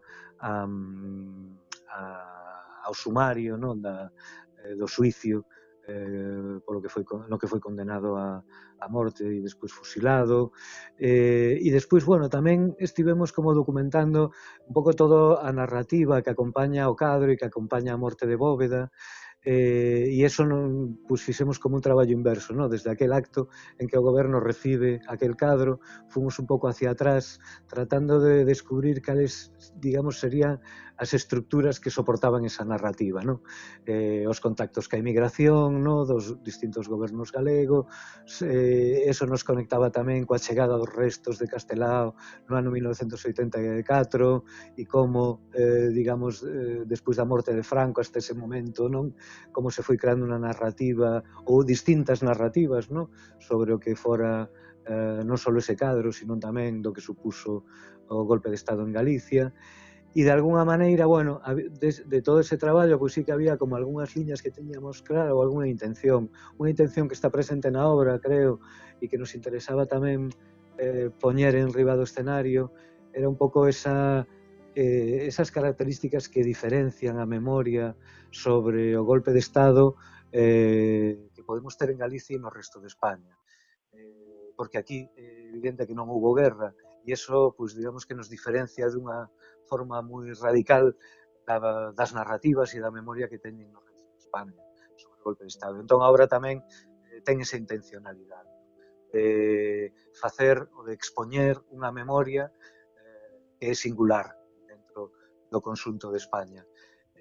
sumario, non, do xuicio no que foi condenado a morte e despois fusilado. E despois, bueno, tamén estivemos como documentando un pouco toda a narrativa que acompaña o cadro e que acompaña a morte de Bóveda. E iso pues, fixemos como un traballo inverso, ¿no? Desde aquel acto en que o goberno recibe aquel cadro, fomos un pouco hacia atrás tratando de descubrir cales, digamos, serían as estructuras que soportaban esa narrativa, ¿no? Os contactos ca emigración, ¿no? Dos distintos gobernos galegos, eso nos conectaba tamén coa chegada dos restos de Castelao no ano 1984 e como, digamos, despois da morte de Franco hasta ese momento, non? Como se foi creando unha narrativa ou distintas narrativas, non? Sobre o que fora non só ese cadro, sino tamén do que supuso o golpe de Estado en Galicia. E de alguna maneira, bueno, de todo ese traballo, pois sí que había como algunhas liñas que teñamos claro, ou algunha intención que está presente na obra, creo, e que nos interesaba tamén poñer en riba do escenario, era un pouco esas características que diferencian a memoria sobre o golpe de Estado que podemos ter en Galicia e no resto de España. Porque aquí é evidente que non houbo guerra, e iso, pois, digamos que nos diferencia dunha forma moi radical das narrativas e da memoria que teñen no resto de España sobre o golpe de Estado. Entón, a obra tamén ten esa intencionalidade de facer ou de expoñer unha memoria que é singular dentro do conxunto de España.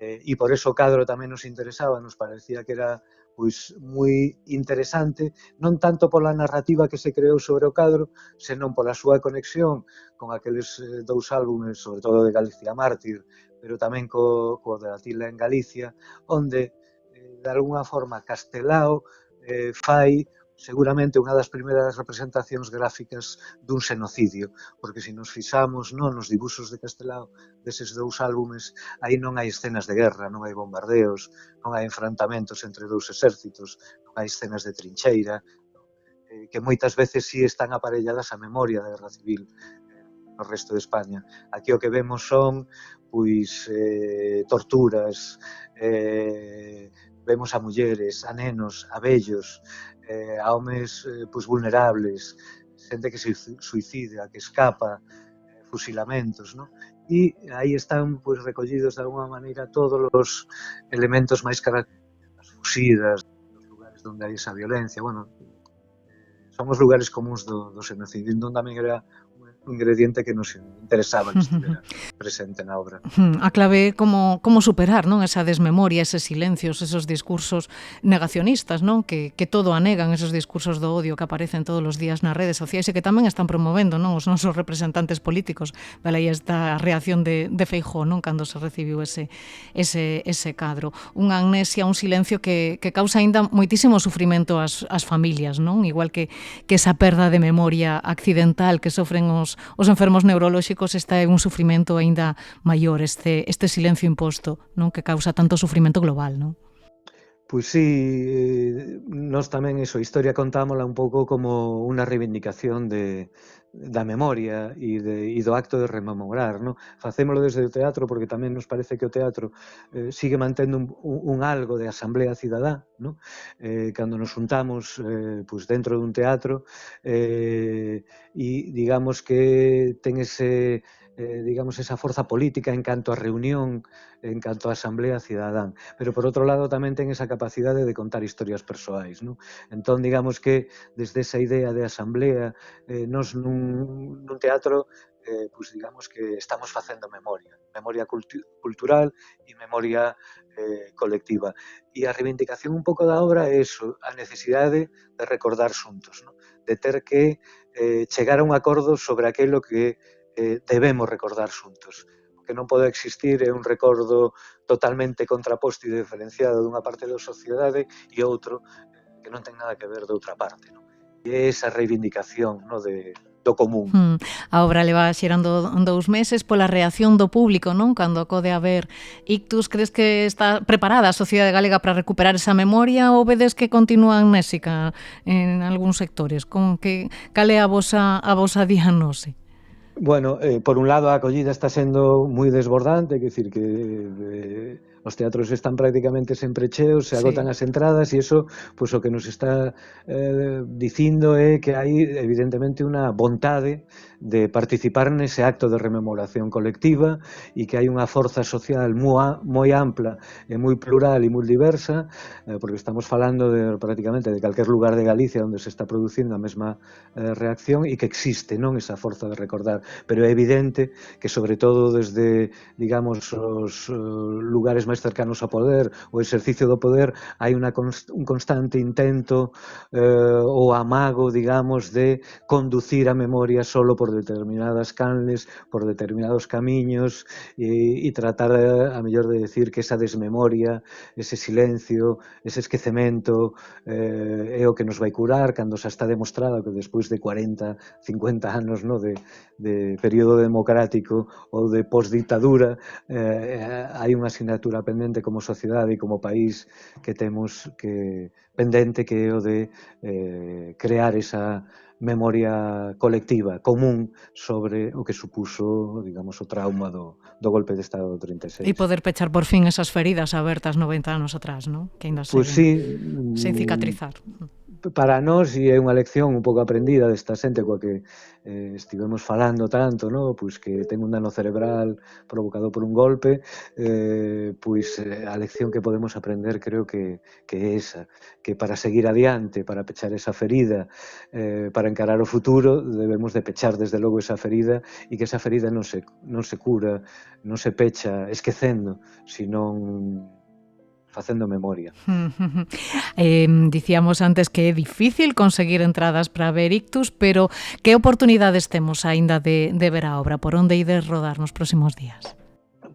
E por eso o cadro tamén nos interesaba, nos parecía que era pois moi interesante, non tanto pola narrativa que se creou sobre o cadro, senón pola súa conexión con aqueles dous álbumes, sobre todo de Galicia Mártir, pero tamén co de Atila en Galicia, onde, de alguna forma, Castelao fai seguramente unha das primeiras representacións gráficas dun xenocidio, porque se nos fixamos nos dibuxos de Castelao deses dous álbumes, aí non hai escenas de guerra, non hai bombardeos, non hai enfrentamentos entre dous exércitos, non hai escenas de trincheira, que moitas veces sí están aparelladas á memoria da guerra civil no resto de España. Aquí o que vemos son pois torturas, vemos a mulleres, a nenos, a vellos, a homes pois vulnerables, xente que se suicida, que escapa, fusilamentos, non? E aí están pois recollidos de alguma maneira todos os elementos máis característicos das fuxidas, dos lugares onde hai esa violencia. Bueno, son os lugares comuns do xenocidio, entón tamén era ingrediente que nos interesaba que estivera presente na obra. A clave é como superar, non, esa desmemoria, eses silencios, esos discursos negacionistas, non, que todo anegan, esos discursos do odio que aparecen todos os días nas redes sociais e que tamén están promovendo, non, os nosos representantes políticos. Vale, aí esta reacción de Feijóo, non, cando se recibiu ese cadro. Unha amnesia, un silencio que causa aínda moitísimo sufrimento ás familias, non, igual que esa perda de memoria accidental que sofren os enfermos neurolóxicos, está é un sufrimento aínda maior, este silencio imposto, non, que causa tanto sufrimento global, non? Pois sí, nós tamén a historia contámola un pouco como unha reivindicación da memoria e do acto de rememorar, non? Facémolo desde o teatro porque tamén nos parece que o teatro sigue mantendo un algo de asamblea cidadá, non? Cando nos juntamos pois dentro dun teatro e digamos que ten esa forza política en canto a reunión, en canto a asamblea cidadán, pero por outro lado tamén ten esa capacidade de contar historias persoais, non? Entón, digamos que desde esa idea de asamblea, nos nun teatro, pois digamos que estamos facendo memoria cultural e memoria colectiva. E a reivindicación un pouco da obra é iso, a necesidade de recordar xuntos, non? De ter que chegar a un acordo sobre aquilo que debemos recordar xuntos. O que non pode existir é un recordo totalmente contraposto e diferenciado dunha parte da sociedade e outro que non ten nada que ver de outra parte, non? E é esa reivindicación, non, do común. A obra leva xerando 2 meses pola reacción do público, non? Cando acode a ver ictus, crees que está preparada a sociedade galega para recuperar esa memoria ou vedes que continúa amnésica en algúns sectores? Cal é a vosa diagnose? Bueno, por un lado a acollida está sendo moi desbordante, quer dicir que os teatros están prácticamente sempre cheos, se agotan as entradas e iso, pois o que nos está dicindo é que hai evidentemente unha vontade de participar nese acto de rememoración colectiva e que hai unha forza social moi ampla e moi plural e moi diversa, porque estamos falando prácticamente de calquer lugar de Galicia onde se está producindo a mesma reacción e que existe, non, esa forza de recordar, pero é evidente que sobre todo desde, digamos, os lugares máis cercanos ao poder, o exercicio do poder, hai un constante intento ou amago, digamos, de conducir a memoria solo por determinadas canles, por determinados camiños e tratar a mellor de decir que esa desmemoria, ese silencio, ese esquecemento é o que nos vai curar cando xa está demostrado que despois de 40, 50 anos, no, de período democrático ou de postditadura hai unha asignatura pendente como sociedade e como país que temos pendente, que é o de crear esa memoria colectiva, común, sobre o que supuso, digamos, o trauma do golpe de Estado do 36. E poder pechar por fin esas feridas abertas 90 anos atrás, non? Que ainda sen cicatrizar. Para nós, e é unha lección un pouco aprendida desta xente coa que estivemos falando tanto, no? Pois que ten un dano cerebral provocado por un golpe, pois a lección que podemos aprender creo que é esa, que para seguir adiante, para pechar esa ferida, para encarar o futuro, debemos de pechar desde logo esa ferida e que esa ferida non se cura, non se pecha esquecendo, senón facendo memoria. Dicíamos antes que é difícil conseguir entradas para ver ictus, pero que oportunidades temos aínda de ver a obra? Por onde ides rodar nos próximos días?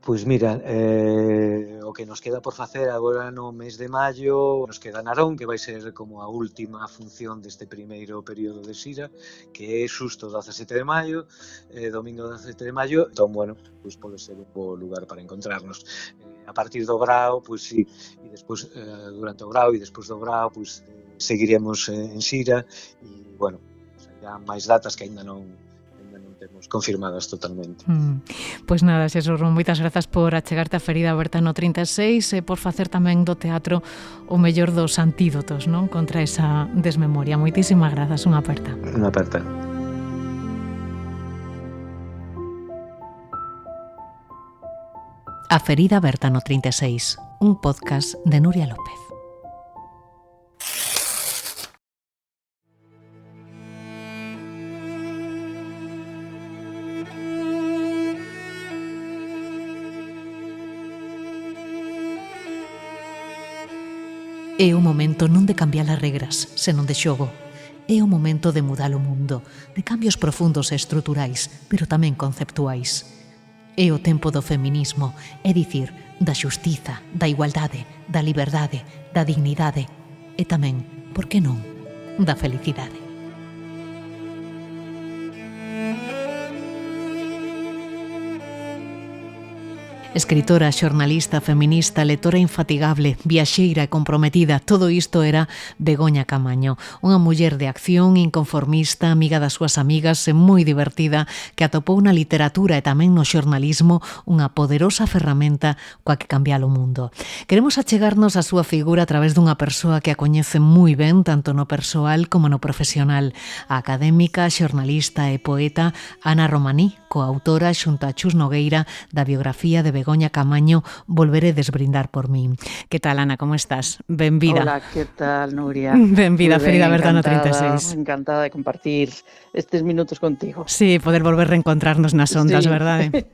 Pois mira, o que nos queda por facer agora no mes de maio, nos queda Narón, que vai ser como a última función deste primeiro período de xira, que é xusto 17 de maio, domingo 17 de maio, entón, bueno, pois pode ser un bo lugar para encontrarnos. A partir do Grao, pois sí, e despois durante o Grao e despois do Grao, pois seguiremos en xira e, bueno, serán máis datas que aínda non temos confirmadas totalmente. Pois nada, Xesús, moitas grazas por achegarte a Ferida Aberta no 36 e por facer tamén do teatro o mellor dos antídotos, non? Contra esa desmemoria. Moitísimas grazas, unha aperta. Unha aperta. A Ferida Aberta no 36, un podcast de Nuria López. É o momento non de cambiar as regras, senón de xogo. É o momento de mudar o mundo, de cambios profundos e estruturais, pero tamén conceptuais. É o tempo do feminismo, é dicir, da xustiza, da igualdade, da liberdade, da dignidade e tamén, por que non, da felicidade. Escritora, xornalista, feminista, lectora infatigable, viaxeira e comprometida, todo isto era Begoña Camaño, unha muller de acción, inconformista, amiga das súas amigas e moi divertida, que atopou na literatura e tamén no xornalismo unha poderosa ferramenta coa que cambiar o mundo. Queremos achegarnos a súa figura a través dunha persoa que a coñece moi ben, tanto no persoal como no profesional, a académica, xornalista e poeta Ana Romaní, coautora xunto a Chus Nogueira da biografía de Begoña Camaño, Volveré desbrindar por min. Que tal, Ana, como estás? Benvida. Hola, que tal, Nuria? Benvida, Muy Ferida ben, Bertano encantada, 36. encantada de compartir estes minutos contigo. Sí, poder volver a reencontrarnos nas ondas, Sí. verdade?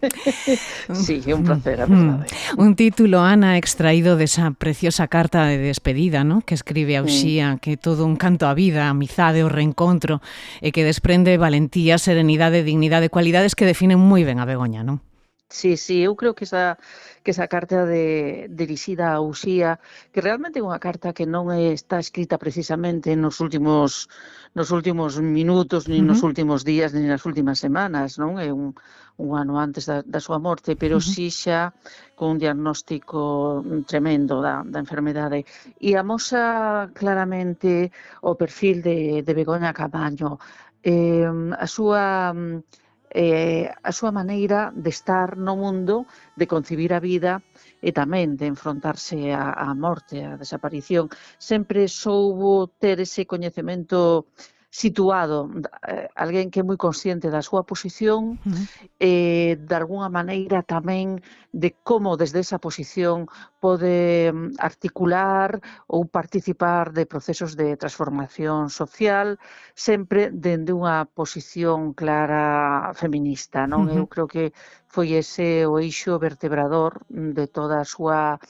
Sí, é un placer, a verdade. Un título, Ana, extraído desa preciosa carta de despedida, ¿no?, que escribe a Uxía, que é todo un canto á vida, a amizade, o reencontro, e que desprende valentía, serenidade, dignidade, cualidades que definen moi ben a Begoña, non? Sí, eu creo que esa carta dirixida a Uxía, que realmente é unha carta que non está escrita precisamente nos últimos minutos, nin nos últimos días, nin nas últimas semanas, non? É un ano antes da súa morte, pero sí xa con un diagnóstico tremendo da enfermedade. E amosa claramente o perfil de Begoña Camaño, a súa maneira de estar no mundo, de concibir a vida e tamén de enfrontarse á morte, á desaparición. Sempre soubo ter ese coñecemento situado, alguén que é moi consciente da súa posición e, de alguna maneira, tamén de como desde esa posición pode articular ou participar de procesos de transformación social, sempre dende unha posición clara feminista, non? Eu creo que foi ese o eixo vertebrador de toda a súa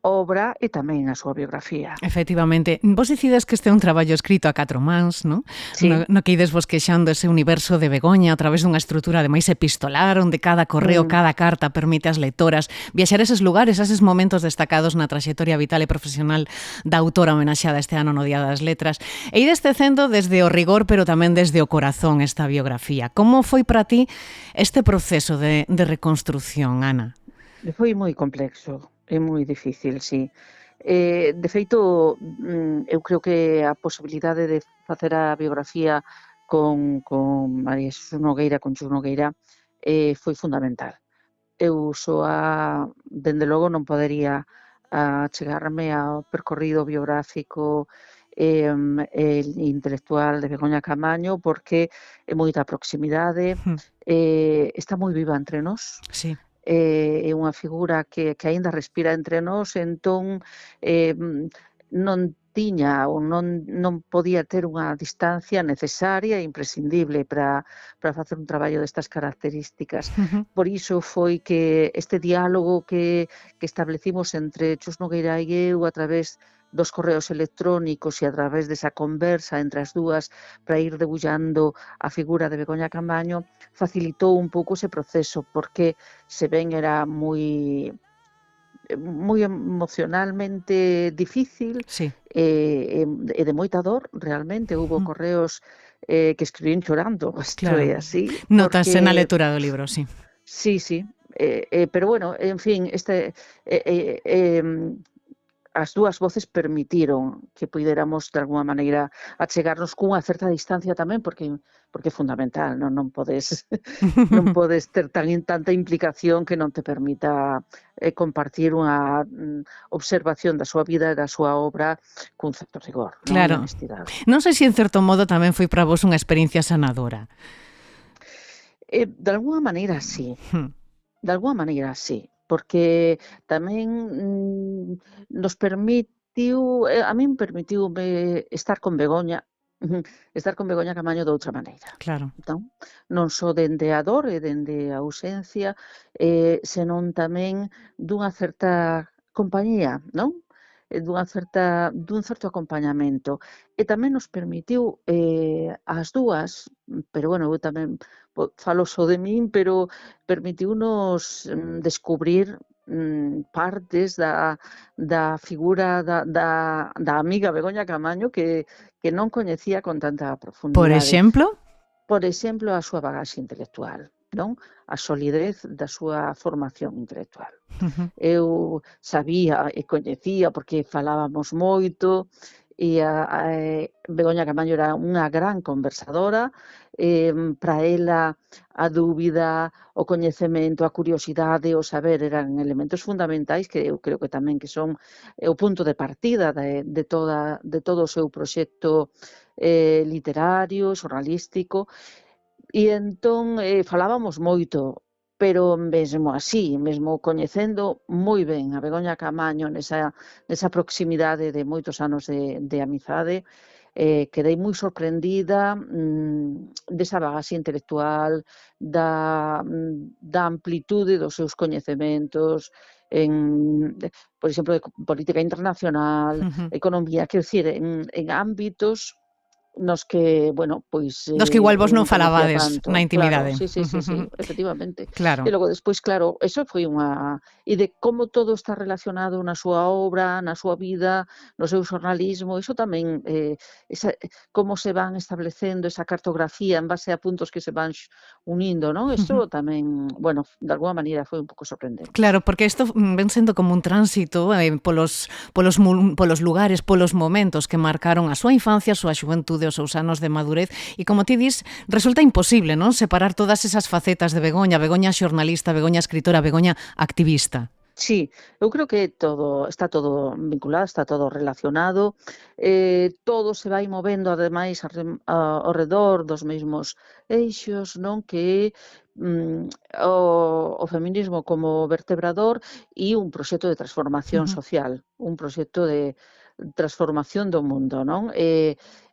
obra e tamén a súa biografía. Efectivamente. Vos dicides que este é un traballo escrito a 4 mans, non? Sí. No que ides vos queixando ese universo de Begoña a través dunha estrutura ademais epistolar, onde cada correo, cada carta permite ás lectoras viaxar a eses lugares, a eses momentos destacados na traxectoria vital e profesional da autora homenaxeada este ano no Día das Letras. E ides tecendo desde o rigor, pero tamén desde o corazón esta biografía. Como foi para ti este proceso de reconstrucción, Ana? Foi moi complexo. É moi difícil, sí. De feito, eu creo que a posibilidade de facer a biografía con María Xesús Nogueira, con Xus Nogueira, foi fundamental. Eu dende logo, non podería chegarme ao percorrido biográfico e intelectual de Begoña Camaño porque é moita proximidade, está moi viva entre nós. Sí. É unha figura que aínda respira entre nós, entón non tiña ou non podía ter unha distancia necesaria e imprescindible para facer un traballo destas características. Por iso foi que este diálogo que establecimos entre Chus Nogueira e eu a través dos correos electrónicos e a través desa conversa entre as dúas para ir debullando a figura de Begoña Camaño facilitou un pouco ese proceso, porque se ben era moi emocionalmente difícil, sí, e de moita dor, realmente. Houbo correos que escribín chorando, isto é así. Notase na lectura do libro, sí. Sí, pero bueno, en fin, as dúas voces permitiron que puidéramos de alguma maneira achegarnos cunha certa distancia tamén, porque é fundamental, non podes ter tanta implicación que non te permita compartir unha observación da súa vida e da súa obra cun certo rigor, claro. Non sei se en certo modo tamén foi para vos unha experiencia sanadora. De alguna maneira sí. De alguna maneira sí. Porque tamén nos permitiu, a min permitiume estar con Begoña Camaño de outra maneira. Claro. Entón, non só dende a dor e dende a ausencia, senón tamén dunha certa compañía, non? dun certo acompañamento. E tamén nos permitiu as dúas, pero bueno, eu tamén falo só de min, pero permitiunos descubrir partes da figura da amiga Begoña Camaño que non coñecía con tanta Por profundidade. exemplo? Por exemplo, a súa bagaxe intelectual, non? A solidez da súa formación intelectual. Eu sabía e coñecía porque falábamos moito e Begoña Camaño era unha gran conversadora. Para ela a dúbida, o coñecemento, a curiosidade, o saber eran elementos fundamentais que eu creo que tamén que son o punto de partida de todo o seu proxecto literario, xornalístico. E entón falábamos moito, pero mesmo así, mesmo coñecendo moi ben a Begoña Camaño nesa proximidade de moitos anos de amizade, quedei moi sorprendida desa bagaxe intelectual, da amplitude dos seus coñecementos, por exemplo, de política internacional, economía, quero dicir, en ámbitos nos que, bueno, pois Dos que igual vos non coñecía falabades tanto. na intimidade. Claro, sí, efectivamente. Claro. E logo despois, claro, eso foi unha... E de como todo está relacionado na súa obra, na súa vida, no seu xornalismo, iso tamén, como se van establecendo esa cartografía en base a puntos que se van unindo, non? Iso tamén, bueno, de alguma maneira foi un pouco sorprendente. Claro, porque isto ven sendo como un tránsito polos lugares, polos momentos que marcaron a súa infancia, a súa xuventude, os seus anos de madurez, e como ti dis, resulta imposible, non? Separar todas esas facetas de Begoña, Begoña xornalista, Begoña escritora, Begoña activista. Sí, eu creo que está todo vinculado, está todo relacionado, todo se vai movendo ademais ao redor dos mesmos eixos, non? Que o feminismo como vertebrador e un proxecto de transformación social, un proxecto de transformación do mundo, non?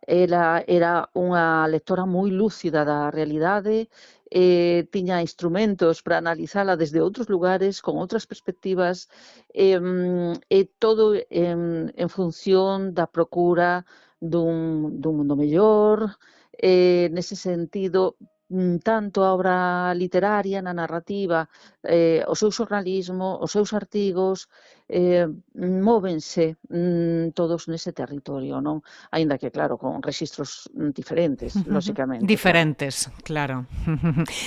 Ela era unha lectora moi lúcida da realidade, tiña instrumentos para analizala desde outros lugares, con outras perspectivas, e todo en función da procura dun mundo mellor. Nese sentido, tanto a obra literaria, na narrativa, o seu xornalismo, os seus artigos, móvense todos nese territorio, non? Aínda que, claro, con rexistros diferentes, lóxicamente. Diferentes, claro.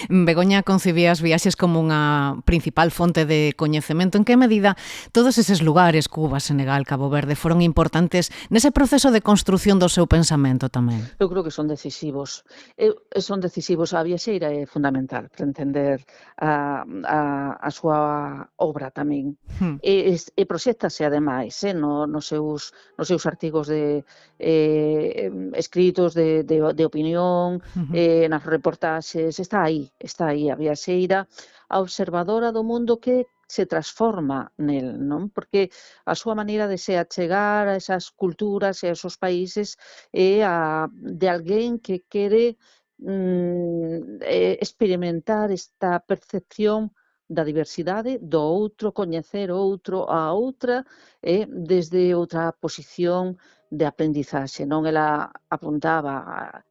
Begoña concibía as viaxes como unha principal fonte de coñecemento. En que medida todos eses lugares, Cuba, Senegal, Cabo Verde, foron importantes nese proceso de construción do seu pensamento tamén? Eu creo que son decisivos. A viaxeira é fundamental para entender a súa obra tamén. E proxéctase ademais nos seus artigos escritos de opinión, nas reportaxes, está aí a viaxeira, a observadora do mundo que se transforma nel, non? Porque a súa maneira de se achegar a esas culturas e a esos países é de alguén que quere experimentar esta percepción da diversidade, do outro, coñecer outro, a outra, desde outra posición de aprendizaxe, non? Ela apuntaba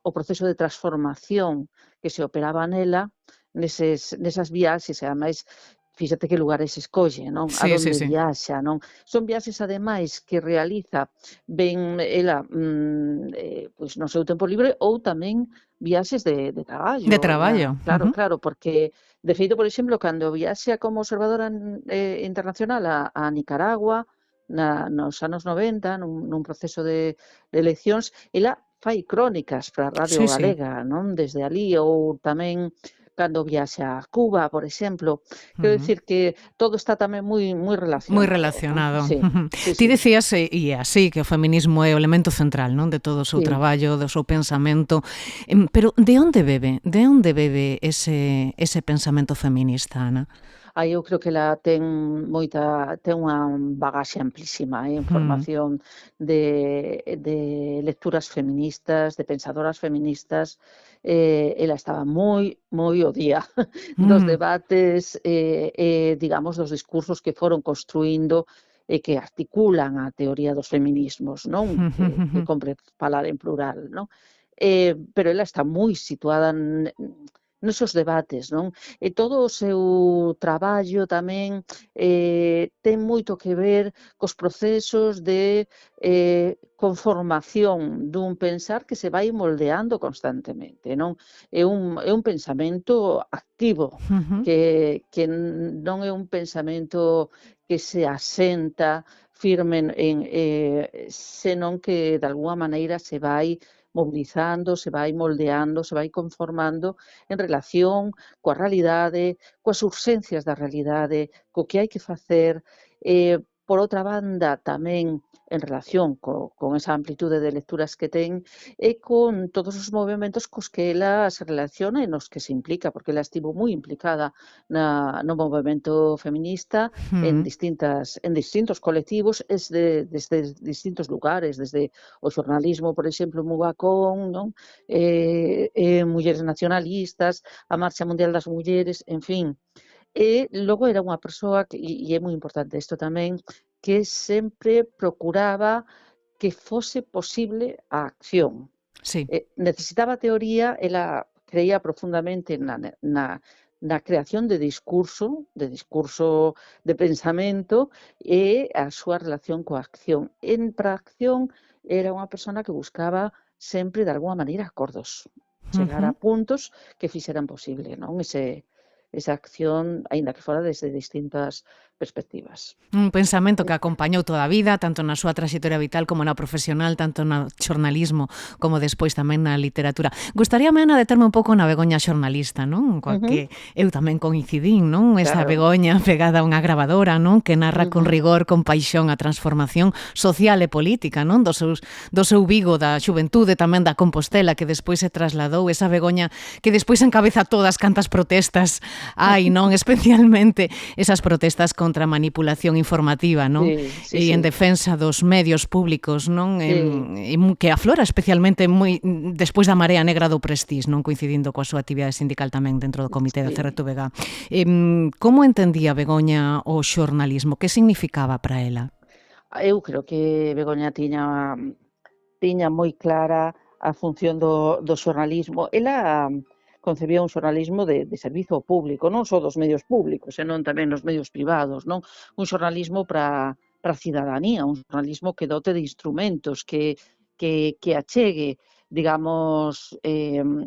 o proceso de transformación que se operaba nela nesas viaxes, e ademais fíxate que lugares escolle, non? A donde viaxa, non? Son viaxes, ademais, que realiza ben ela pois no seu tempo libre ou tamén viaxes de traballo. De traballo. Claro, porque, de feito, por exemplo, cando viaxa como observadora internacional a Nicaragua, nos anos 90, nun proceso de eleccións, ela fai crónicas para a Radio Galega, non? Desde ali, ou tamén cando viaxa a Cuba, por exemplo. Quero dicir que todo está tamén moi relacionado. Moi relacionado. ¿No? Ti decías, e así, que o feminismo é o elemento central, non? De todo o seu traballo, do seu pensamento. Pero de onde bebe ese pensamento feminista, Ana? Eu creo que ela ten unha bagaxe amplísima, información de lecturas feministas, de pensadoras feministas. Ela estaba moi ao día dos debates, digamos, dos discursos que foron construindo que articulan a teoría dos feminismos, non? Que compre falar en plural, non? Pero ela está moi situada nesos debates, non? E todo o seu traballo tamén ten moito que ver cos procesos de conformación dun pensar que se vai moldeando constantemente, non? É un pensamento activo, que non é un pensamento que se asenta firme senón que de alguma maneira se vai mobilizando, se vai moldeando, se vai conformando en relación coa realidade, coas urxencias da realidade, co que hai que facer. Por outra banda, tamén en relación con esa amplitude de lecturas que ten e con todos os movimentos cos que ela se relaciona e nos que se implica, porque ela estivo moi implicada no movimento feminista en distintos colectivos, desde distintos lugares, desde o xornalismo, por exemplo, Mugacón, non? Mulleres nacionalistas, a Marcha Mundial das Mulleres, en fin. E logo era unha persoa, e é moi importante isto tamén, que sempre procuraba que fose posible a acción. Sí. Necesitaba teoría, ela creía profundamente na creación de discurso de pensamento e a súa relación coa acción. Para a acción era unha persona que buscaba sempre de alguma maneira acordos, chegar a puntos que fixeran posible, non? Esa acción, aínda que fora desde distintas perspectivas. Un pensamento que acompañou toda a vida, tanto na súa traxectoria vital como na profesional, tanto no xornalismo como despois tamén na literatura. Gustaríame, Ana, determe un pouco na Begoña xornalista, non? Coa que eu tamén coincidín, non? Esa Begoña pegada a unha gravadora, non? Que narra con rigor, con paixón a transformación social e política, non? Do seu Vigo, da xuventude, tamén da Compostela, que despois se trasladou, esa Begoña que despois encabeza todas cantas protestas hai, non? Especialmente esas protestas contra a manipulación informativa, non? E en defensa dos medios públicos, non? Que aflora especialmente moi despois da marea negra do Prestís, non? Coincidindo coa súa actividade sindical tamén dentro do comité da CRTVG. Como entendía Begoña o xornalismo? Que significaba para ela? Eu creo que Begoña tiña moi clara a función do xornalismo. Ela concebía un xornalismo de servizo público, non só dos medios públicos, senón tamén nos medios privados, non? Un xornalismo para a cidadanía, un xornalismo que dote de instrumentos, que achegue, digamos,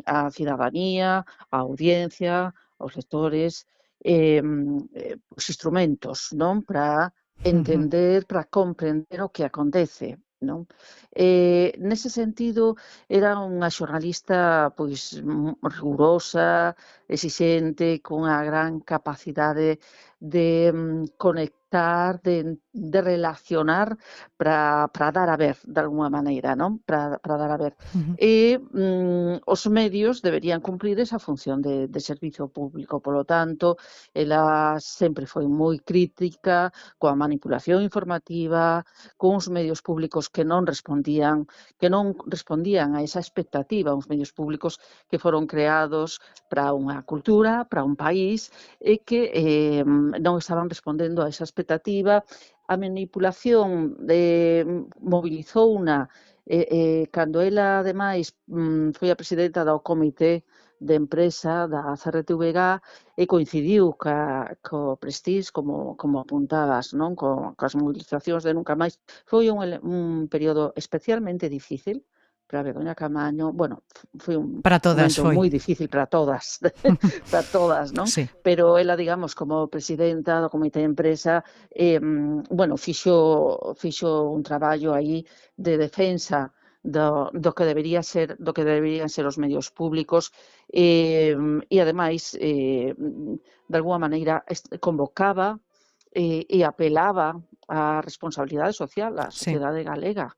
a cidadanía, a audiencia, aos lectores, os instrumentos, non? Para entender, para comprender o que acontece, non? Nese sentido, era unha xornalista pois rigurosa, exixente, cunha gran capacidade de conectar, de relacionar para dar a ver, de alguma maneira, non? Para dar a ver. E os medios deberían cumplir esa función de servizo público. Polo tanto, ela sempre foi moi crítica coa manipulación informativa, con os medios públicos que non respondían a esa expectativa, uns medios públicos que foron creados para unha cultura, para un país, e que non estaban respondendo a esa expectativa. A manipulación movilizouna cando ela, ademais, foi a presidenta do comité de empresa da CRTVG e coincidiu co Prestís, como apuntabas, non? Coas movilizacións de Nunca Máis. Foi un período especialmente difícil para Begoña Camaño, foi un momento moi difícil para todas, para todas, non? Sí. Pero ela, digamos, como presidenta do comité de empresa, fixo un traballo aí de defensa do que deberían ser os medios públicos e ademais, de alguma maneira, convocaba e apelaba á responsabilidade social da sociedade galega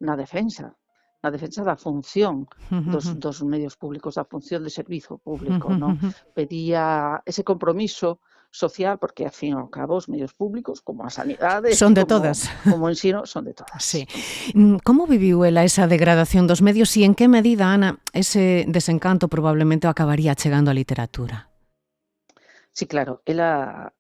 na defensa da función dos medios públicos, da función de servizo público, non? Pedía ese compromiso social, porque, ao fin e ao cabo, os medios públicos, como a sanidade, son de todas. Como o ensino, son de todas. Sí. Como viviu ela esa degradación dos medios e en que medida, Ana, ese desencanto probablemente acabaría chegando á literatura? Sí, claro. Ela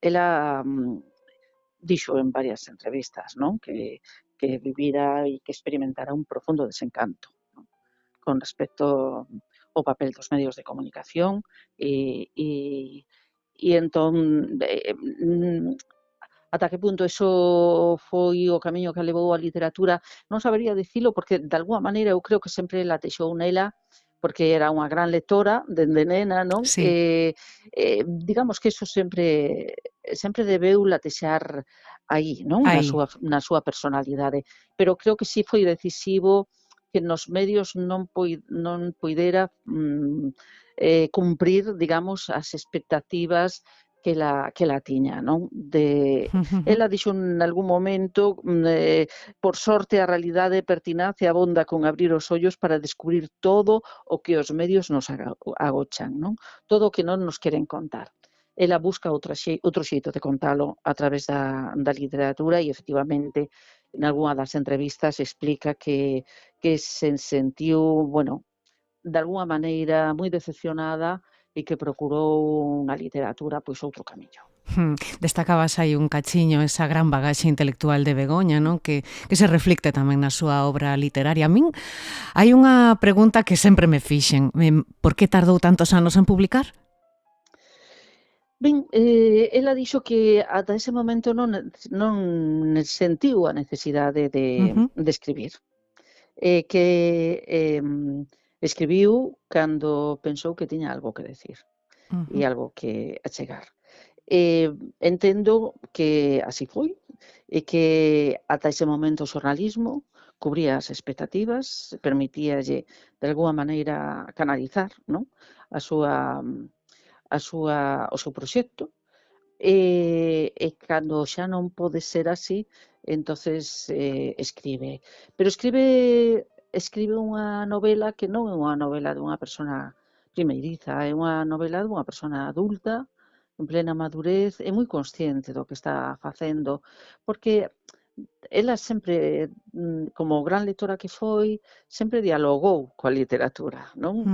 dixo en varias entrevistas, non? Que vivira e que experimentara un profundo desencanto, non? Con respecto ao papel dos medios de comunicación e entón ata que punto eso foi o camiño que levou a literatura, non sabería dicilo porque de alguma maneira eu creo que sempre latexou nela porque era unha gran lectora dende nena, non? Sí. Digamos que eso sempre debeu latexar aí, non? Aí. Na súa personalidade. Pero creo que sí foi decisivo que nos medios non poidera cumprir, digamos, as expectativas que la tiña, non? Ela dixo en algún momento, por sorte a realidade pertinace abonda con abrir os ollos para descubrir todo o que os medios nos agochan, non? Todo o que non nos queren contar. Ela busca outro xeito de contalo a través da literatura e, efectivamente, en algunha das entrevistas explica que se sentiu, bueno, de alguna maneira moi decepcionada e que procurou na literatura pois outro camiño. Destacabas aí un cachiño esa gran bagaxe intelectual de Begoña, non? Que se reflicte tamén na súa obra literaria. A min hai unha pregunta que sempre me fixen. Por que tardou tantos anos en publicar? Ben, ela dixo que ata ese momento non sentiu a necesidade de escribir. Que escribiu cando pensou que tiña algo que decir e algo que achegar. Entendo que así foi e que ata ese momento o xornalismo cubría as expectativas, permitíalle de alguma maneira canalizar, non? O seu proxecto e cando xa non pode ser así, entonces escribe. Pero escribe unha novela que non é unha novela dunha persona primeiriza, é unha novela dunha persona adulta, en plena madurez, e moi consciente do que está facendo, porque ela sempre, como gran lectora que foi, sempre dialogou coa literatura, non?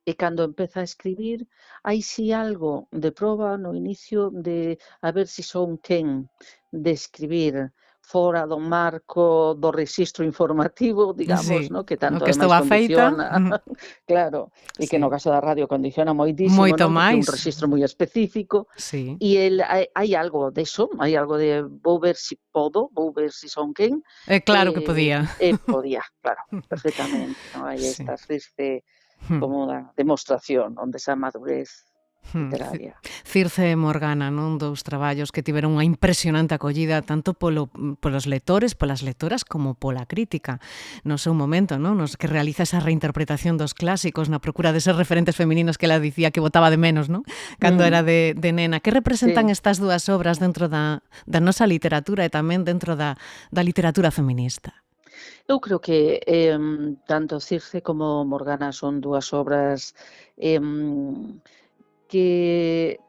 E cando empeza a escribir, hai si algo de proba no inicio de a ver si son quen de escribir fora do marco do rexistro informativo, digamos, no? Que tanto o que ademais estaba feita. condiciona, claro, e que no caso da radio condiciona moitísimo, Moito non? Porque é un máis. rexistro moi específico, e hai algo deso, hai algo de vou ver si podo, vou ver si son quen. Claro que podía. Podía, claro, perfectamente, non? Hai esta especie como unha demostración onde esa madurez literaria. Circe e Morgana, non? Dous traballos que tiveron unha impresionante acollida tanto polos lectores, polas lectoras, como pola crítica no seu momento, non? Nos que realiza esa reinterpretación dos clásicos na procura de ser referentes femininos que ela dicía que botaba de menos, non? Cando era de nena. Que representan estas dúas obras dentro da nosa literatura e tamén dentro da literatura feminista? Eu creo que tanto Circe como Morgana son dúas obras que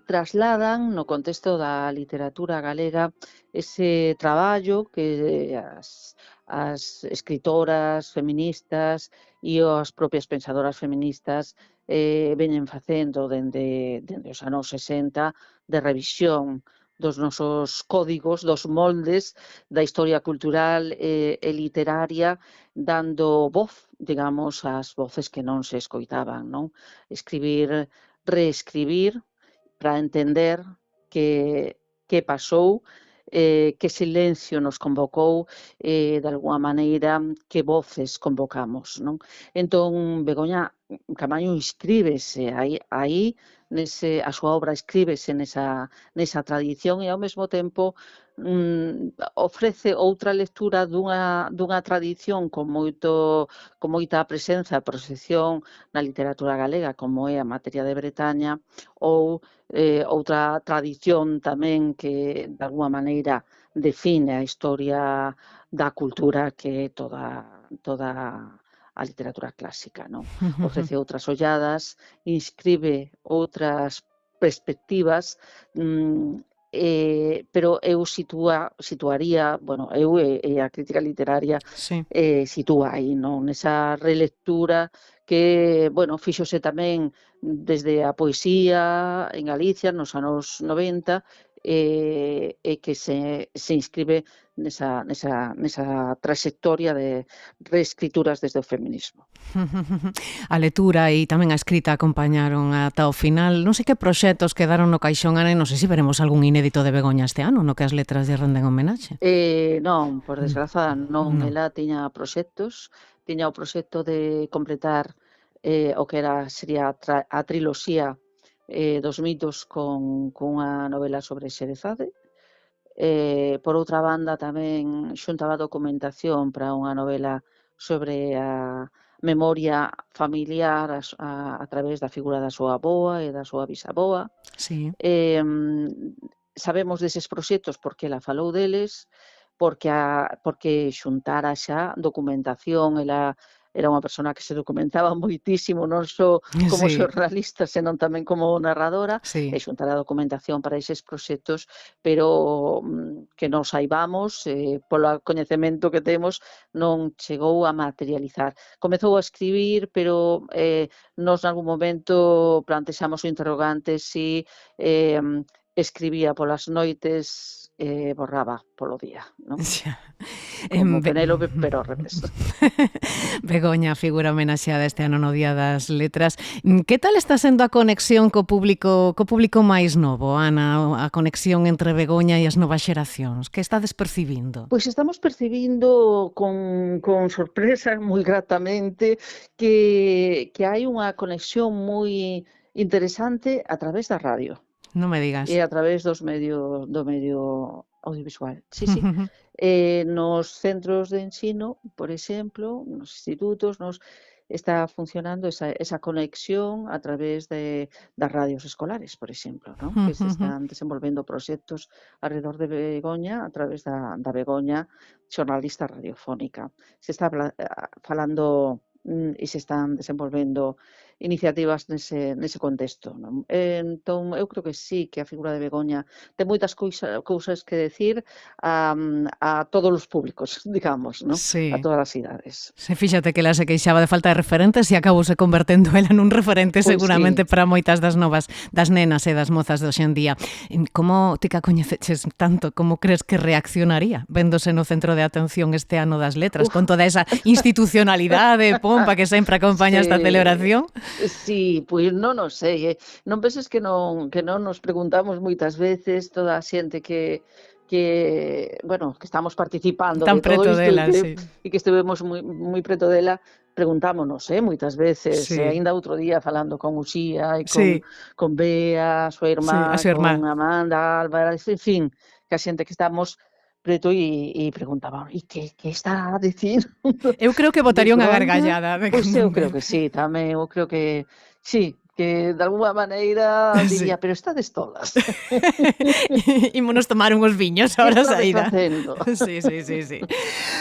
trasladan no contexto da literatura galega ese traballo que as escritoras feministas e as propias pensadoras feministas veñen facendo dende os anos 60 de revisión dos nosos códigos, dos moldes da historia cultural e literaria, dando voz, digamos, ás voces que non se escoitaban, non? Escribir, reescribir, para entender que pasou, que silencio nos convocou, de alguna maneira, que voces convocamos, non? Entón, Begoña Caamaño inscríbese aí a súa obra escríbese nesa tradición e ao mesmo tempo ofrece outra lectura dunha tradición con moita presenza e proxección na literatura galega, como é a materia de Bretaña, ou outra tradición tamén que de alguma maneira define a historia da cultura que é toda a literatura clásica, non? Ofrece outras olladas, inscribe outras perspectivas, pero eu situaría, bueno, eu e a crítica literaria sitúa aí, non? Nesa relectura que, bueno, fíxose tamén desde a poesía en Galicia nos anos 90, e que se inscribe nesa trayectoria de reescrituras desde o feminismo. A lectura e tamén a escrita acompañaron ata o final. Non sei que proxectos quedaron no caixón, Ana, e non sei se veremos algún inédito de Begoña este ano, no que as letras lle renden homenaxe. Non, por desgraza, non. Ela tiña proxectos, tiña o proxecto de completar o que sería a triloxía dos mitos con unha novela sobre Xerezade. Por outra banda, tamén xuntaba documentación para unha novela sobre a memoria familiar a través da figura da súa avoa e da súa bisaboa. Sí. Sabemos deses proxectos porque ela falou deles, porque xuntara xa documentación. Ela era unha persona que se documentaba moitísimo, non só como xornalista, senón tamén como narradora, e xuntara documentación para eses proxectos, pero que non saibamos, polo coñecemento que temos, non chegou a materializar. Comezou a escribir, pero nos nalgún momento plantexamos o interrogante si escribía polas noites e borraba polo día, non? Como Penélope, pero ao revés. Begoña, figura homenaxeada este ano no Día das Letras. Que tal está sendo a conexión co público máis novo, Ana? A conexión entre Begoña e as novas xeracións? Que estades percibindo? Pois estamos percibindo con sorpresa, moi gratamente, que hai unha conexión moi interesante a través da radio. Non me digas. E a través do medio audiovisual. Sí. Nos centros de ensino, por exemplo, nos institutos, está funcionando esa conexión a través das radios escolares, por exemplo, ¿no? Que se están desenvolvendo proxectos alrededor de Begoña a través da Begoña xornalista radiofónica. Se está falando e se están desenvolvendo iniciativas nese contexto, non? Entón, eu creo que sí, que a figura de Begoña ten moitas cousas que decir a todos os públicos, digamos, non? A todas as idades. Fíxate que ela se queixaba de falta de referentes e acabouse convertendo ela nun referente seguramente para moitas das novas, das nenas e das mozas de hoxe en día. Como ti que a coñeceches tanto, como crees que reaccionaría vendose no centro de atención este ano das letras, con toda esa institucionalidade e pompa que sempre acompaña esta celebración? Sí, pois non o sei. Non penses que non nos preguntamos moitas veces toda a xente que estamos participando tan de todo isto e que estivemos moi preto dela, preguntámonos moitas veces, ainda outro día falando con Uxía e con Bea, a súa irmá, con Amanda, Álvaro, en fin, que a xente que estamos preto e preguntaban, e que está a dicir? Eu creo que botaría unha gargallada. Pois eu creo que sí, tamén, eu creo que sí, que de alguma maneira diría, pero estades todas. Ímonos tomar uns viños ahora saída. Sí.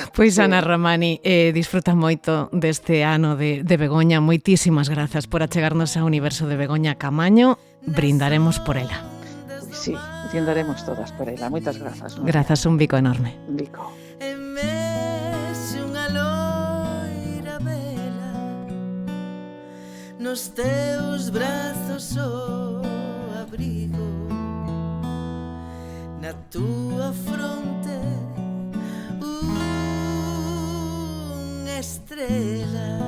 Pois Ana Romani, disfruta moito deste ano de Begoña. Moitísimas grazas por achegarnos ao universo de Begoña Camaño. Brindaremos por ela. Sí, brindaremos todas por ela. Moitas grazas. Grazas, un bico enorme. Un bico. Nos teus brazos o abrigo, na túa fronte unha estrela.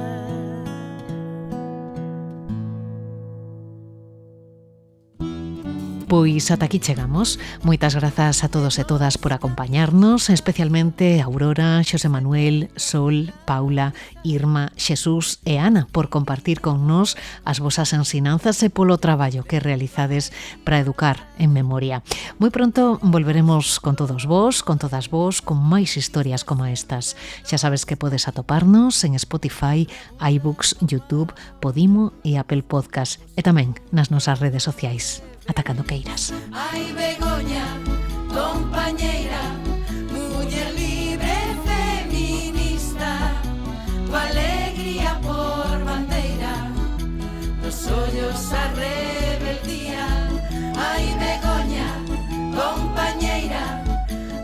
Pois ata aquí chegamos. Moitas grazas a todos e todas por acompañarnos, especialmente Aurora, Xosé Manuel, Sol, Paula, Irma, Xesús e Ana por compartir con nós as vosas ensinanzas e polo traballo que realizades para educar en memoria. Moi pronto volveremos con todos vos, con todas vos, con máis historias como estas. Xa sabes que podes atoparnos en Spotify, iBooks, YouTube, Podimo e Apple Podcast e tamén nas nosas redes sociais. Ata cando queiras. Ai, Begoña, compañeira, muller libre feminista, coa alegría por bandeira, nos ollos a rebeldía. Ai, Begoña, compañeira,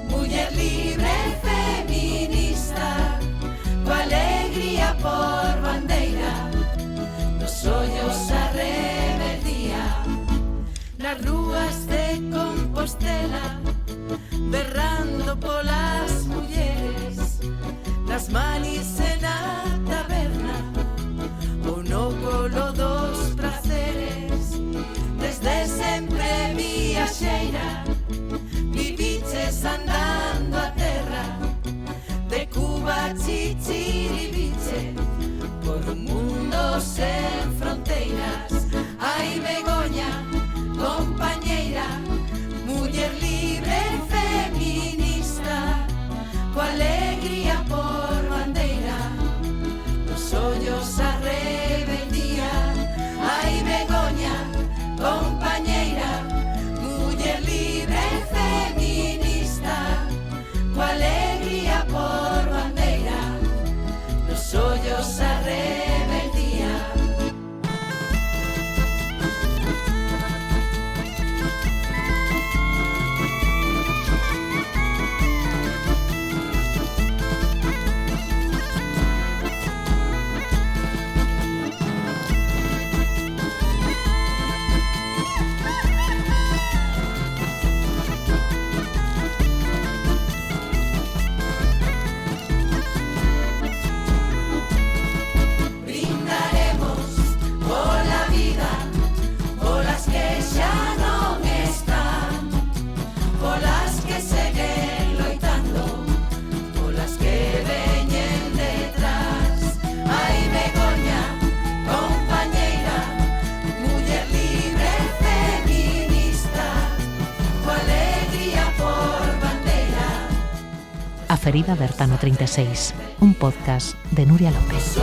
muller libre feminista, coa alegría por bandeira, nos ollos a rebeldía. Nas rúas de Compostelá Compostela, berrando polas mulleres, nas manis e na taberna, ou no colo dos praceres. Desde sempre viaxeira, viviches andando a terra, de Cuba a Chichiriviche, por un mundo sen fronteiras. Ai, Begoña, compañeira, muller libre e feminista, coa alegría por bandeira, nos ollos a rebeldía. Ai, Begoña, compañeira, muller libre e feminista, coa alegría por bandeira, nos ollos a rebeldía. A Ferida Aberta no 36, un podcast de Nuria López.